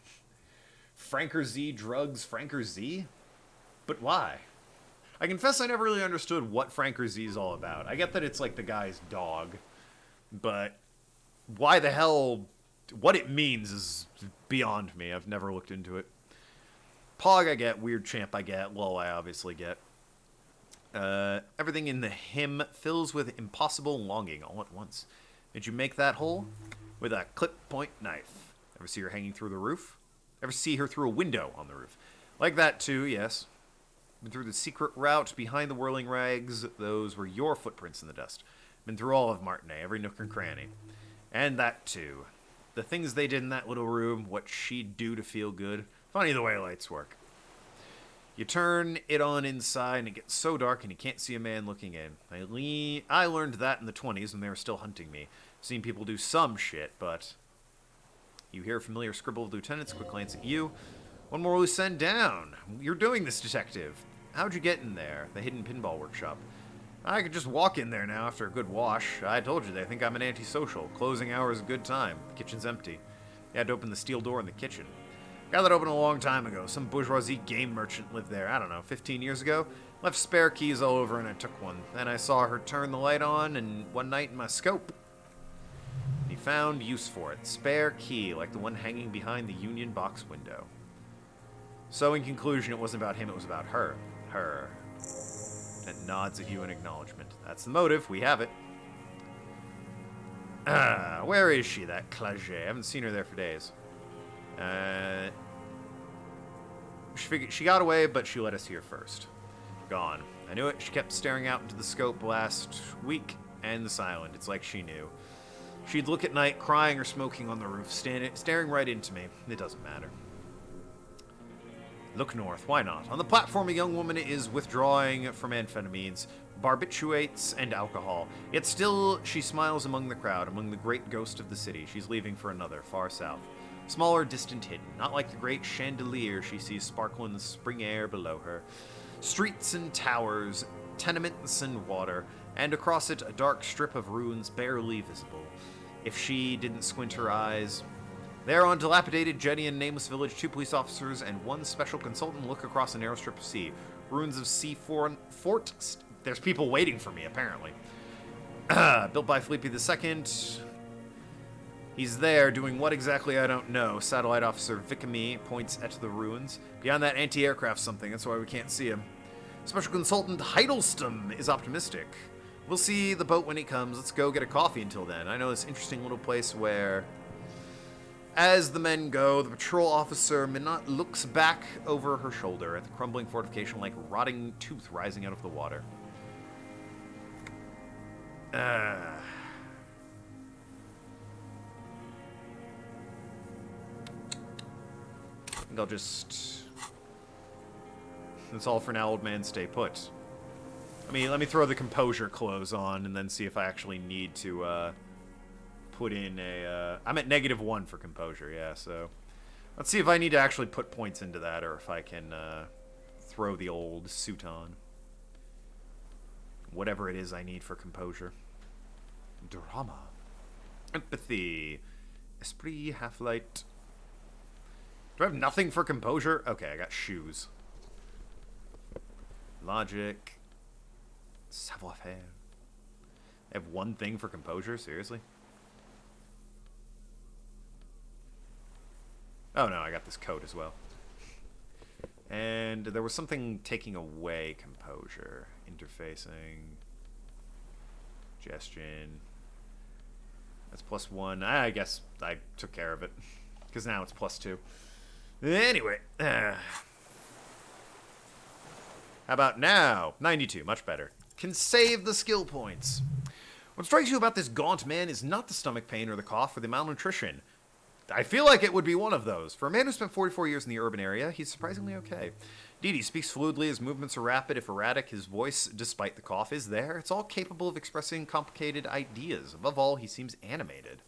Speaker 1: Franker Z drugs. Franker Z? But why? I confess I never really understood what Franker Z is all about. I get that it's like the guy's dog. But why the hell, what it means is beyond me. I've never looked into it. Pog I get, Weird Champ I get, Lull I obviously get. Everything in the hymn fills with impossible longing all at once. Did you make that hole? With a clip-point knife. Ever see her hanging through the roof? Ever see her through a window on the roof? Like that too, yes. Been through the secret route behind the whirling rags. Those were your footprints in the dust. Been through all of Martinet, every nook and cranny. And that too. The things they did in that little room, what she'd do to feel good. Funny the way lights work. You turn it on inside and it gets so dark and you can't see a man looking in. I learned that in the 20s when they were still hunting me. Seen people do some shit, but... You hear a familiar scribble of lieutenants, quick glance at you. One more loose end down. You're doing this, detective. How'd you get in there? The hidden pinball workshop. I could just walk in there now after a good wash. I told you, they think I'm an antisocial. Closing hour is a good time. The kitchen's empty. You had to open the steel door in the kitchen. Got that open a long time ago. Some bourgeoisie game merchant lived there, I don't know, 15 years ago. Left spare keys all over and I took one. Then I saw her turn the light on and one night in my scope. He found use for it. Spare key, like the one hanging behind the Union box window. So in conclusion, it wasn't about him, it was about her. Her. And nods at you in acknowledgement. That's the motive, we have it. Where is she, that Claget? I haven't seen her there for days. She got away, but she let us here first. Gone. I knew it. She kept staring out into the scope last week, and the silent. It's like she knew. She'd look at night, crying or smoking on the roof, staring right into me. It doesn't matter. Look north. Why not? On the platform, a young woman is withdrawing from amphetamines, barbiturates, and alcohol. Yet still, she smiles among the crowd, among the great ghost of the city. She's leaving for another, far south. Smaller, distant, hidden. Not like the great chandelier she sees sparkle in the spring air below her. Streets and towers, tenements and water, and across it a dark strip of ruins barely visible. If she didn't squint her eyes... There on dilapidated jetty and nameless village, 2 police officers and 1 special consultant look across a narrow strip of sea. Ruins of Fort... There's people waiting for me, apparently. Built by Felipe II. He's there, doing what exactly I don't know. Satellite Officer Vikami points at the ruins. Beyond that anti-aircraft something, that's why we can't see him. Special Consultant Heidelstrom is optimistic. We'll see the boat when he comes. Let's go get a coffee until then. I know this interesting little place where... As the men go, the patrol officer Minot looks back over her shoulder at the crumbling fortification like rotting tooth rising out of the water. I think I'll just... That's all for now, old man. Stay put. Let me throw the composure clothes on and then see if I actually need to, put in a, I'm at -1 for composure, yeah, so... Let's see if I need to actually put points into that, or if I can, throw the old suit on. Whatever it is I need for composure. Drama. Empathy. Esprit, half-light. Do I have nothing for composure? Okay, I got shoes. Logic. Savoir-faire. I have 1 thing for composure? Seriously? Oh no, I got this coat as well. And there was something taking away composure. Interfacing. Gestion. That's +1. I guess I took care of it. Because now it's +2. Anyway. How about now? 92. Much better. Can save the skill points. What strikes you about this gaunt man is not the stomach pain or the cough or the malnutrition. I feel like it would be one of those. For a man who spent 44 years in the urban area, he's surprisingly okay. Indeed, he speaks fluidly, his movements are rapid, if erratic, his voice, despite the cough, is there. It's all capable of expressing complicated ideas. Above all, he seems animated.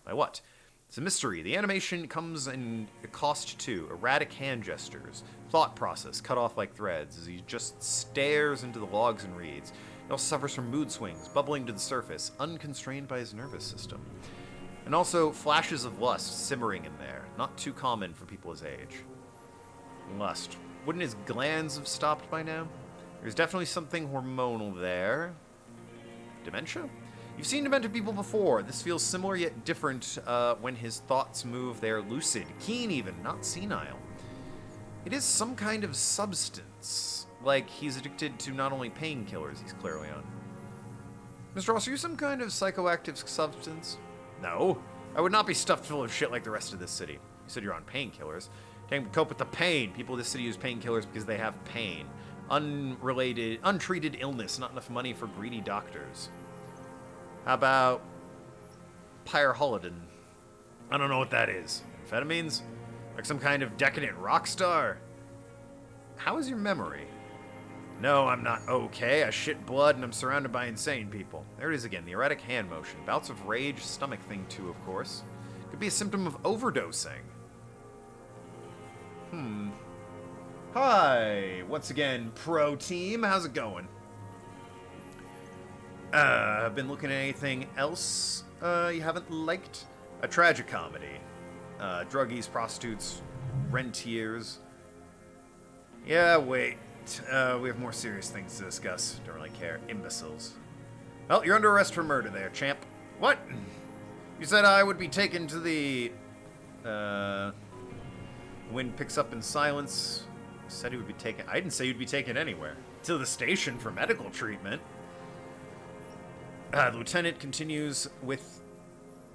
Speaker 1: By what? It's a mystery. The animation comes in a cost too. Erratic hand gestures. Thought process, cut off like threads, as he just stares into the logs and reads. He also suffers from mood swings, bubbling to the surface, unconstrained by his nervous system. And also, flashes of lust simmering in there. Not too common for people his age. Lust. Wouldn't his glands have stopped by now? There's definitely something hormonal there. Dementia? You've seen demented people before. This feels similar yet different when his thoughts move. They are lucid, keen even, not senile. It is some kind of substance. Like he's addicted to not only painkillers he's clearly on. Mr. Ross, are you some kind of psychoactive substance? No. I would not be stuffed full of shit like the rest of this city. You said you're on painkillers. Can't cope with the pain. People in this city use painkillers because they have pain. Unrelated, untreated illness, not enough money for greedy doctors. How about Pyrrolidin? I don't know what that is. Amphetamines? Like some kind of decadent rock star? How is your memory? No, I'm not okay. I shit blood and I'm surrounded by insane people. There it is again, the erratic hand motion. Bouts of rage, stomach thing too, of course. Could be a symptom of overdosing. Hi, once again, pro team. How's it going? Been looking at anything else you haven't liked? A tragicomedy. Druggies, prostitutes, rentiers. Yeah, wait. We have more serious things to discuss. Don't really care. Imbeciles. Well, you're under arrest for murder there, champ. What? You said I would be taken to the... Wind picks up in silence. Said he would be taken... I didn't say you'd be taken anywhere. To the station for medical treatment. The lieutenant continues with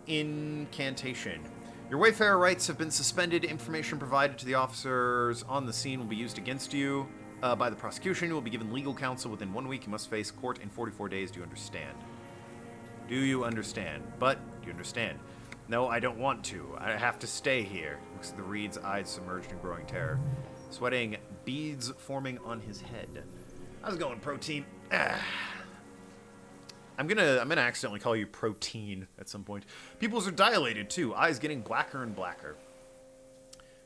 Speaker 1: incantation. Your Wayfarer rights have been suspended. Information provided to the officers on the scene will be used against you by the prosecution. You will be given legal counsel within 1 week. You must face court in 44 days. Do you understand? Do you understand? But, do you understand? No, I don't want to. I have to stay here. Looks at the reeds, eyes submerged in growing terror. Sweating, beads forming on his head. How's it going, Protein? I'm gonna accidentally call you Protein at some point. Pupils are dilated too. Eyes getting blacker and blacker.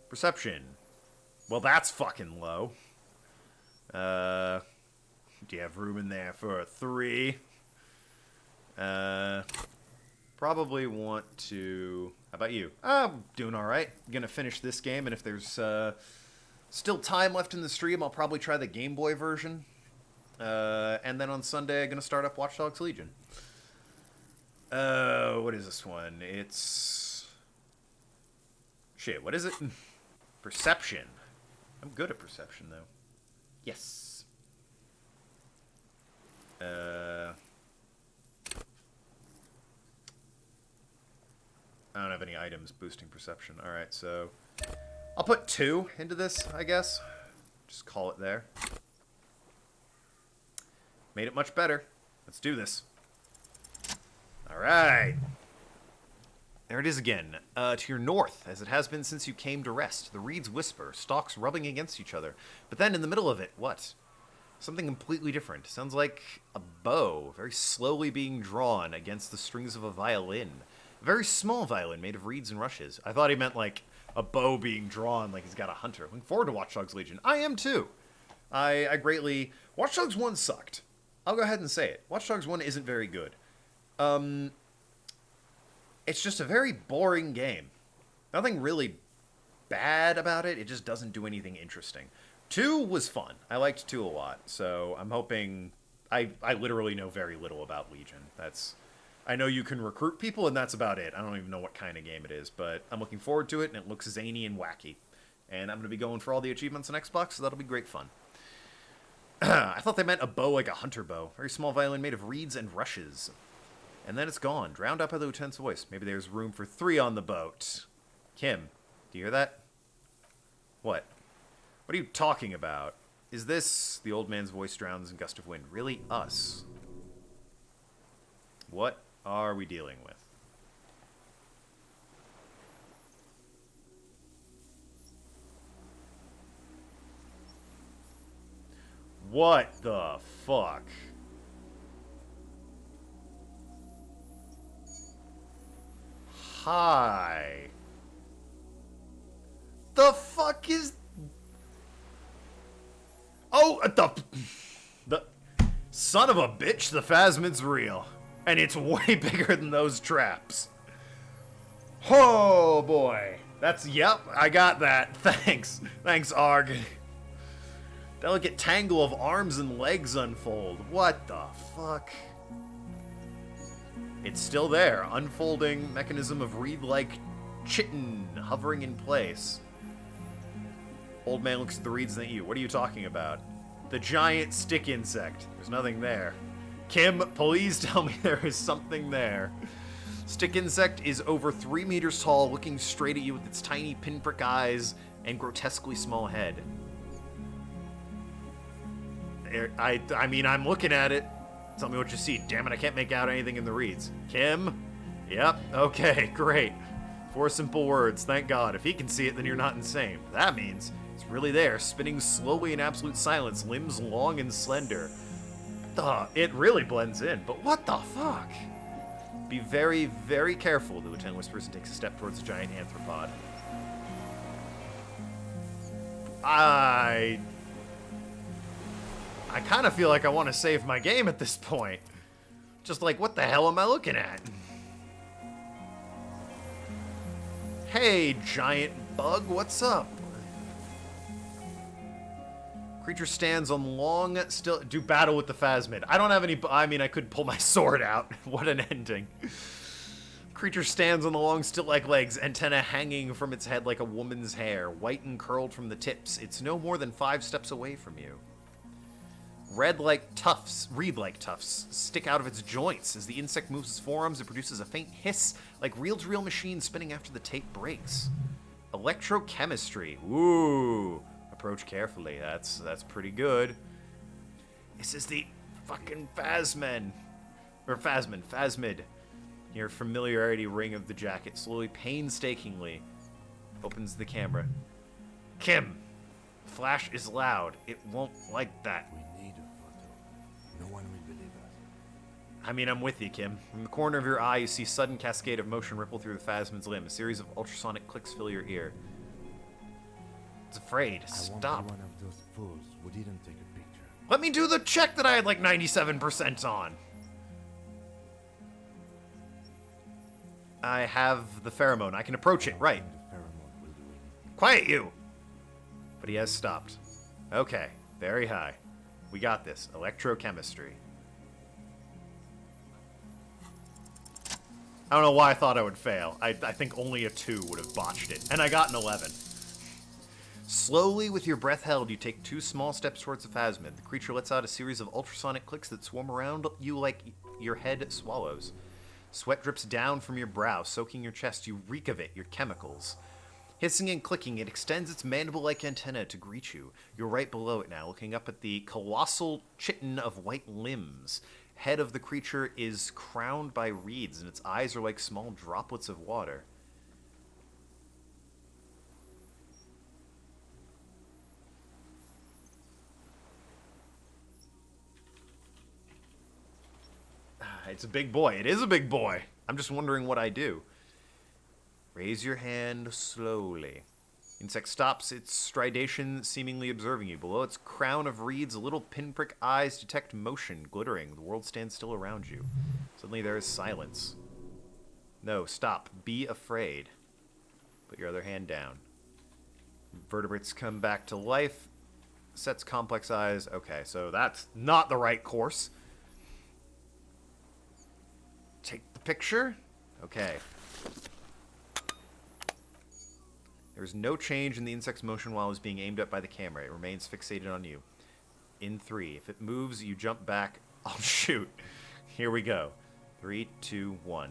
Speaker 1: Perception. Well, that's fucking low. Do you have room in there for a 3? Probably want to... How about you? I'm doing alright. Gonna finish this game, and if there's still time left in the stream, I'll probably try the Game Boy version. And then on Sunday, I'm gonna start up Watch Dogs Legion. What is this one? It's... Shit, what is it? Perception. I'm good at perception, though. Yes. I don't have any items boosting perception. Alright, so... I'll put 2 into this, I guess. Just call it there. Made it much better. Let's do this. Alright. There it is again. To your north, as it has been since you came to rest. The reeds whisper, stalks rubbing against each other. But then in the middle of it, what? Something completely different. Sounds like a bow, very slowly being drawn against the strings of a violin. A very small violin made of reeds and rushes. I thought he meant like a bow being drawn like he's got a hunter. Looking forward to Watch Dogs Legion. I am too. I greatly... Watch Dogs 1 sucked. I'll go ahead and say it. Watch Dogs 1 isn't very good. It's just a very boring game. Nothing really bad about it. It just doesn't do anything interesting. 2 was fun. I liked 2 a lot. So I'm hoping... I literally know very little about Legion. I know you can recruit people, and that's about it. I don't even know what kind of game it is, but I'm looking forward to it, and it looks zany and wacky. And I'm going to be going for all the achievements on Xbox, so that'll be great fun. I thought they meant a bow like a hunter bow. Very small violin made of reeds and rushes. And then it's gone, drowned out by the lieutenant's voice. Maybe there's room for 3 on the boat. Kim, do you hear that? What? What are you talking about? Is this... The old man's voice drowns in gust of wind. Really us? What are we dealing with? What the fuck? Hi. The fuck is... Oh, the son of a bitch, the Phasmid's real. And it's way bigger than those traps. Oh, boy. That's, yep, I got that. Thanks. Thanks, Arg. Delicate tangle of arms and legs unfold. What the fuck? It's still there. Unfolding mechanism of reed-like chitin hovering in place. Old man looks at the reeds and at you. What are you talking about? The giant stick insect. There's nothing there. Kim, please tell me there is something there. Stick insect is over 3 meters tall, looking straight at you with its tiny pinprick eyes and grotesquely small head. I mean, I'm looking at it. Tell me what you see. Damn it, I can't make out anything in the reeds. Kim? Yep. Okay, great. 4 simple words. Thank God. If he can see it, then you're not insane. That means it's really there, spinning slowly in absolute silence, limbs long and slender. It really blends in, but what the fuck? Be very, very careful, the lieutenant whispers and takes a step towards the giant anthropod. I kind of feel like I want to save my game at this point. Just like, what the hell am I looking at? Hey, giant bug, what's up? Creature stands on long, still... Do battle with the phasmid. I don't have any... I mean, I could pull my sword out. What an ending. Creature stands on the long, stilt-like legs, antenna hanging from its head like a woman's hair, white and curled from the tips. It's no more than 5 steps away from you. Reed-like tufts stick out of its joints. As the insect moves its forearms, it produces a faint hiss, like reel-to-reel machine spinning after the tape breaks. Electrochemistry. Ooh. Approach carefully. That's pretty good. This is the fucking phasmid. Your familiarity ring of the jacket, slowly, painstakingly, opens the camera. Kim, flash is loud. It won't like that.
Speaker 10: We need a photo. No one will believe us.
Speaker 1: I mean, I'm with you, Kim. From the corner of your eye, you see sudden cascade of motion ripple through the phasmid's limb. A series of ultrasonic clicks fill your ear. It's afraid. Stop.
Speaker 10: I won't be one of those fools who didn't take a picture.
Speaker 1: Let me do the check that I had like 97% on. I have the pheromone. I can approach it, right?
Speaker 10: The pheromone will do anything.
Speaker 1: Quiet you! But he has stopped. Okay, very high. We got this. Electrochemistry. I don't know why I thought I would fail. I think only a 2 would have botched it. And I got an 11. Slowly, with your breath held, you take 2 small steps towards the phasmid. The creature lets out a series of ultrasonic clicks that swarm around you like your head swallows. Sweat drips down from your brow, soaking your chest. You reek of it, your chemicals. Hissing and clicking, it extends its mandible-like antenna to greet you. You're right below it now, looking up at the colossal chitin of white limbs. Head of the creature is crowned by reeds, and its eyes are like small droplets of water. It's a big boy. It is a big boy. I'm just wondering what I do. Raise your hand slowly. Insect stops its stridation, seemingly observing you. Below its crown of reeds, little pinprick eyes detect motion, glittering. The world stands still around you. Suddenly there is silence. No, stop. Be afraid. Put your other hand down. Vertebrates come back to life. Sets complex eyes. Okay, so that's not the right course. Take the picture. Okay. There's no change in the insect's motion while it was being aimed at by the camera. It remains fixated on you. In 3. If it moves, you jump back. I'll shoot. Here we go. 3, 2, 1.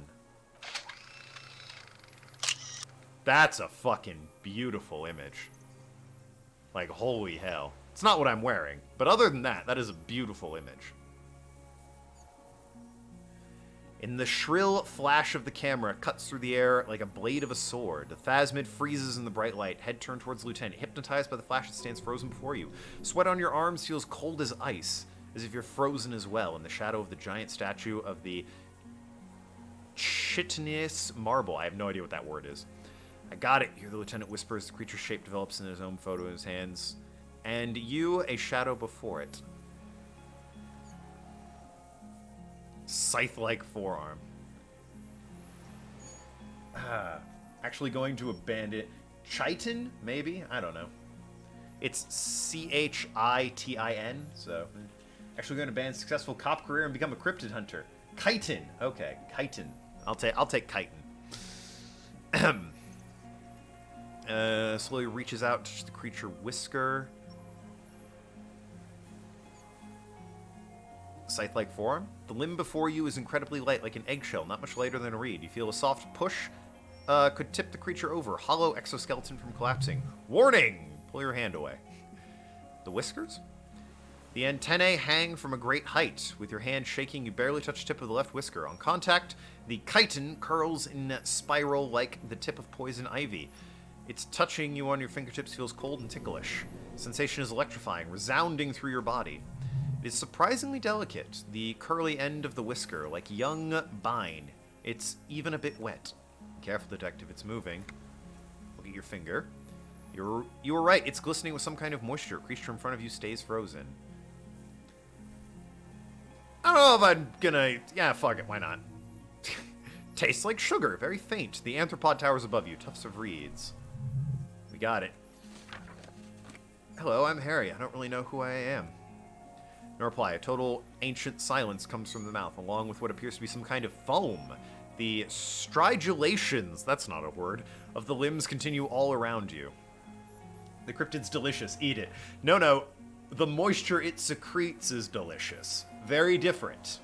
Speaker 1: That's a fucking beautiful image. Like, holy hell. It's not what I'm wearing. But other than that, that is a beautiful image. In the shrill flash of the camera, it cuts through the air like a blade of a sword. The phasmid freezes in the bright light, head turned towards the lieutenant. Hypnotized by the flash, it stands frozen before you. Sweat on your arms feels cold as ice, as if you're frozen as well, in the shadow of the giant statue of the chitinous marble. I have no idea what that word is. I got it, the lieutenant whispers. The creature's shape develops in his own photo in his hands. And you, a shadow before it. Scythe-like forearm. Actually going to a bandit. Chitin, maybe? I don't know. It's C-H-I-T-I-N, so... Actually going to ban successful cop career and become a cryptid hunter. Chitin. Okay, chitin. I'll take chitin. Slowly reaches out, touches the creature whisker. Scythe-like form. The limb before you is incredibly light, like an eggshell, not much lighter than a reed. You feel a soft push could tip the creature over. Hollow exoskeleton from collapsing. Warning! Pull your hand away. The whiskers? The antennae hang from a great height. With your hand shaking, you barely touch the tip of the left whisker. On contact, the chitin curls in a spiral like the tip of poison ivy. Its touching you on your fingertips feels cold and ticklish. Sensation is electrifying, resounding through your body. It is surprisingly delicate, the curly end of the whisker, like young bine. It's even a bit wet. Careful, detective, it's moving. Look at your finger. You were right, it's glistening with some kind of moisture. Creature in front of you stays frozen. I don't know if I'm gonna... Yeah, fuck it, why not? Tastes like sugar, very faint. The arthropod towers above you, tufts of reeds. We got it. Hello, I'm Harry. I don't really know who I am. No reply. A total ancient silence comes from the mouth, along with what appears to be some kind of foam. The stridulations, that's not a word, of the limbs continue all around you. The cryptid's delicious. Eat it. No. The moisture it secretes is delicious. Very different.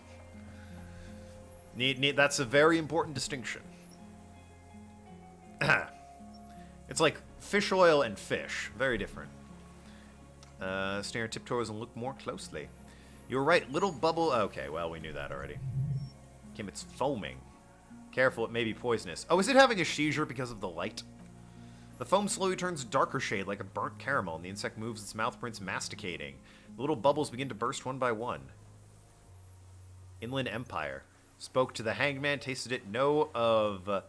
Speaker 1: That's a very important distinction. It's like fish oil and fish. Very different. Stare tiptoes and look more closely. You were right, little bubble... Okay, well, we knew that already. Kim, it's foaming. Careful, it may be poisonous. Oh, is it having a seizure because of the light? The foam slowly turns darker shade like a burnt caramel, and the insect moves its mouth prints masticating. The little bubbles begin to burst one by one. Inland Empire. Spoke to the hanged man, tasted it, know of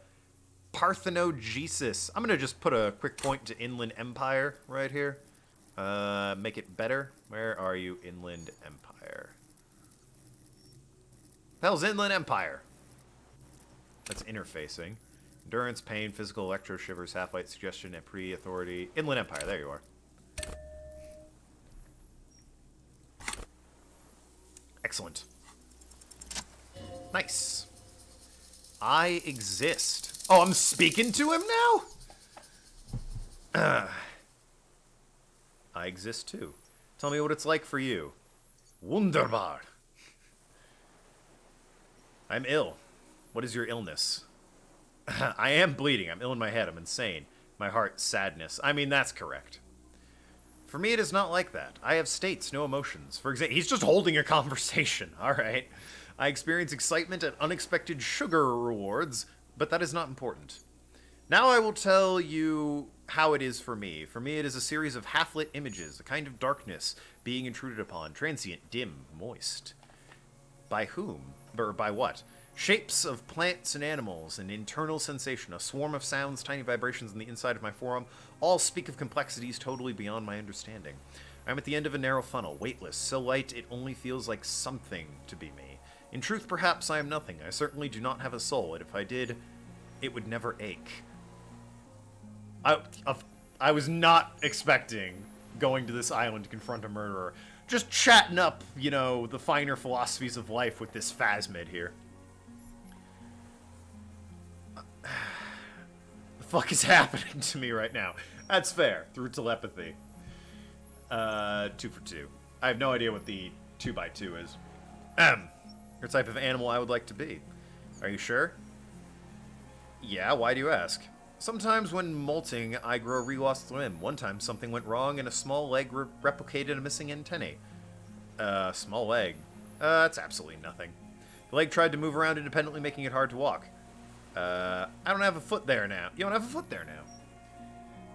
Speaker 1: Parthenogenesis. I'm going to just put a quick point to Inland Empire right here. Make it better. Where are you, Inland Empire? Hell's Inland Empire. That's interfacing. Endurance, pain, physical, electro shivers, half-light, suggestion, and pre-authority. Inland Empire, there you are. Excellent. Nice. I exist. Oh, I'm speaking to him now? I exist too. Tell me what it's like for you. Wunderbar. I'm ill. What is your illness? I am bleeding. I'm ill in my head. I'm insane. My heart, sadness. I mean, that's correct. For me, it is not like that. I have states, no emotions. For example, he's just holding a conversation. All right. I experience excitement at unexpected sugar rewards, but that is not important. Now I will tell you how it is for me. For me, it is a series of half-lit images, a kind of darkness being intruded upon, transient, dim, moist. By whom? Or by what? Shapes of plants and animals, an internal sensation, a swarm of sounds, tiny vibrations in the inside of my forearm, all speak of complexities totally beyond my understanding. I'm at the end of a narrow funnel, weightless, so light it only feels like something to be me. In truth, perhaps I am nothing. I certainly do not have a soul, and if I did, it would never ache. I was not expecting going to this island to confront a murderer. Just chatting up, you know, the finer philosophies of life with this phasmid here. The fuck is happening to me right now? That's fair, through telepathy. 2 for 2. I have no idea what the 2x2 is. Your type of animal I would like to be. Are you sure? Yeah, why do you ask? Sometimes when molting, I grow a re-lost limb. One time something went wrong and a small leg replicated a missing antennae. Small leg? That's absolutely nothing. The leg tried to move around independently, making it hard to walk. I don't have a foot there now. You don't have a foot there now.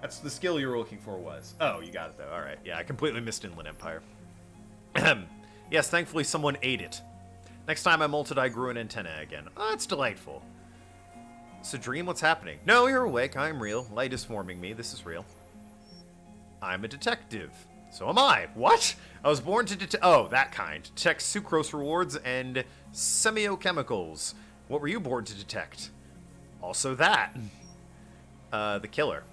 Speaker 1: That's the skill you were looking for was. Oh, you got it though. Alright. Yeah, I completely missed Inland Empire. Yes, thankfully someone ate it. Next time I molted, I grew an antenna again. Oh, that's delightful. So, dream, what's happening? No, you're awake. I'm real. Light is forming me. This is real. I'm a detective. So am I. What? I was born to detect... Oh, that kind. Detect sucrose rewards and semiochemicals. What were you born to detect? Also that. The killer.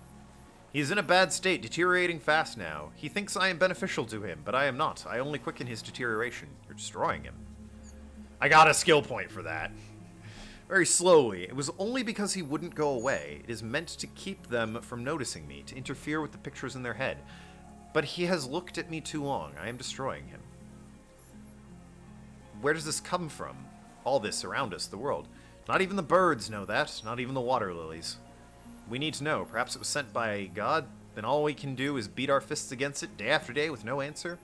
Speaker 1: He's in a bad state, deteriorating fast now. He thinks I am beneficial to him, but I am not. I only quicken his deterioration. You're destroying him. I got a skill point for that. Very slowly. It was only because he wouldn't go away. It is meant to keep them from noticing me, to interfere with the pictures in their head. But he has looked at me too long. I am destroying him. Where does this come from? All this around us, the world. Not even the birds know that. Not even the water lilies. We need to know. Perhaps it was sent by God. Then all we can do is beat our fists against it day after day with no answer.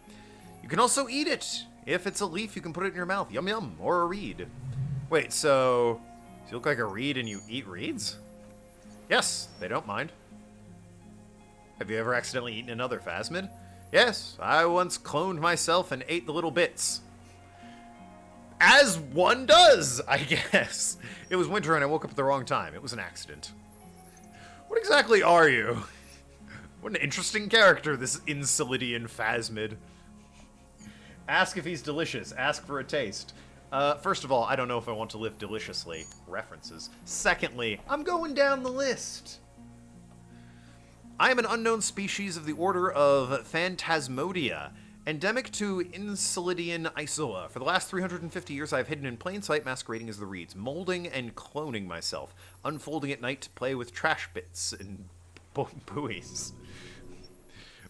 Speaker 1: You can also eat it. If it's a leaf, you can put it in your mouth. Yum yum. Or a reed. Wait, so... Do you look like a reed and you eat reeds? Yes, they don't mind. Have you ever accidentally eaten another phasmid? Yes, I once cloned myself and ate the little bits. As one does, I guess. It was winter and I woke up at the wrong time. It was an accident. What exactly are you? What an interesting character, this Insilidian phasmid. Ask if he's delicious. Ask for a taste. First of all, I don't know if I want to live deliciously. References. Secondly, I'm going down the list. I am an unknown species of the order of Phantasmodia, endemic to Insilidian Isola. For the last 350 years, I have hidden in plain sight, masquerading as the reeds, molding and cloning myself, unfolding at night to play with trash bits and buoys.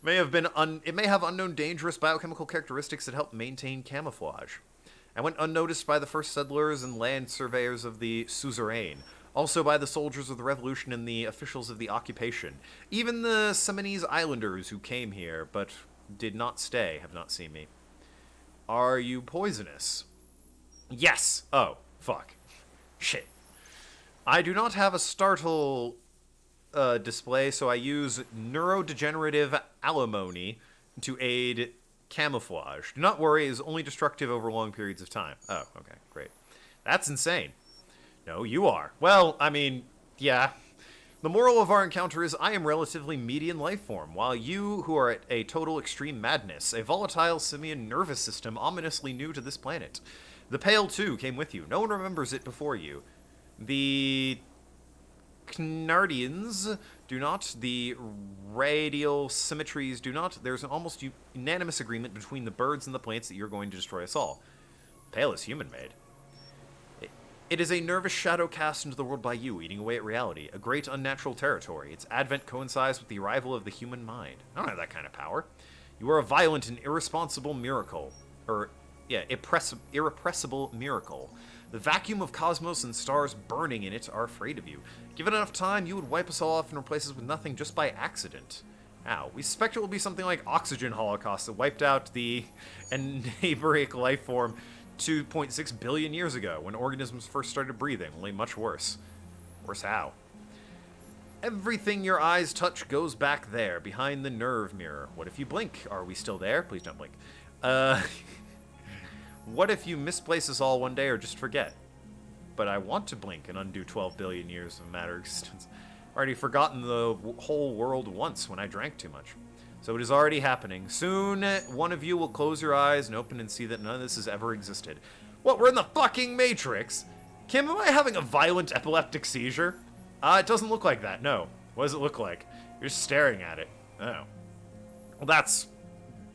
Speaker 1: It may have unknown dangerous biochemical characteristics that help maintain camouflage. I went unnoticed by the first settlers and land surveyors of the suzerain, also by the soldiers of the revolution and the officials of the occupation. Even the Seminese islanders who came here, but did not stay, have not seen me. Are you poisonous? Yes! Oh, fuck. Shit. I do not have a startle display, so I use neurodegenerative alimony to aid camouflage. Do not worry, it is only destructive over long periods of time. Oh, okay, great. That's insane. No, you are. Well, I mean, yeah. The moral of our encounter is I am relatively median life form, while you, who are at a total extreme madness, a volatile simian nervous system ominously new to this planet. The Pale, too, came with you. No one remembers it before you. The Knardians do not. The radial symmetries do not. There's an almost unanimous agreement between the birds and the plants that you're going to destroy us all. Pale is human-made. It is a nervous shadow cast into the world by you, eating away at reality. A great unnatural territory. Its advent coincides with the arrival of the human mind. I don't have that kind of power. You are a violent and irresponsible miracle. Irrepressible miracle. The vacuum of cosmos and stars burning in it are afraid of you. Given enough time, you would wipe us all off and replace us with nothing just by accident. Ow. We suspect it will be something like oxygen holocaust that wiped out the neighboring life form 2.6 billion years ago, when organisms first started breathing, only much worse. Worse how? Everything your eyes touch goes back there, behind the nerve mirror. What if you blink? Are we still there? Please don't blink. What if you misplace us all one day or just forget? But I want to blink and undo 12 billion years of matter existence. I've already forgotten the whole world once when I drank too much. So it is already happening. Soon, one of you will close your eyes and open and see that none of this has ever existed. What, we're in the fucking Matrix? Kim, am I having a violent epileptic seizure? It doesn't look like that, no. What does it look like? You're just staring at it. Oh. Well, that's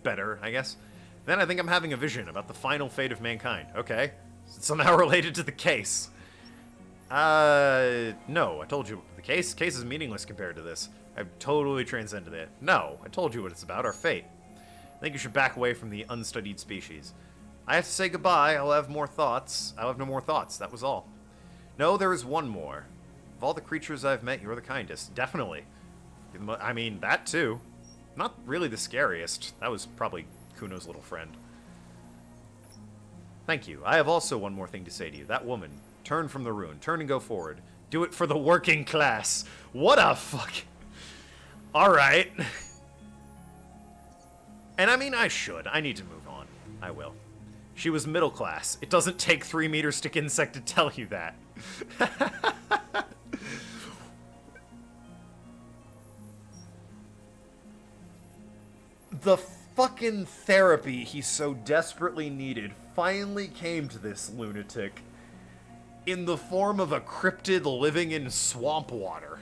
Speaker 1: better, I guess. Then I think I'm having a vision about the final fate of mankind. Okay. Is it somehow related to the case? No, I told you. The case is meaningless compared to this. I've totally transcended it. No, I told you what it's about, our fate. I think you should back away from the unstudied species. I have to say goodbye. I'll have more thoughts. I'll have no more thoughts. That was all. No, there is one more. Of all the creatures I've met, you're the kindest. Definitely. I mean, that too. Not really the scariest. That was probably Kuno's little friend. Thank you. I have also one more thing to say to you. That woman. Turn from the ruin. Turn and go forward. Do it for the working class. What a fuck... Alright. And I mean, I should. I need to move on. I will. She was middle class. It doesn't take 3-meter stick insect to tell you that. The fucking therapy he so desperately needed finally came to this lunatic in the form of a cryptid living in swamp water.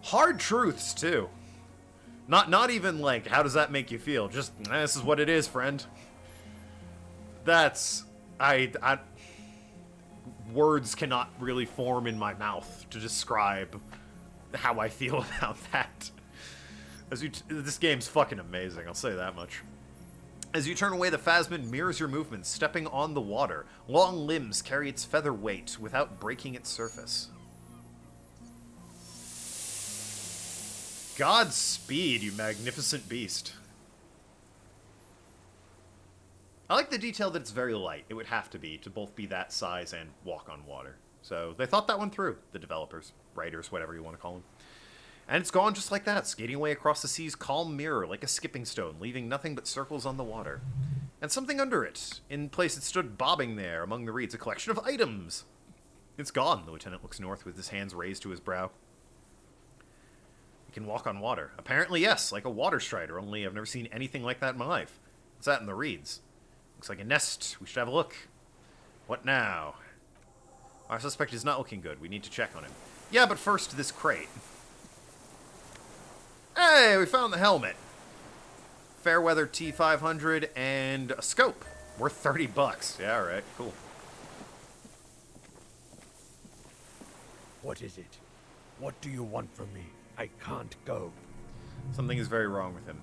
Speaker 1: Hard truths, too. Not even like, how does that make you feel? Just, this is what it is, friend. That's... words cannot really form in my mouth to describe how I feel about that. This game's fucking amazing, I'll say that much. As you turn away, the phasmid mirrors your movements, stepping on the water. Long limbs carry its feather weight without breaking its surface. Godspeed, you magnificent beast. I like the detail that it's very light. It would have to be, to both be that size and walk on water. So they thought that one through, the developers, writers, whatever you want to call them. And it's gone just like that, skating away across the sea's calm mirror like a skipping stone, leaving nothing but circles on the water. And something under it. In place it stood bobbing there among the reeds, a collection of items. It's gone, the lieutenant looks north with his hands raised to his brow. We can walk on water. Apparently yes, like a water strider, only I've never seen anything like that in my life. What's that in the reeds? Looks like a nest. We should have a look. What now? Our suspect is not looking good. We need to check on him. Yeah, but first, this crate. Hey, we found the helmet. Fairweather T500 and a scope. Worth 30 bucks. Yeah, alright, cool.
Speaker 6: What is it? What do you want from me? I can't go.
Speaker 1: Something is very wrong with him.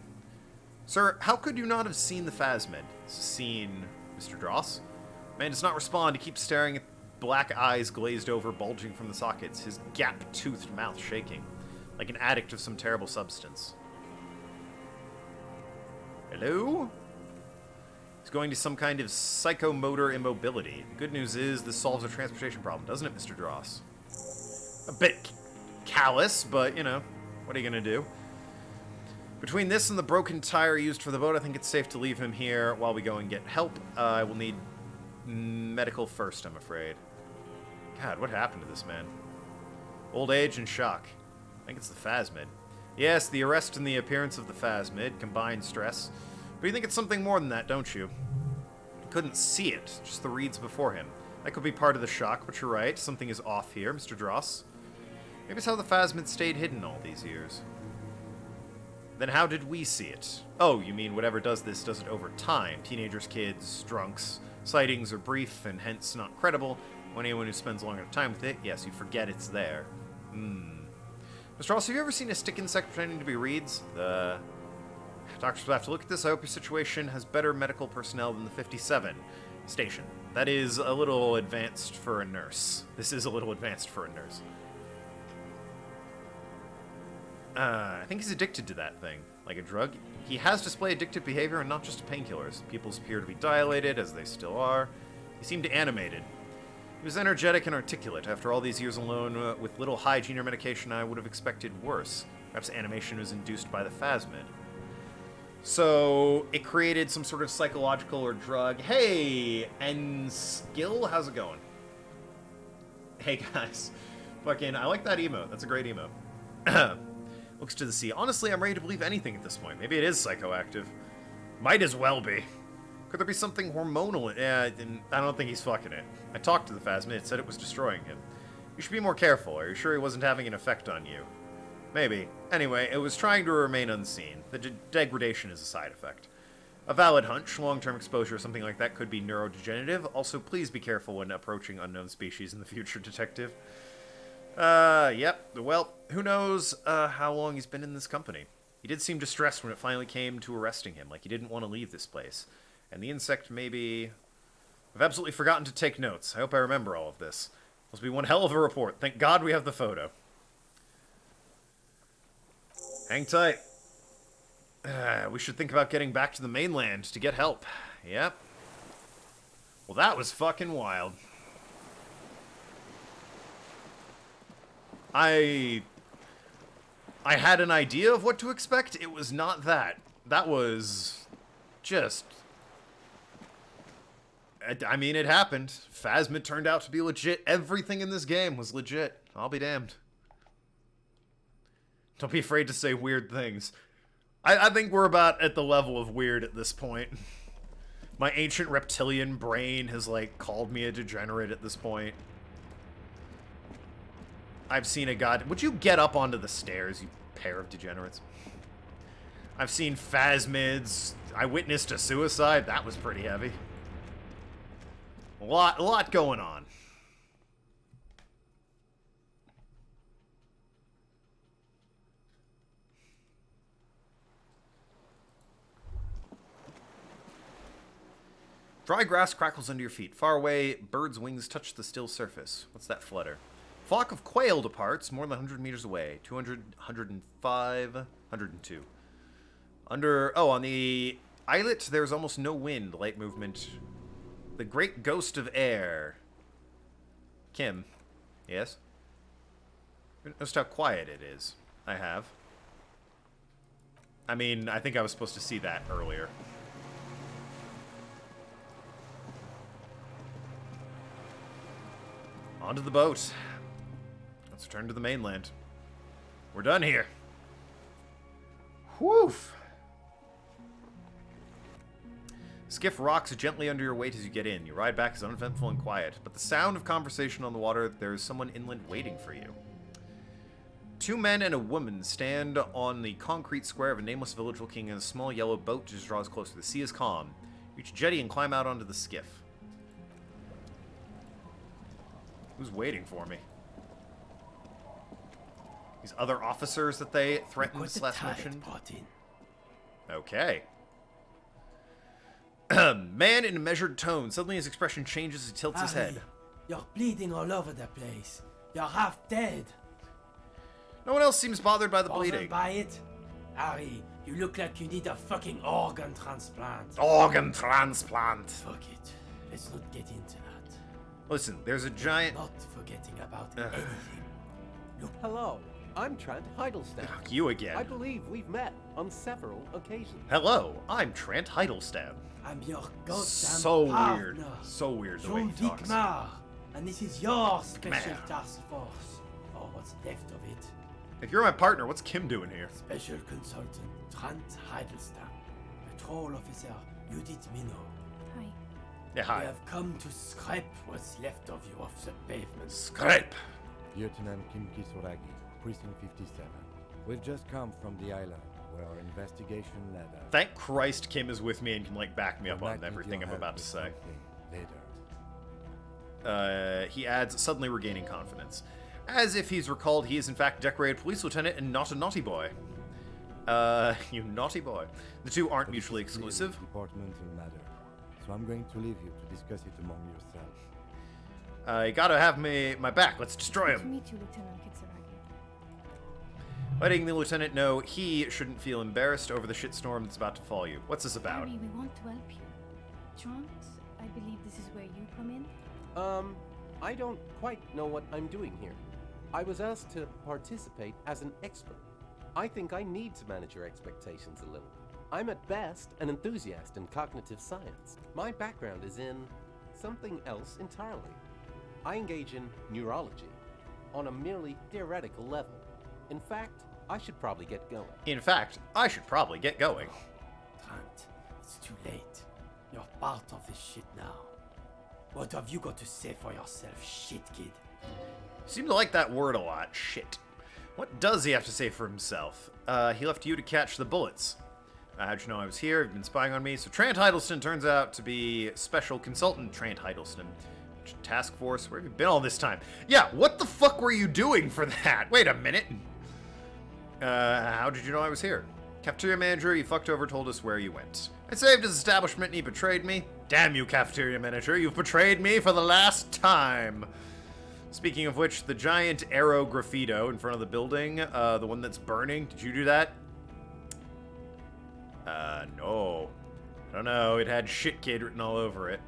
Speaker 1: Sir, how could you not have seen the phasmid? Seen Mr. Dross? Man does not respond. He keeps staring at black eyes glazed over, bulging from the sockets, his gap-toothed mouth shaking, like an addict of some terrible substance. Hello? He's going to some kind of psychomotor immobility. The good news is this solves a transportation problem, doesn't it, Mr. Dross? A bit callous, but, you know, what are you going to do? Between this and the broken tire used for the boat, I think it's safe to leave him here while we go and get help. I will need medical first, I'm afraid. God, what happened to this man? Old age and shock. I think it's the phasmid. Yes, the arrest and the appearance of the phasmid, combined stress. But you think it's something more than that, don't you? I couldn't see it, just the reeds before him. That could be part of the shock, but you're right. Something is off here, Mr. Dross. Maybe it's how the phasmid stayed hidden all these years. Then how did we see it? Oh, you mean whatever does this does it over time. Teenagers, kids, drunks. Sightings are brief and hence not credible. When anyone who spends long enough time with it, yes, you forget it's there. Mr. Ross, have you ever seen a stick insect pretending to be reeds? The doctors will have to look at this. I hope your situation has better medical personnel than the 57 station. That is a little advanced for a nurse. This is a little advanced for a nurse. I think he's addicted to that thing, like a drug. He has displayed addictive behavior and not just to painkillers. Pupils appear to be dilated, as they still are. He seemed animated. He was energetic and articulate. After all these years alone with little hygiene or medication, I would have expected worse. Perhaps animation was induced by the phasmid. So, it created some sort of psychological or drug. Hey, N-Skill, how's it going? Hey, guys. Fucking, I like that emote. That's a great emote. Looks to the sea. Honestly, I'm ready to believe anything at this point. Maybe it is psychoactive. Might as well be. Could there be something hormonal? Yeah, I don't think he's fucking it. I talked to the phasmid. It said it was destroying him. You should be more careful. Are you sure he wasn't having an effect on you? Maybe. Anyway, it was trying to remain unseen. The degradation is a side effect. A valid hunch. Long-term exposure or something like that could be neurodegenerative. Also, please be careful when approaching unknown species in the future, detective. Yep. Well, who knows how long he's been in this company. He did seem distressed when it finally came to arresting him, like he didn't want to leave this place. And the insect maybe... I've absolutely forgotten to take notes. I hope I remember all of this. Must be one hell of a report. Thank God we have the photo. Hang tight. We should think about getting back to the mainland to get help. Yep. Well, that was fucking wild. I had an idea of what to expect. It was not that. That was just... I mean, it happened. Phasmid turned out to be legit. Everything in this game was legit. I'll be damned. Don't be afraid to say weird things. I think we're about at the level of weird at this point. My ancient reptilian brain has, like, called me a degenerate at this point. I've seen a god... Would you get up onto the stairs, you pair of degenerates? I've seen phasmids. I witnessed a suicide. That was pretty heavy. A lot going on. Dry grass crackles under your feet. Far away, birds' wings touch the still surface. What's that flutter? Flock of quail departs more than 100 meters away. 200, 105, 102. On the islet, there's almost no wind. Light movement. The great ghost of air. Kim. Yes? Notice how quiet it is. I have. I mean, I think I was supposed to see that earlier. Onto the boat. Let's return to the mainland. We're done here. Whew. Skiff rocks gently under your weight as you get in. Your ride back is uneventful and quiet, but the sound of conversation on the water, there is someone inland waiting for you. 2 men and a woman stand on the concrete square of a nameless village looking at a small yellow boat just draws closer. The sea is calm. Reach a jetty and climb out onto the skiff. Who's waiting for me? These other officers that they threatened this last mission? Okay. Man in a measured tone. Suddenly his expression changes as he tilts his head.
Speaker 12: You're bleeding all over the place. You're half dead.
Speaker 1: No one else seems bothered by the
Speaker 12: Bothered
Speaker 1: bleeding.
Speaker 12: by it? Harry, you look like you need a fucking organ transplant.
Speaker 1: Organ transplant.
Speaker 12: Fuck it. Let's not get into that.
Speaker 1: Listen, there's a giant...
Speaker 12: Not forgetting about anything. Look.
Speaker 13: Hello, I'm Trent Heidelstein.
Speaker 1: You again.
Speaker 13: I believe we've met on several occasions.
Speaker 1: Hello, I'm Trent Heidelstein.
Speaker 12: I'm your goddamn
Speaker 1: So
Speaker 12: partner.
Speaker 1: weird. So weird the way he
Speaker 12: Jean
Speaker 1: talks.
Speaker 12: Vicmar, and this is your special
Speaker 1: Vicmar.
Speaker 12: task force, or what's left of it.
Speaker 1: If you're my partner, what's Kim doing here?
Speaker 12: Special consultant Trent Heidelstein, patrol officer Judith Minot.
Speaker 11: Hi.
Speaker 1: Yeah, hi.
Speaker 12: We have come to scrape what's left of you off the pavement.
Speaker 1: Scrape!
Speaker 10: Lieutenant Kim Kisoragi, Precinct 57. We've just come from the island where our investigation led us.
Speaker 1: Thank Christ Kim is with me and can, like, back me up
Speaker 10: We'll
Speaker 1: on
Speaker 10: not need
Speaker 1: everything
Speaker 10: your
Speaker 1: I'm
Speaker 10: help
Speaker 1: about to
Speaker 10: with
Speaker 1: say.
Speaker 10: something later.
Speaker 1: He adds, suddenly regaining confidence. As if he's recalled he is in fact decorated police lieutenant and not a naughty boy. You naughty boy. The two aren't
Speaker 10: But
Speaker 1: mutually
Speaker 10: this is clearly
Speaker 1: exclusive.
Speaker 10: a departmental matter, so I'm going to leave you to discuss it among yourselves.
Speaker 1: You gotta have my back. Let's destroy
Speaker 11: Good to
Speaker 1: him.
Speaker 11: meet you, Lieutenant Kitsuragi.
Speaker 1: Letting the lieutenant know he shouldn't feel embarrassed over the shitstorm that's about to fall you. What's this about?
Speaker 11: Harry, we want to help you. Trant, I believe this is where you come in.
Speaker 13: I don't quite know what I'm doing here. I was asked to participate as an expert. I think I need to manage your expectations a little. I'm at best an enthusiast in cognitive science. My background is in something else entirely. I engage in neurology on a merely theoretical level. In fact, I should probably get going.
Speaker 1: Trent,
Speaker 12: it's too late. You're part of this shit now. What have you got to say for yourself, shit kid?
Speaker 1: Seem to like that word a lot. Shit. What does he have to say for himself? He left you to catch the bullets. How'd you know I was here? You've been spying on me. So Trant Hiddleston turns out to be Special Consultant Trant Hiddleston. Task Force, where have you been all this time? Yeah, what the fuck were you doing for that? Wait a minute. How did you know I was here? Cafeteria manager, you fucked over, told us where you went. I saved his establishment and he betrayed me. Damn you, cafeteria manager, you've betrayed me for the last time. Speaking of which, the giant arrow graffito in front of the building, the one that's burning, did you do that? No. I don't know, it had shit kid written all over it.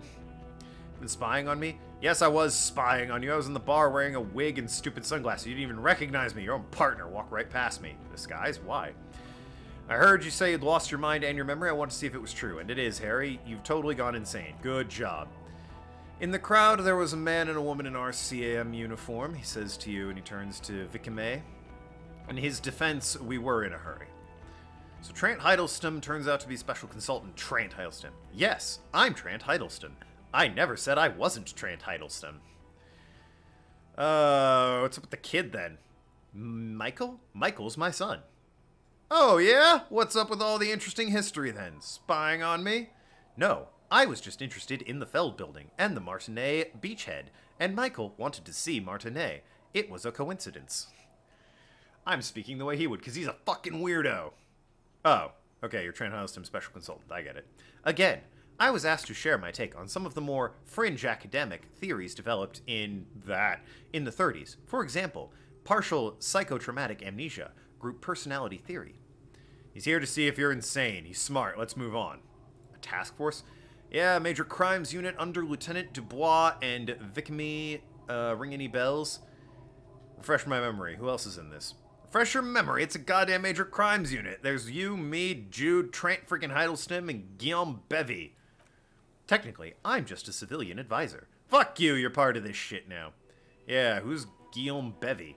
Speaker 1: Been spying on me? Yes, I was spying on you. I was in the bar wearing a wig and stupid sunglasses. You didn't even recognize me. Your own partner walked right past me. Disguise? Why? I heard you say you'd lost your mind and your memory. I want to see if it was true. And it is, Harry. You've totally gone insane. Good job. In the crowd, there was a man and a woman in RCAM uniform. He says to you, and he turns to Vikame. In his defense, we were in a hurry. So Trant Hiddleston turns out to be Special Consultant Trant Hiddleston. Yes, I'm Trant Hiddleston. I never said I wasn't Trant Hiddleston. What's up with the kid then? Michael? Michael's my son. Oh yeah? What's up with all the interesting history then? Spying on me? No, I was just interested in the Feld building and the Martinet beachhead, and Michael wanted to see Martinet. It was a coincidence. I'm speaking the way he would, because he's a fucking weirdo. Oh, okay, you're Trent Huddleston, special consultant. I get it. Again, I was asked to share my take on some of the more fringe academic theories developed in the 30s. For example, partial psychotraumatic amnesia, group personality theory. He's here to see if you're insane. He's smart. Let's move on. A task force? Yeah, Major Crimes Unit under Lieutenant Dubois and Vicamy. Ring any bells? Refresh my memory. Who else is in this? Refresh your memory. It's a goddamn Major Crimes Unit. There's you, me, Jude, Trent freaking Heidelstein, and Guillaume Bevy. Technically, I'm just a civilian advisor. Fuck you, you're part of this shit now. Yeah, who's Guillaume Bevy?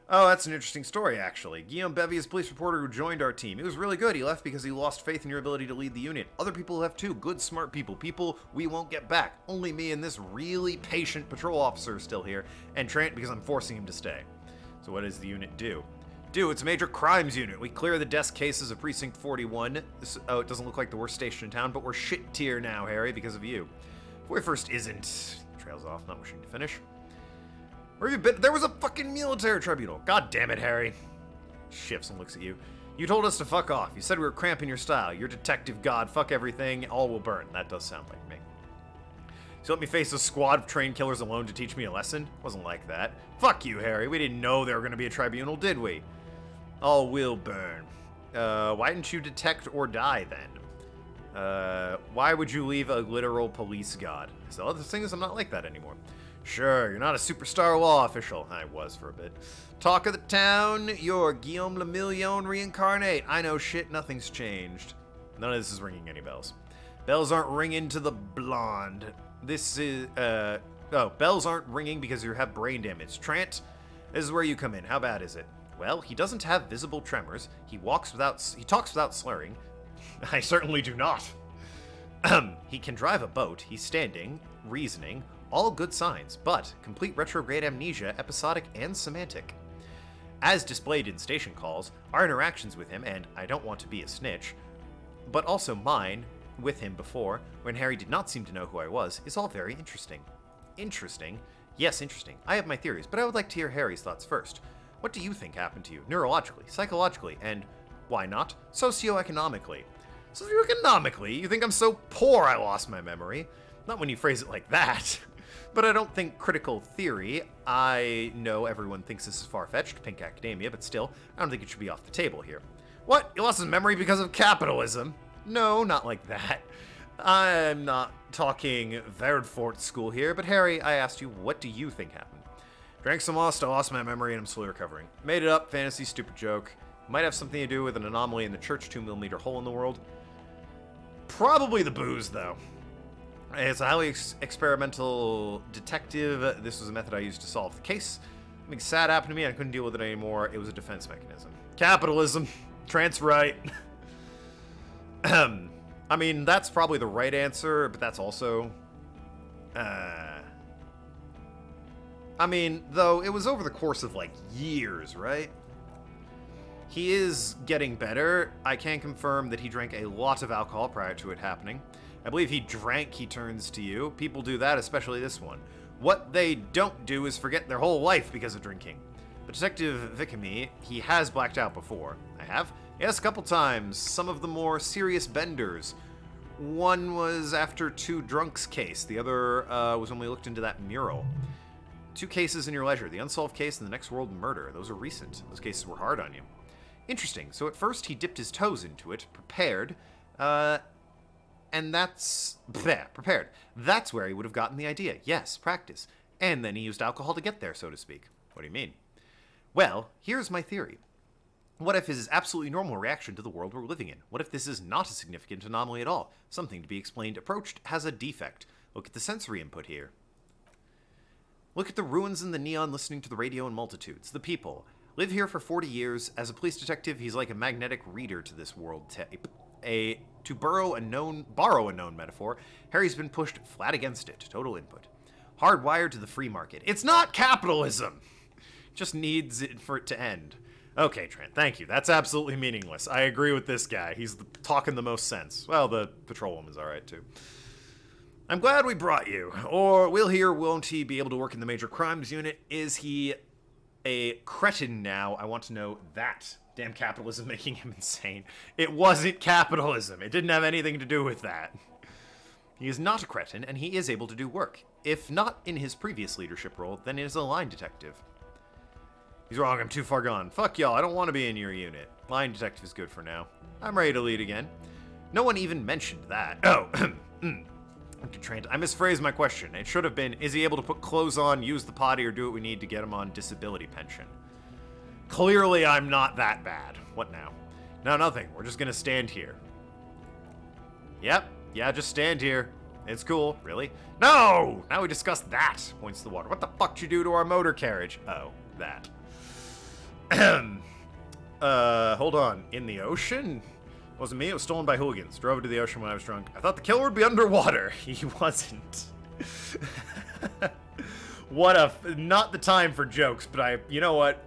Speaker 1: Oh, that's an interesting story, actually. Guillaume Bevy is a police reporter who joined our team. He was really good. He left because he lost faith in your ability to lead the unit. Other people left too. Good, smart people. People we won't get back. Only me and this really patient patrol officer are still here. And Trent because I'm forcing him to stay. So what does the unit do? It's a Major Crimes Unit. We clear the desk cases of Precinct 41. Oh, it doesn't look like the worst station in town, but we're shit tier now, Harry, because of you. 41st isn't. Trails off, not wishing to finish. Where have you been? There was a fucking military tribunal. God damn it, Harry. Shifts and looks at you. You told us to fuck off. You said we were cramping your style. You're detective god. Fuck everything. All will burn. That does sound like me. So let me face a squad of trained killers alone to teach me a lesson? Wasn't like that. Fuck you, Harry. We didn't know there were going to be a tribunal, did we? All will burn. Why didn't you detect or die then? Why would you leave a literal police god? So other things, I'm not like that anymore. Sure, you're not a superstar law official. I was for a bit. Talk of the town, you're Guillaume Le Million reincarnate. I know shit, nothing's changed. None of this is ringing any bells. Bells aren't ringing to the blonde. This is, bells aren't ringing because you have brain damage. Trant, this is where you come in. How bad is it? Well, he doesn't have visible tremors. He talks without slurring. I certainly do not. He can drive a boat. He's standing, reasoning, all good signs, but complete retrograde amnesia, episodic and semantic. As displayed in station calls, our interactions with him, and I don't want to be a snitch, but also mine with him before, when Harry did not seem to know who I was, is all very interesting. Interesting? Yes, interesting. I have my theories, but I would like to hear Harry's thoughts first. What do you think happened to you, neurologically, psychologically, and, why not, socioeconomically? Socioeconomically? You think I'm so poor I lost my memory? Not when you phrase it like that. But I don't think critical theory. I know everyone thinks this is far-fetched, pink academia, but still, I don't think it should be off the table here. What? You lost his memory because of capitalism? No, not like that. I'm not talking Verdfort school here, but Harry, I asked you, what do you think happened? Drank some lost, I lost my memory, and I'm slowly recovering. Made it up, fantasy, stupid joke. Might have something to do with an anomaly in the church 2mm hole in the world. Probably the booze, though. It's a highly experimental detective. This was a method I used to solve the case. Something sad happened to me, and I couldn't deal with it anymore. It was a defense mechanism. Capitalism. Trant's right. I mean, that's probably the right answer, but that's also... I mean, though, it was over the course of, like, years, right? He is getting better. I can confirm that he drank a lot of alcohol prior to it happening. I believe he drank, he turns to you. People do that, especially this one. What they don't do is forget their whole life because of drinking. But Detective Vicamy, he has blacked out before. I have? Yes, a couple times. Some of the more serious benders. One was after 2 drunks case. The other was when we looked into that mural. 2 cases in your ledger. The unsolved case and the Next World murder. Those are recent. Those cases were hard on you. Interesting. So at first he dipped his toes into it, prepared, and that's... Bleh, prepared. That's where he would have gotten the idea. Yes, practice. And then he used alcohol to get there, so to speak. What do you mean? Well, here's my theory. What if his absolutely normal reaction to the world we're living in? What if this is not a significant anomaly at all? Something to be explained, approached, has a defect. Look at the sensory input here. Look at the ruins and the neon listening to the radio in multitudes. The people. Live here for 40 years. As a police detective, he's like a magnetic reader to this world tape. To borrow a known metaphor, Harry's been pushed flat against it. Total input. Hardwired to the free market. It's not capitalism! Just needs it for it to end. Okay, Trent, thank you. That's absolutely meaningless. I agree with this guy. He's talking the most sense. Well, the patrolwoman's alright, too. I'm glad we brought you. Or will he or won't he be able to work in the major crimes unit? Is he a cretin now? I want to know that. Damn capitalism making him insane. It wasn't capitalism. It didn't have anything to do with that. He is not a cretin, and he is able to do work. If not in his previous leadership role, then as a line detective. He's wrong, I'm too far gone. Fuck y'all, I don't want to be in your unit. Line detective is good for now. I'm ready to lead again. No one even mentioned that. Oh, I misphrased my question. It should have been, is he able to put clothes on, use the potty, or do what we need to get him on disability pension? Clearly I'm not that bad. What now? No, nothing. We're just gonna stand here. Yep. Yeah, just stand here. It's cool. Really? No! Now we discussed that, points to the water. What the fuck did you do to our motor carriage? Oh, that. Hold on. In the ocean? It wasn't me, it was stolen by hooligans. Drove it to the ocean when I was drunk. I thought the killer would be underwater. He wasn't. What a... Not the time for jokes, but you know what?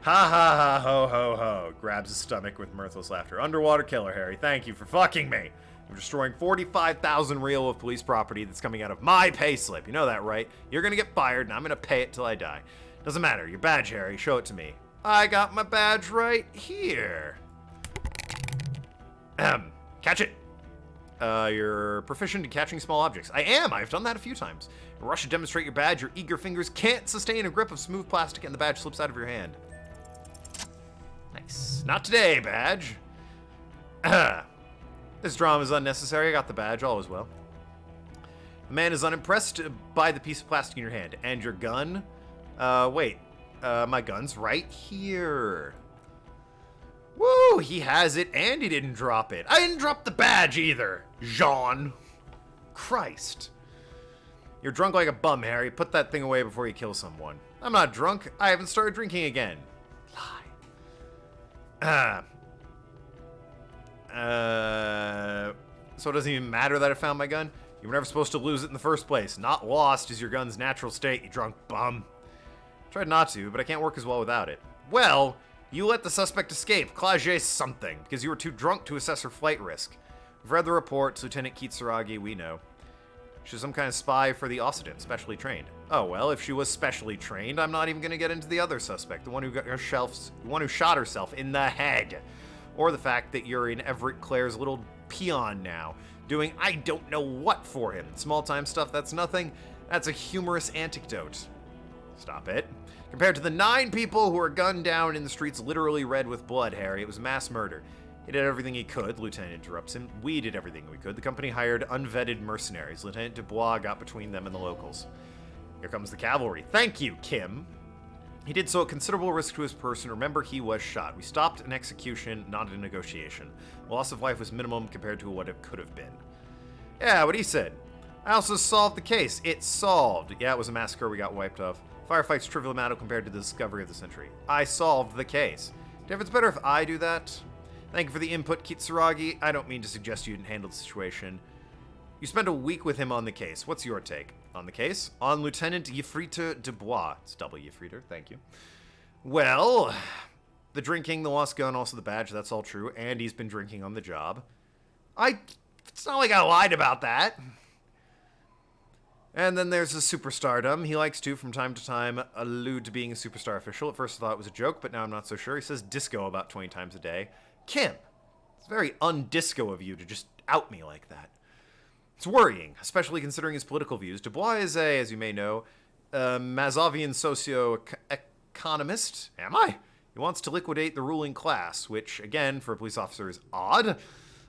Speaker 1: Ha ha ha ho ho ho. Grabs his stomach with mirthless laughter. Underwater killer, Harry. Thank you for fucking me. I'm destroying 45,000 real of police property that's coming out of my pay slip. You know that, right? You're gonna get fired, and I'm gonna pay it till I die. Doesn't matter. Your badge, Harry. Show it to me. I got my badge right here. Catch it. You're proficient in catching small objects. I am. I've done that a few times. In a rush to demonstrate your badge, your eager fingers can't sustain a grip of smooth plastic, and the badge slips out of your hand. Nice. Not today, badge. This drama is unnecessary. I got the badge. All is well. The man is unimpressed by the piece of plastic in your hand. And your gun? Wait. My gun's right here. Woo! He has it, and he didn't drop it. I didn't drop the badge either, Jean. Christ. You're drunk like a bum, Harry. Put that thing away before you kill someone. I'm not drunk. I haven't started drinking again. Lie. So it doesn't even matter that I found my gun? You were never supposed to lose it in the first place. Not lost is your gun's natural state, you drunk bum. Tried not to, but I can't work as well without it. Well, you let the suspect escape. Clage something, because you were too drunk to assess her flight risk. We've read the reports, Lieutenant Kitsuragi, we know. She's some kind of spy for the Occident, specially trained. Oh, well, if she was specially trained, I'm not even going to get into the other suspect, the one who shot herself in the head. Or the fact that you're in Everett Clare's little peon now, doing I don't know what for him. Small-time stuff, that's nothing. That's a humorous anecdote. Stop it. Compared to the 9 people who were gunned down in the streets literally red with blood, Harry, it was mass murder. He did everything he could, Lieutenant interrupts him. We did everything we could. The company hired unvetted mercenaries. Lieutenant Dubois got between them and the locals. Here comes the cavalry. Thank you, Kim. He did so at considerable risk to his person. Remember, he was shot. We stopped an execution, not a negotiation. The loss of life was minimum compared to what it could have been. Yeah, what he said. I also solved the case. It's solved. Yeah, it was a massacre. We got wiped off. Firefight's trivial matter compared to the discovery of the century. I solved the case. If it's better if I do that. Thank you for the input, Kitsuragi. I don't mean to suggest you didn't handle the situation. You spent a week with him on the case. What's your take? On the case? On Lieutenant Yefrita Dubois. It's double Yefrita, thank you. Well, the drinking, the lost gun, also the badge, that's all true. And he's been drinking on the job. It's not like I lied about that. And then there's the superstardom. He likes to, from time to time, allude to being a superstar official. At first I thought it was a joke, but now I'm not so sure. He says disco about 20 times a day. Kim, it's very undisco of you to just out me like that. It's worrying, especially considering his political views. Dubois is as you may know, a Mazovian socio-economist. Am I? He wants to liquidate the ruling class, which, again, for a police officer is odd.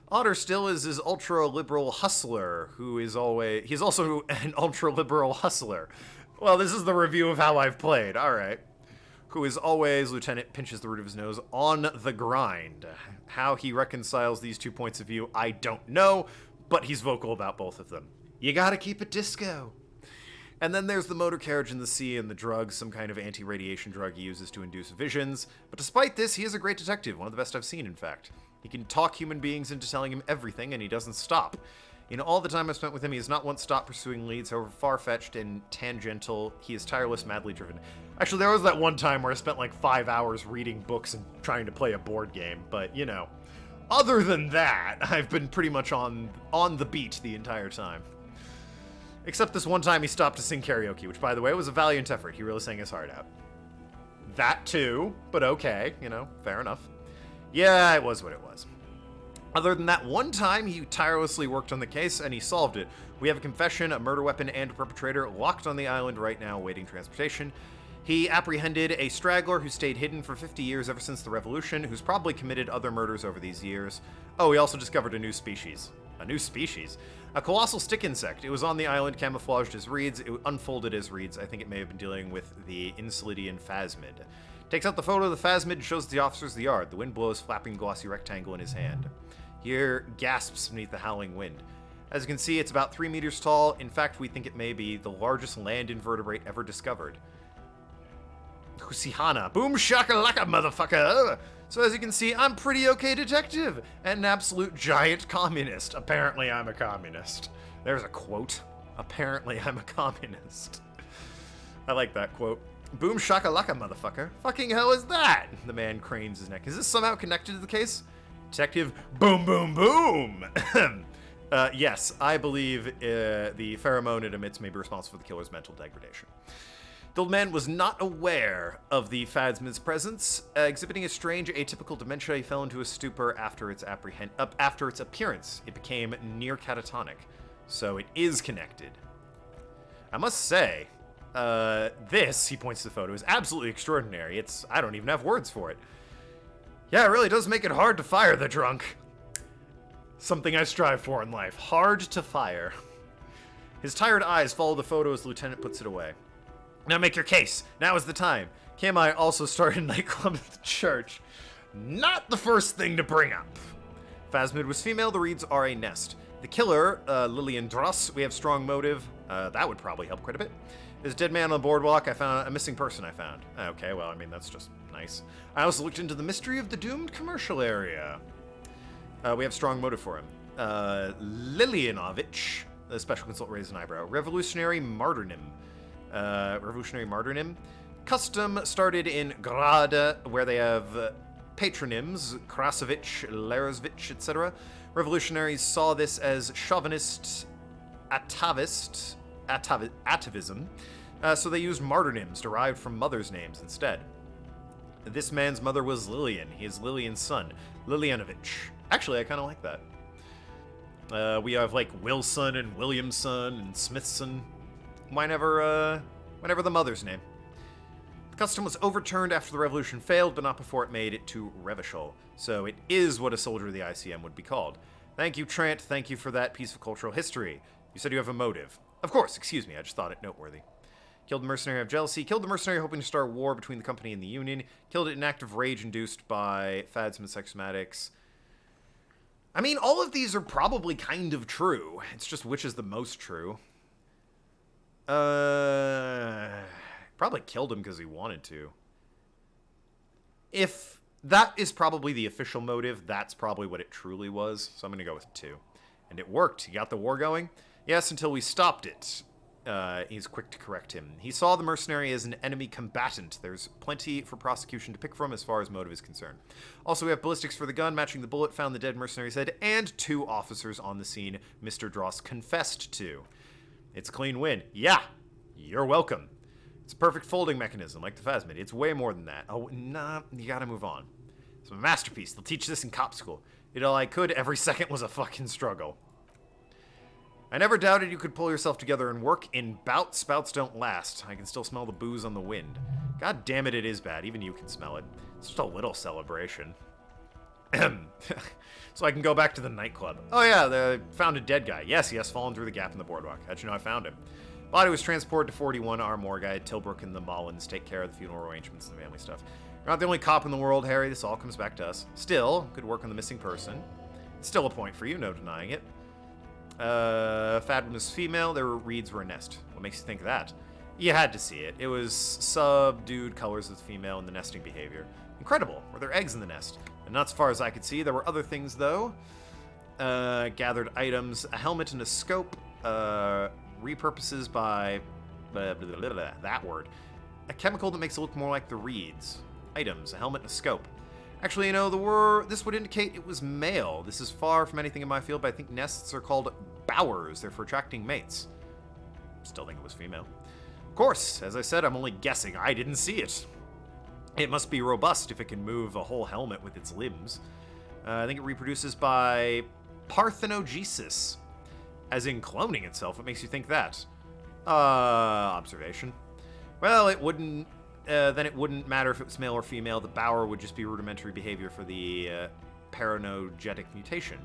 Speaker 1: Odder still is his ultra-liberal hustler, he's also an ultra-liberal hustler. Well, this is the review of how I've played, alright. Who is always, Lieutenant pinches the root of his nose, on the grind. How he reconciles these 2 points of view, I don't know, but he's vocal about both of them. You gotta keep it disco. And then there's the motor carriage in the sea and the drugs, some kind of anti-radiation drug he uses to induce visions. But despite this, he is a great detective, one of the best I've seen, in fact. He can talk human beings into telling him everything, and he doesn't stop. In all the time I've spent with him, he has not once stopped pursuing leads, however far-fetched and tangential. He is tireless, madly driven. Actually, there was that one time where I spent like 5 hours reading books and trying to play a board game, but, you know. Other than that, I've been pretty much on the beat the entire time. Except this one time he stopped to sing karaoke, which, by the way, was a valiant effort. He really sang his heart out. That too, but okay, you know, fair enough. Yeah, it was what it was. Other than that one time, he tirelessly worked on the case, and he solved it. We have a confession, a murder weapon, and a perpetrator locked on the island right now, awaiting transportation. He apprehended a straggler who stayed hidden for 50 years ever since the Revolution, who's probably committed other murders over these years. Oh, he also discovered a new species. A new species? A colossal stick insect. It was on the island, camouflaged as reeds. It unfolded as reeds. I think it may have been dealing with the Insilidian phasmid. Takes out the photo of the phasmid and shows the officers the yard. The wind blows, flapping glossy rectangle in his hand. Here gasps beneath the howling wind. As you can see, it's about 3 meters tall. In fact, we think it may be the largest land invertebrate ever discovered. Husihana. Boom shakalaka, motherfucker! So as you can see, I'm pretty okay detective and an absolute giant communist. Apparently I'm a communist. There's a quote. Apparently I'm a communist. I like that quote. Boom shakalaka, motherfucker. Fucking hell is that? The man cranes his neck. Is this somehow connected to the case? Detective, boom, boom, boom! Yes, I believe the pheromone it emits may be responsible for the killer's mental degradation. The old man was not aware of the phasmid's presence. Exhibiting a strange, atypical dementia, he fell into a stupor after its appearance. It became near catatonic. So it is connected. I must say, this, he points to the photo, is absolutely extraordinary. I don't even have words for it. Yeah, it really does make it hard to fire the drunk. Something I strive for in life. Hard to fire. His tired eyes follow the photo as the lieutenant puts it away. Now make your case. Now is the time. KMI also started a nightclub at the church. Not the first thing to bring up. Phasmid was female. The reeds are a nest. The killer, Lillian Dross, we have strong motive. That would probably help quite a bit. There's a dead man on the boardwalk. I found a missing person I found. Okay, well, I mean, that's just nice. I also looked into the mystery of the doomed commercial area. We have strong motive for him. Lilianovich, the special consultant, raised an eyebrow. Revolutionary martyrdom. Custom started in Grad, where they have patronyms, Krasovich, Lerosvich, etc. Revolutionaries saw this as chauvinist, atavism, so they used martyrnyms derived from mothers' names instead. This man's mother was Lillian. He is Lillian's son, Lilianovich. Actually, I kind of like that. We have, like, Wilson and Williamson and Smithson. Whenever the mother's name. The custom was overturned after the revolution failed, but not before it made it to Revachol. So it is what a soldier of the ICM would be called. Thank you, Trant. Thank you for that piece of cultural history. You said you have a motive. Of course, excuse me, I just thought it noteworthy. Killed the mercenary of jealousy. Killed the mercenary hoping to start a war between the company and the Union. Killed it in an act of rage induced by fads and psychosomatics. I mean, all of these are probably kind of true. It's just which is the most true. Probably killed him because he wanted to. If that is probably the official motive, that's probably what it truly was. So I'm going to go with 2. And it worked. He got the war going. Yes, until we stopped it. He's quick to correct him. He saw the mercenary as an enemy combatant. There's plenty for prosecution to pick from as far as motive is concerned. Also, we have ballistics for the gun, matching the bullet, found the dead mercenary's head, and 2 officers on the scene Mr. Dross confessed to. It's a clean win. Yeah, you're welcome. It's a perfect folding mechanism, like the phasmid. It's way more than that. Oh, nah, you gotta move on. It's a masterpiece. They'll teach this in cop school. Did all I could. Every second was a fucking struggle. I never doubted you could pull yourself together and work. In bouts, spouts don't last. I can still smell the booze on the wind. God damn it, it is bad. Even you can smell it. It's just a little celebration. So I can go back to the nightclub. Oh yeah, they found a dead guy. Yes, he has fallen through the gap in the boardwalk. How'd you know I found him? Body was transported to 41. Our morgue at Tilbrook and the Mullins take care of the funeral arrangements and the family stuff. You're not the only cop in the world, Harry. This all comes back to us. Still, good work on the missing person. It's still a point for you, no denying it. Fad was female. Their reeds were a nest. What makes you think of that? You had to see it. It was subdued colors of the female and the nesting behavior. Incredible. Were there eggs in the nest? And not as far as I could see. There were other things, though. Gathered items. A helmet and a scope. Repurposes by... that word. A chemical that makes it look more like the reeds. Items. A helmet and a scope. Actually, you know, this would indicate it was male. This is far from anything in my field, but I think nests are called bowers. They're for attracting mates. still think it was female. Of course, as I said, I'm only guessing. I didn't see it. It must be robust if it can move a whole helmet with its limbs. I think it reproduces by parthenogenesis, as in cloning itself. What makes you think that? Observation. Well, it wouldn't. Then it wouldn't matter if it was male or female. The Bower would just be rudimentary behavior for the paranogenetic mutation.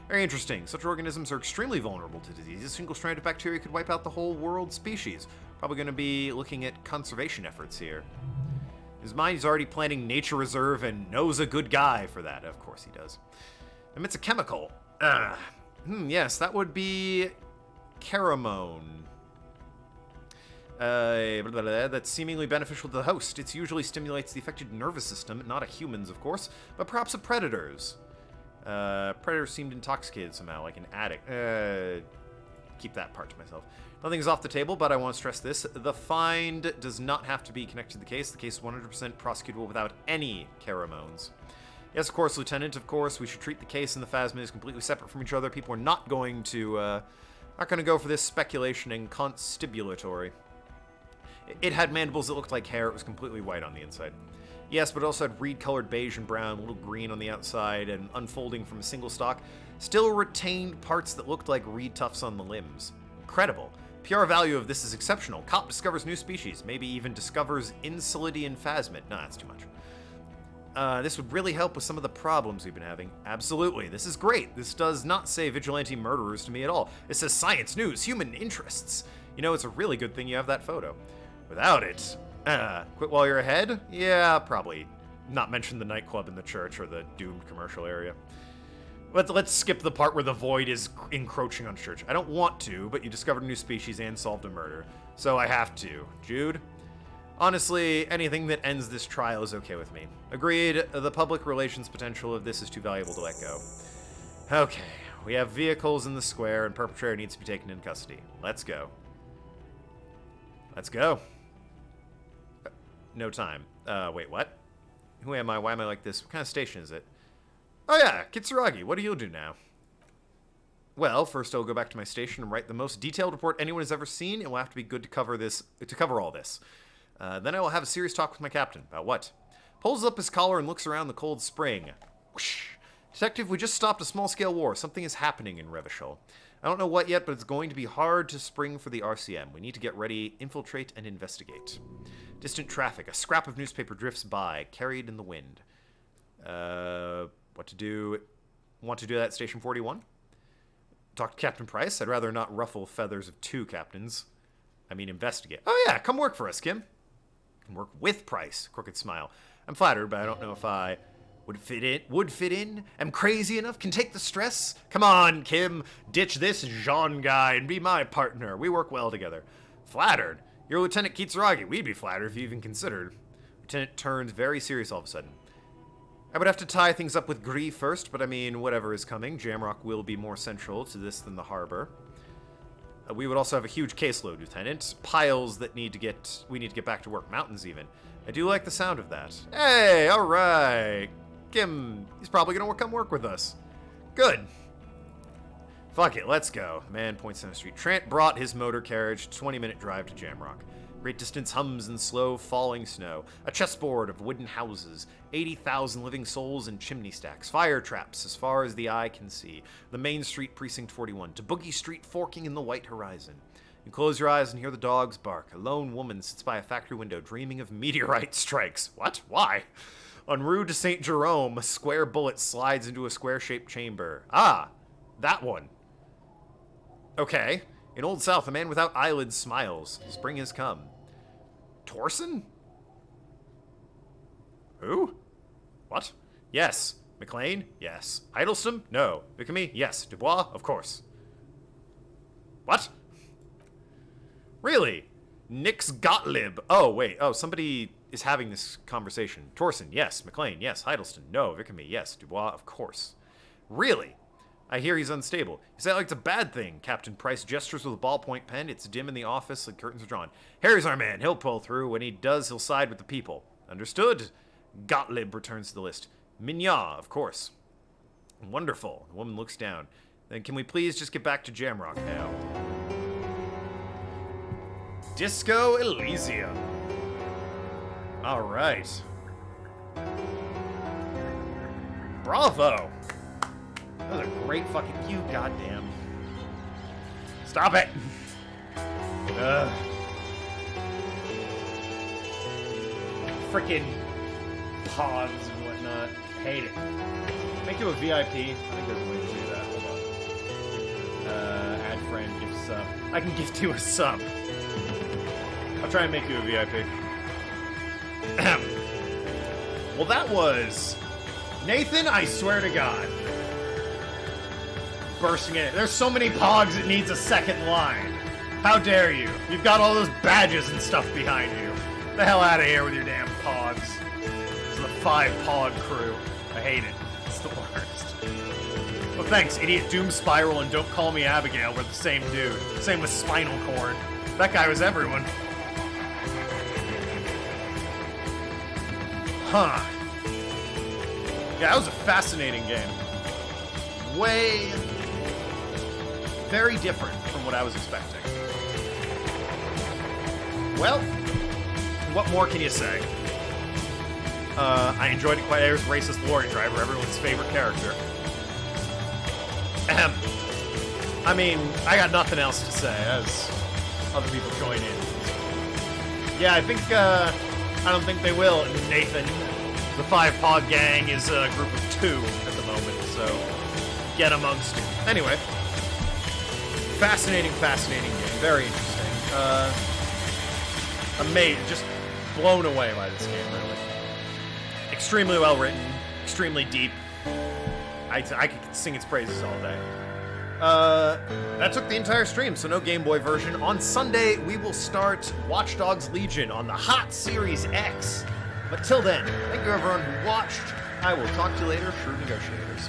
Speaker 1: Very interesting. Such organisms are extremely vulnerable to disease. A single strand of bacteria could wipe out the whole world species. Probably going to be looking at conservation efforts here. In his mind, he's already planning nature reserve and knows a good guy for that. Of course he does. Emits a chemical. Yes, that would be Caramone. That's seemingly beneficial to the host. It usually stimulates the affected nervous system, not a human's, of course, but perhaps a predator's. Predator seemed intoxicated somehow, like an addict. Keep that part to myself. Nothing's off the table, but I want to stress this. The find does not have to be connected to the case. The case is 100% prosecutable without any Caramones. Yes, of course, Lieutenant, of course. We should treat the case and the phasmid as completely separate from each other. People are not going to go for this speculation and constibulatory. It had mandibles that looked like hair. It was completely white on the inside. Yes, but it also had reed-colored beige and brown, a little green on the outside, and unfolding from a single stalk. Still retained parts that looked like reed tufts on the limbs. Incredible. PR value of this is exceptional. Cop discovers new species, maybe even discovers Insilidian phasmid. Nah, that's too much. This would really help with some of the problems we've been having. Absolutely. This is great. This does not say vigilante murderers to me at all. It says science, news, human interests. You know, it's a really good thing you have that photo. Without it, quit while you're ahead? Yeah, probably. Not mention the nightclub in the church or the doomed commercial area. Let's skip the part where the void is encroaching on church. I don't want to, but you discovered a new species and solved a murder. So I have to. Jude? Honestly, anything that ends this trial is okay with me. Agreed, the public relations potential of this is too valuable to let go. Okay, we have vehicles in the square and perpetrator needs to be taken into custody. Let's go. Let's go. No time. Wait, what? Who am I? Why am I like this? What kind of station is it? Oh yeah, Kitsuragi, what do you do now? Well, first I'll go back to my station and write the most detailed report anyone has ever seen. It will have to be good to cover all this. Then I will have a serious talk with my captain. About what? Pulls up his collar and looks around the cold spring. Whoosh. Detective, we just stopped a small-scale war. Something is happening in Revachol. I don't know what yet, but it's going to be hard to spring for the RCM. We need to get ready, infiltrate, and investigate. Distant traffic. A scrap of newspaper drifts by, carried in the wind. What to do? Want to do that at Station 41? Talk to Captain Price? I'd rather not ruffle feathers of two captains. I mean, investigate. Oh yeah, come work for us, Kim. Can work with Price. Crooked smile. I'm flattered, but I don't know if I would fit in. Am crazy enough? Can take the stress? Come on, Kim. Ditch this Jean guy and be my partner. We work well together. Flattered? You're Lieutenant Kitsuragi. We'd be flattered if you even considered. Lieutenant turns very serious all of a sudden. I would have to tie things up with Gree first, but I mean, whatever is coming. Jamrock will be more central to this than the harbor. We would also have a huge caseload, Lieutenant. Piles that we need to get back to work. Mountains, even. I do like the sound of that. Hey, all right. Kim, he's probably going to come work with us. Good. Fuck it, let's go. Man points down the street. Trant brought his motor carriage, 20-minute drive to Jamrock. Great distance hums in slow falling snow. A chessboard of wooden houses. 80,000 living souls in chimney stacks. Fire traps as far as the eye can see. The main street, Precinct 41. To Boogie Street forking in the white horizon. You close your eyes and hear the dogs bark. A lone woman sits by a factory window dreaming of meteorite strikes. What? Why? On Rue de Saint Jerome, a square bullet slides into a square-shaped chamber. Ah, that one. Okay. In Old South, a man without eyelids smiles. Spring has come. Torson? Who? What? Yes. McLean? Yes. Idleston? No. Bickamy? Yes. Dubois? Of course. What? Really? Nix Gottlieb? Oh, wait. Oh, somebody is having this conversation. Torson? Yes. McLean? Yes. Idleston? No. Bickamy? Yes. Dubois? Of course. Really? I hear he's unstable. You say like it's a bad thing. Captain Price gestures with a ballpoint pen. It's dim in the office, the curtains are drawn. Harry's our man. He'll pull through. When he does, he'll side with the people. Understood? Gottlieb returns to the list. Mignard, of course. Wonderful. The woman looks down. Then can we please just get back to Jamrock now? Disco Elysium. All right. Bravo. That was a great fucking you goddamn. Stop it. Freaking pods and whatnot. Hate it. Make you a VIP. I think there's a way to do that. Hold on. Add friend, gift sub. I can gift you a sub. I'll try and make you a VIP. Well, that was Nathan, I swear to God. Bursting in. There's so many pogs it needs a second line. How dare you? You've got all those badges and stuff behind you. Get the hell out of here with your damn pogs. This is the 5-pog crew. I hate it. It's the worst. Well, thanks, Idiot Doom Spiral and Don't Call Me Abigail were the same dude. Same with Spinal Cord. That guy was everyone. Huh. Yeah, that was a fascinating game. Very different from what I was expecting. Well, what more can you say? I enjoyed it quite. There's Racist Lorry Driver, everyone's favorite character. Ahem. I mean, I got nothing else to say as other people join in. Yeah, I don't think they will, Nathan. The 5-Pod gang is a group of 2 at the moment, so get amongst you. Anyway, fascinating game. Very interesting. Amazing, just blown away by this game, really. Extremely well written, extremely deep. I could sing its praises all day. That took the entire stream, so no Game Boy version. On Sunday, we will start Watch Dogs Legion on the Hot Series X. But till then, thank you everyone who watched. I will talk to you later, Shrewd Negotiators.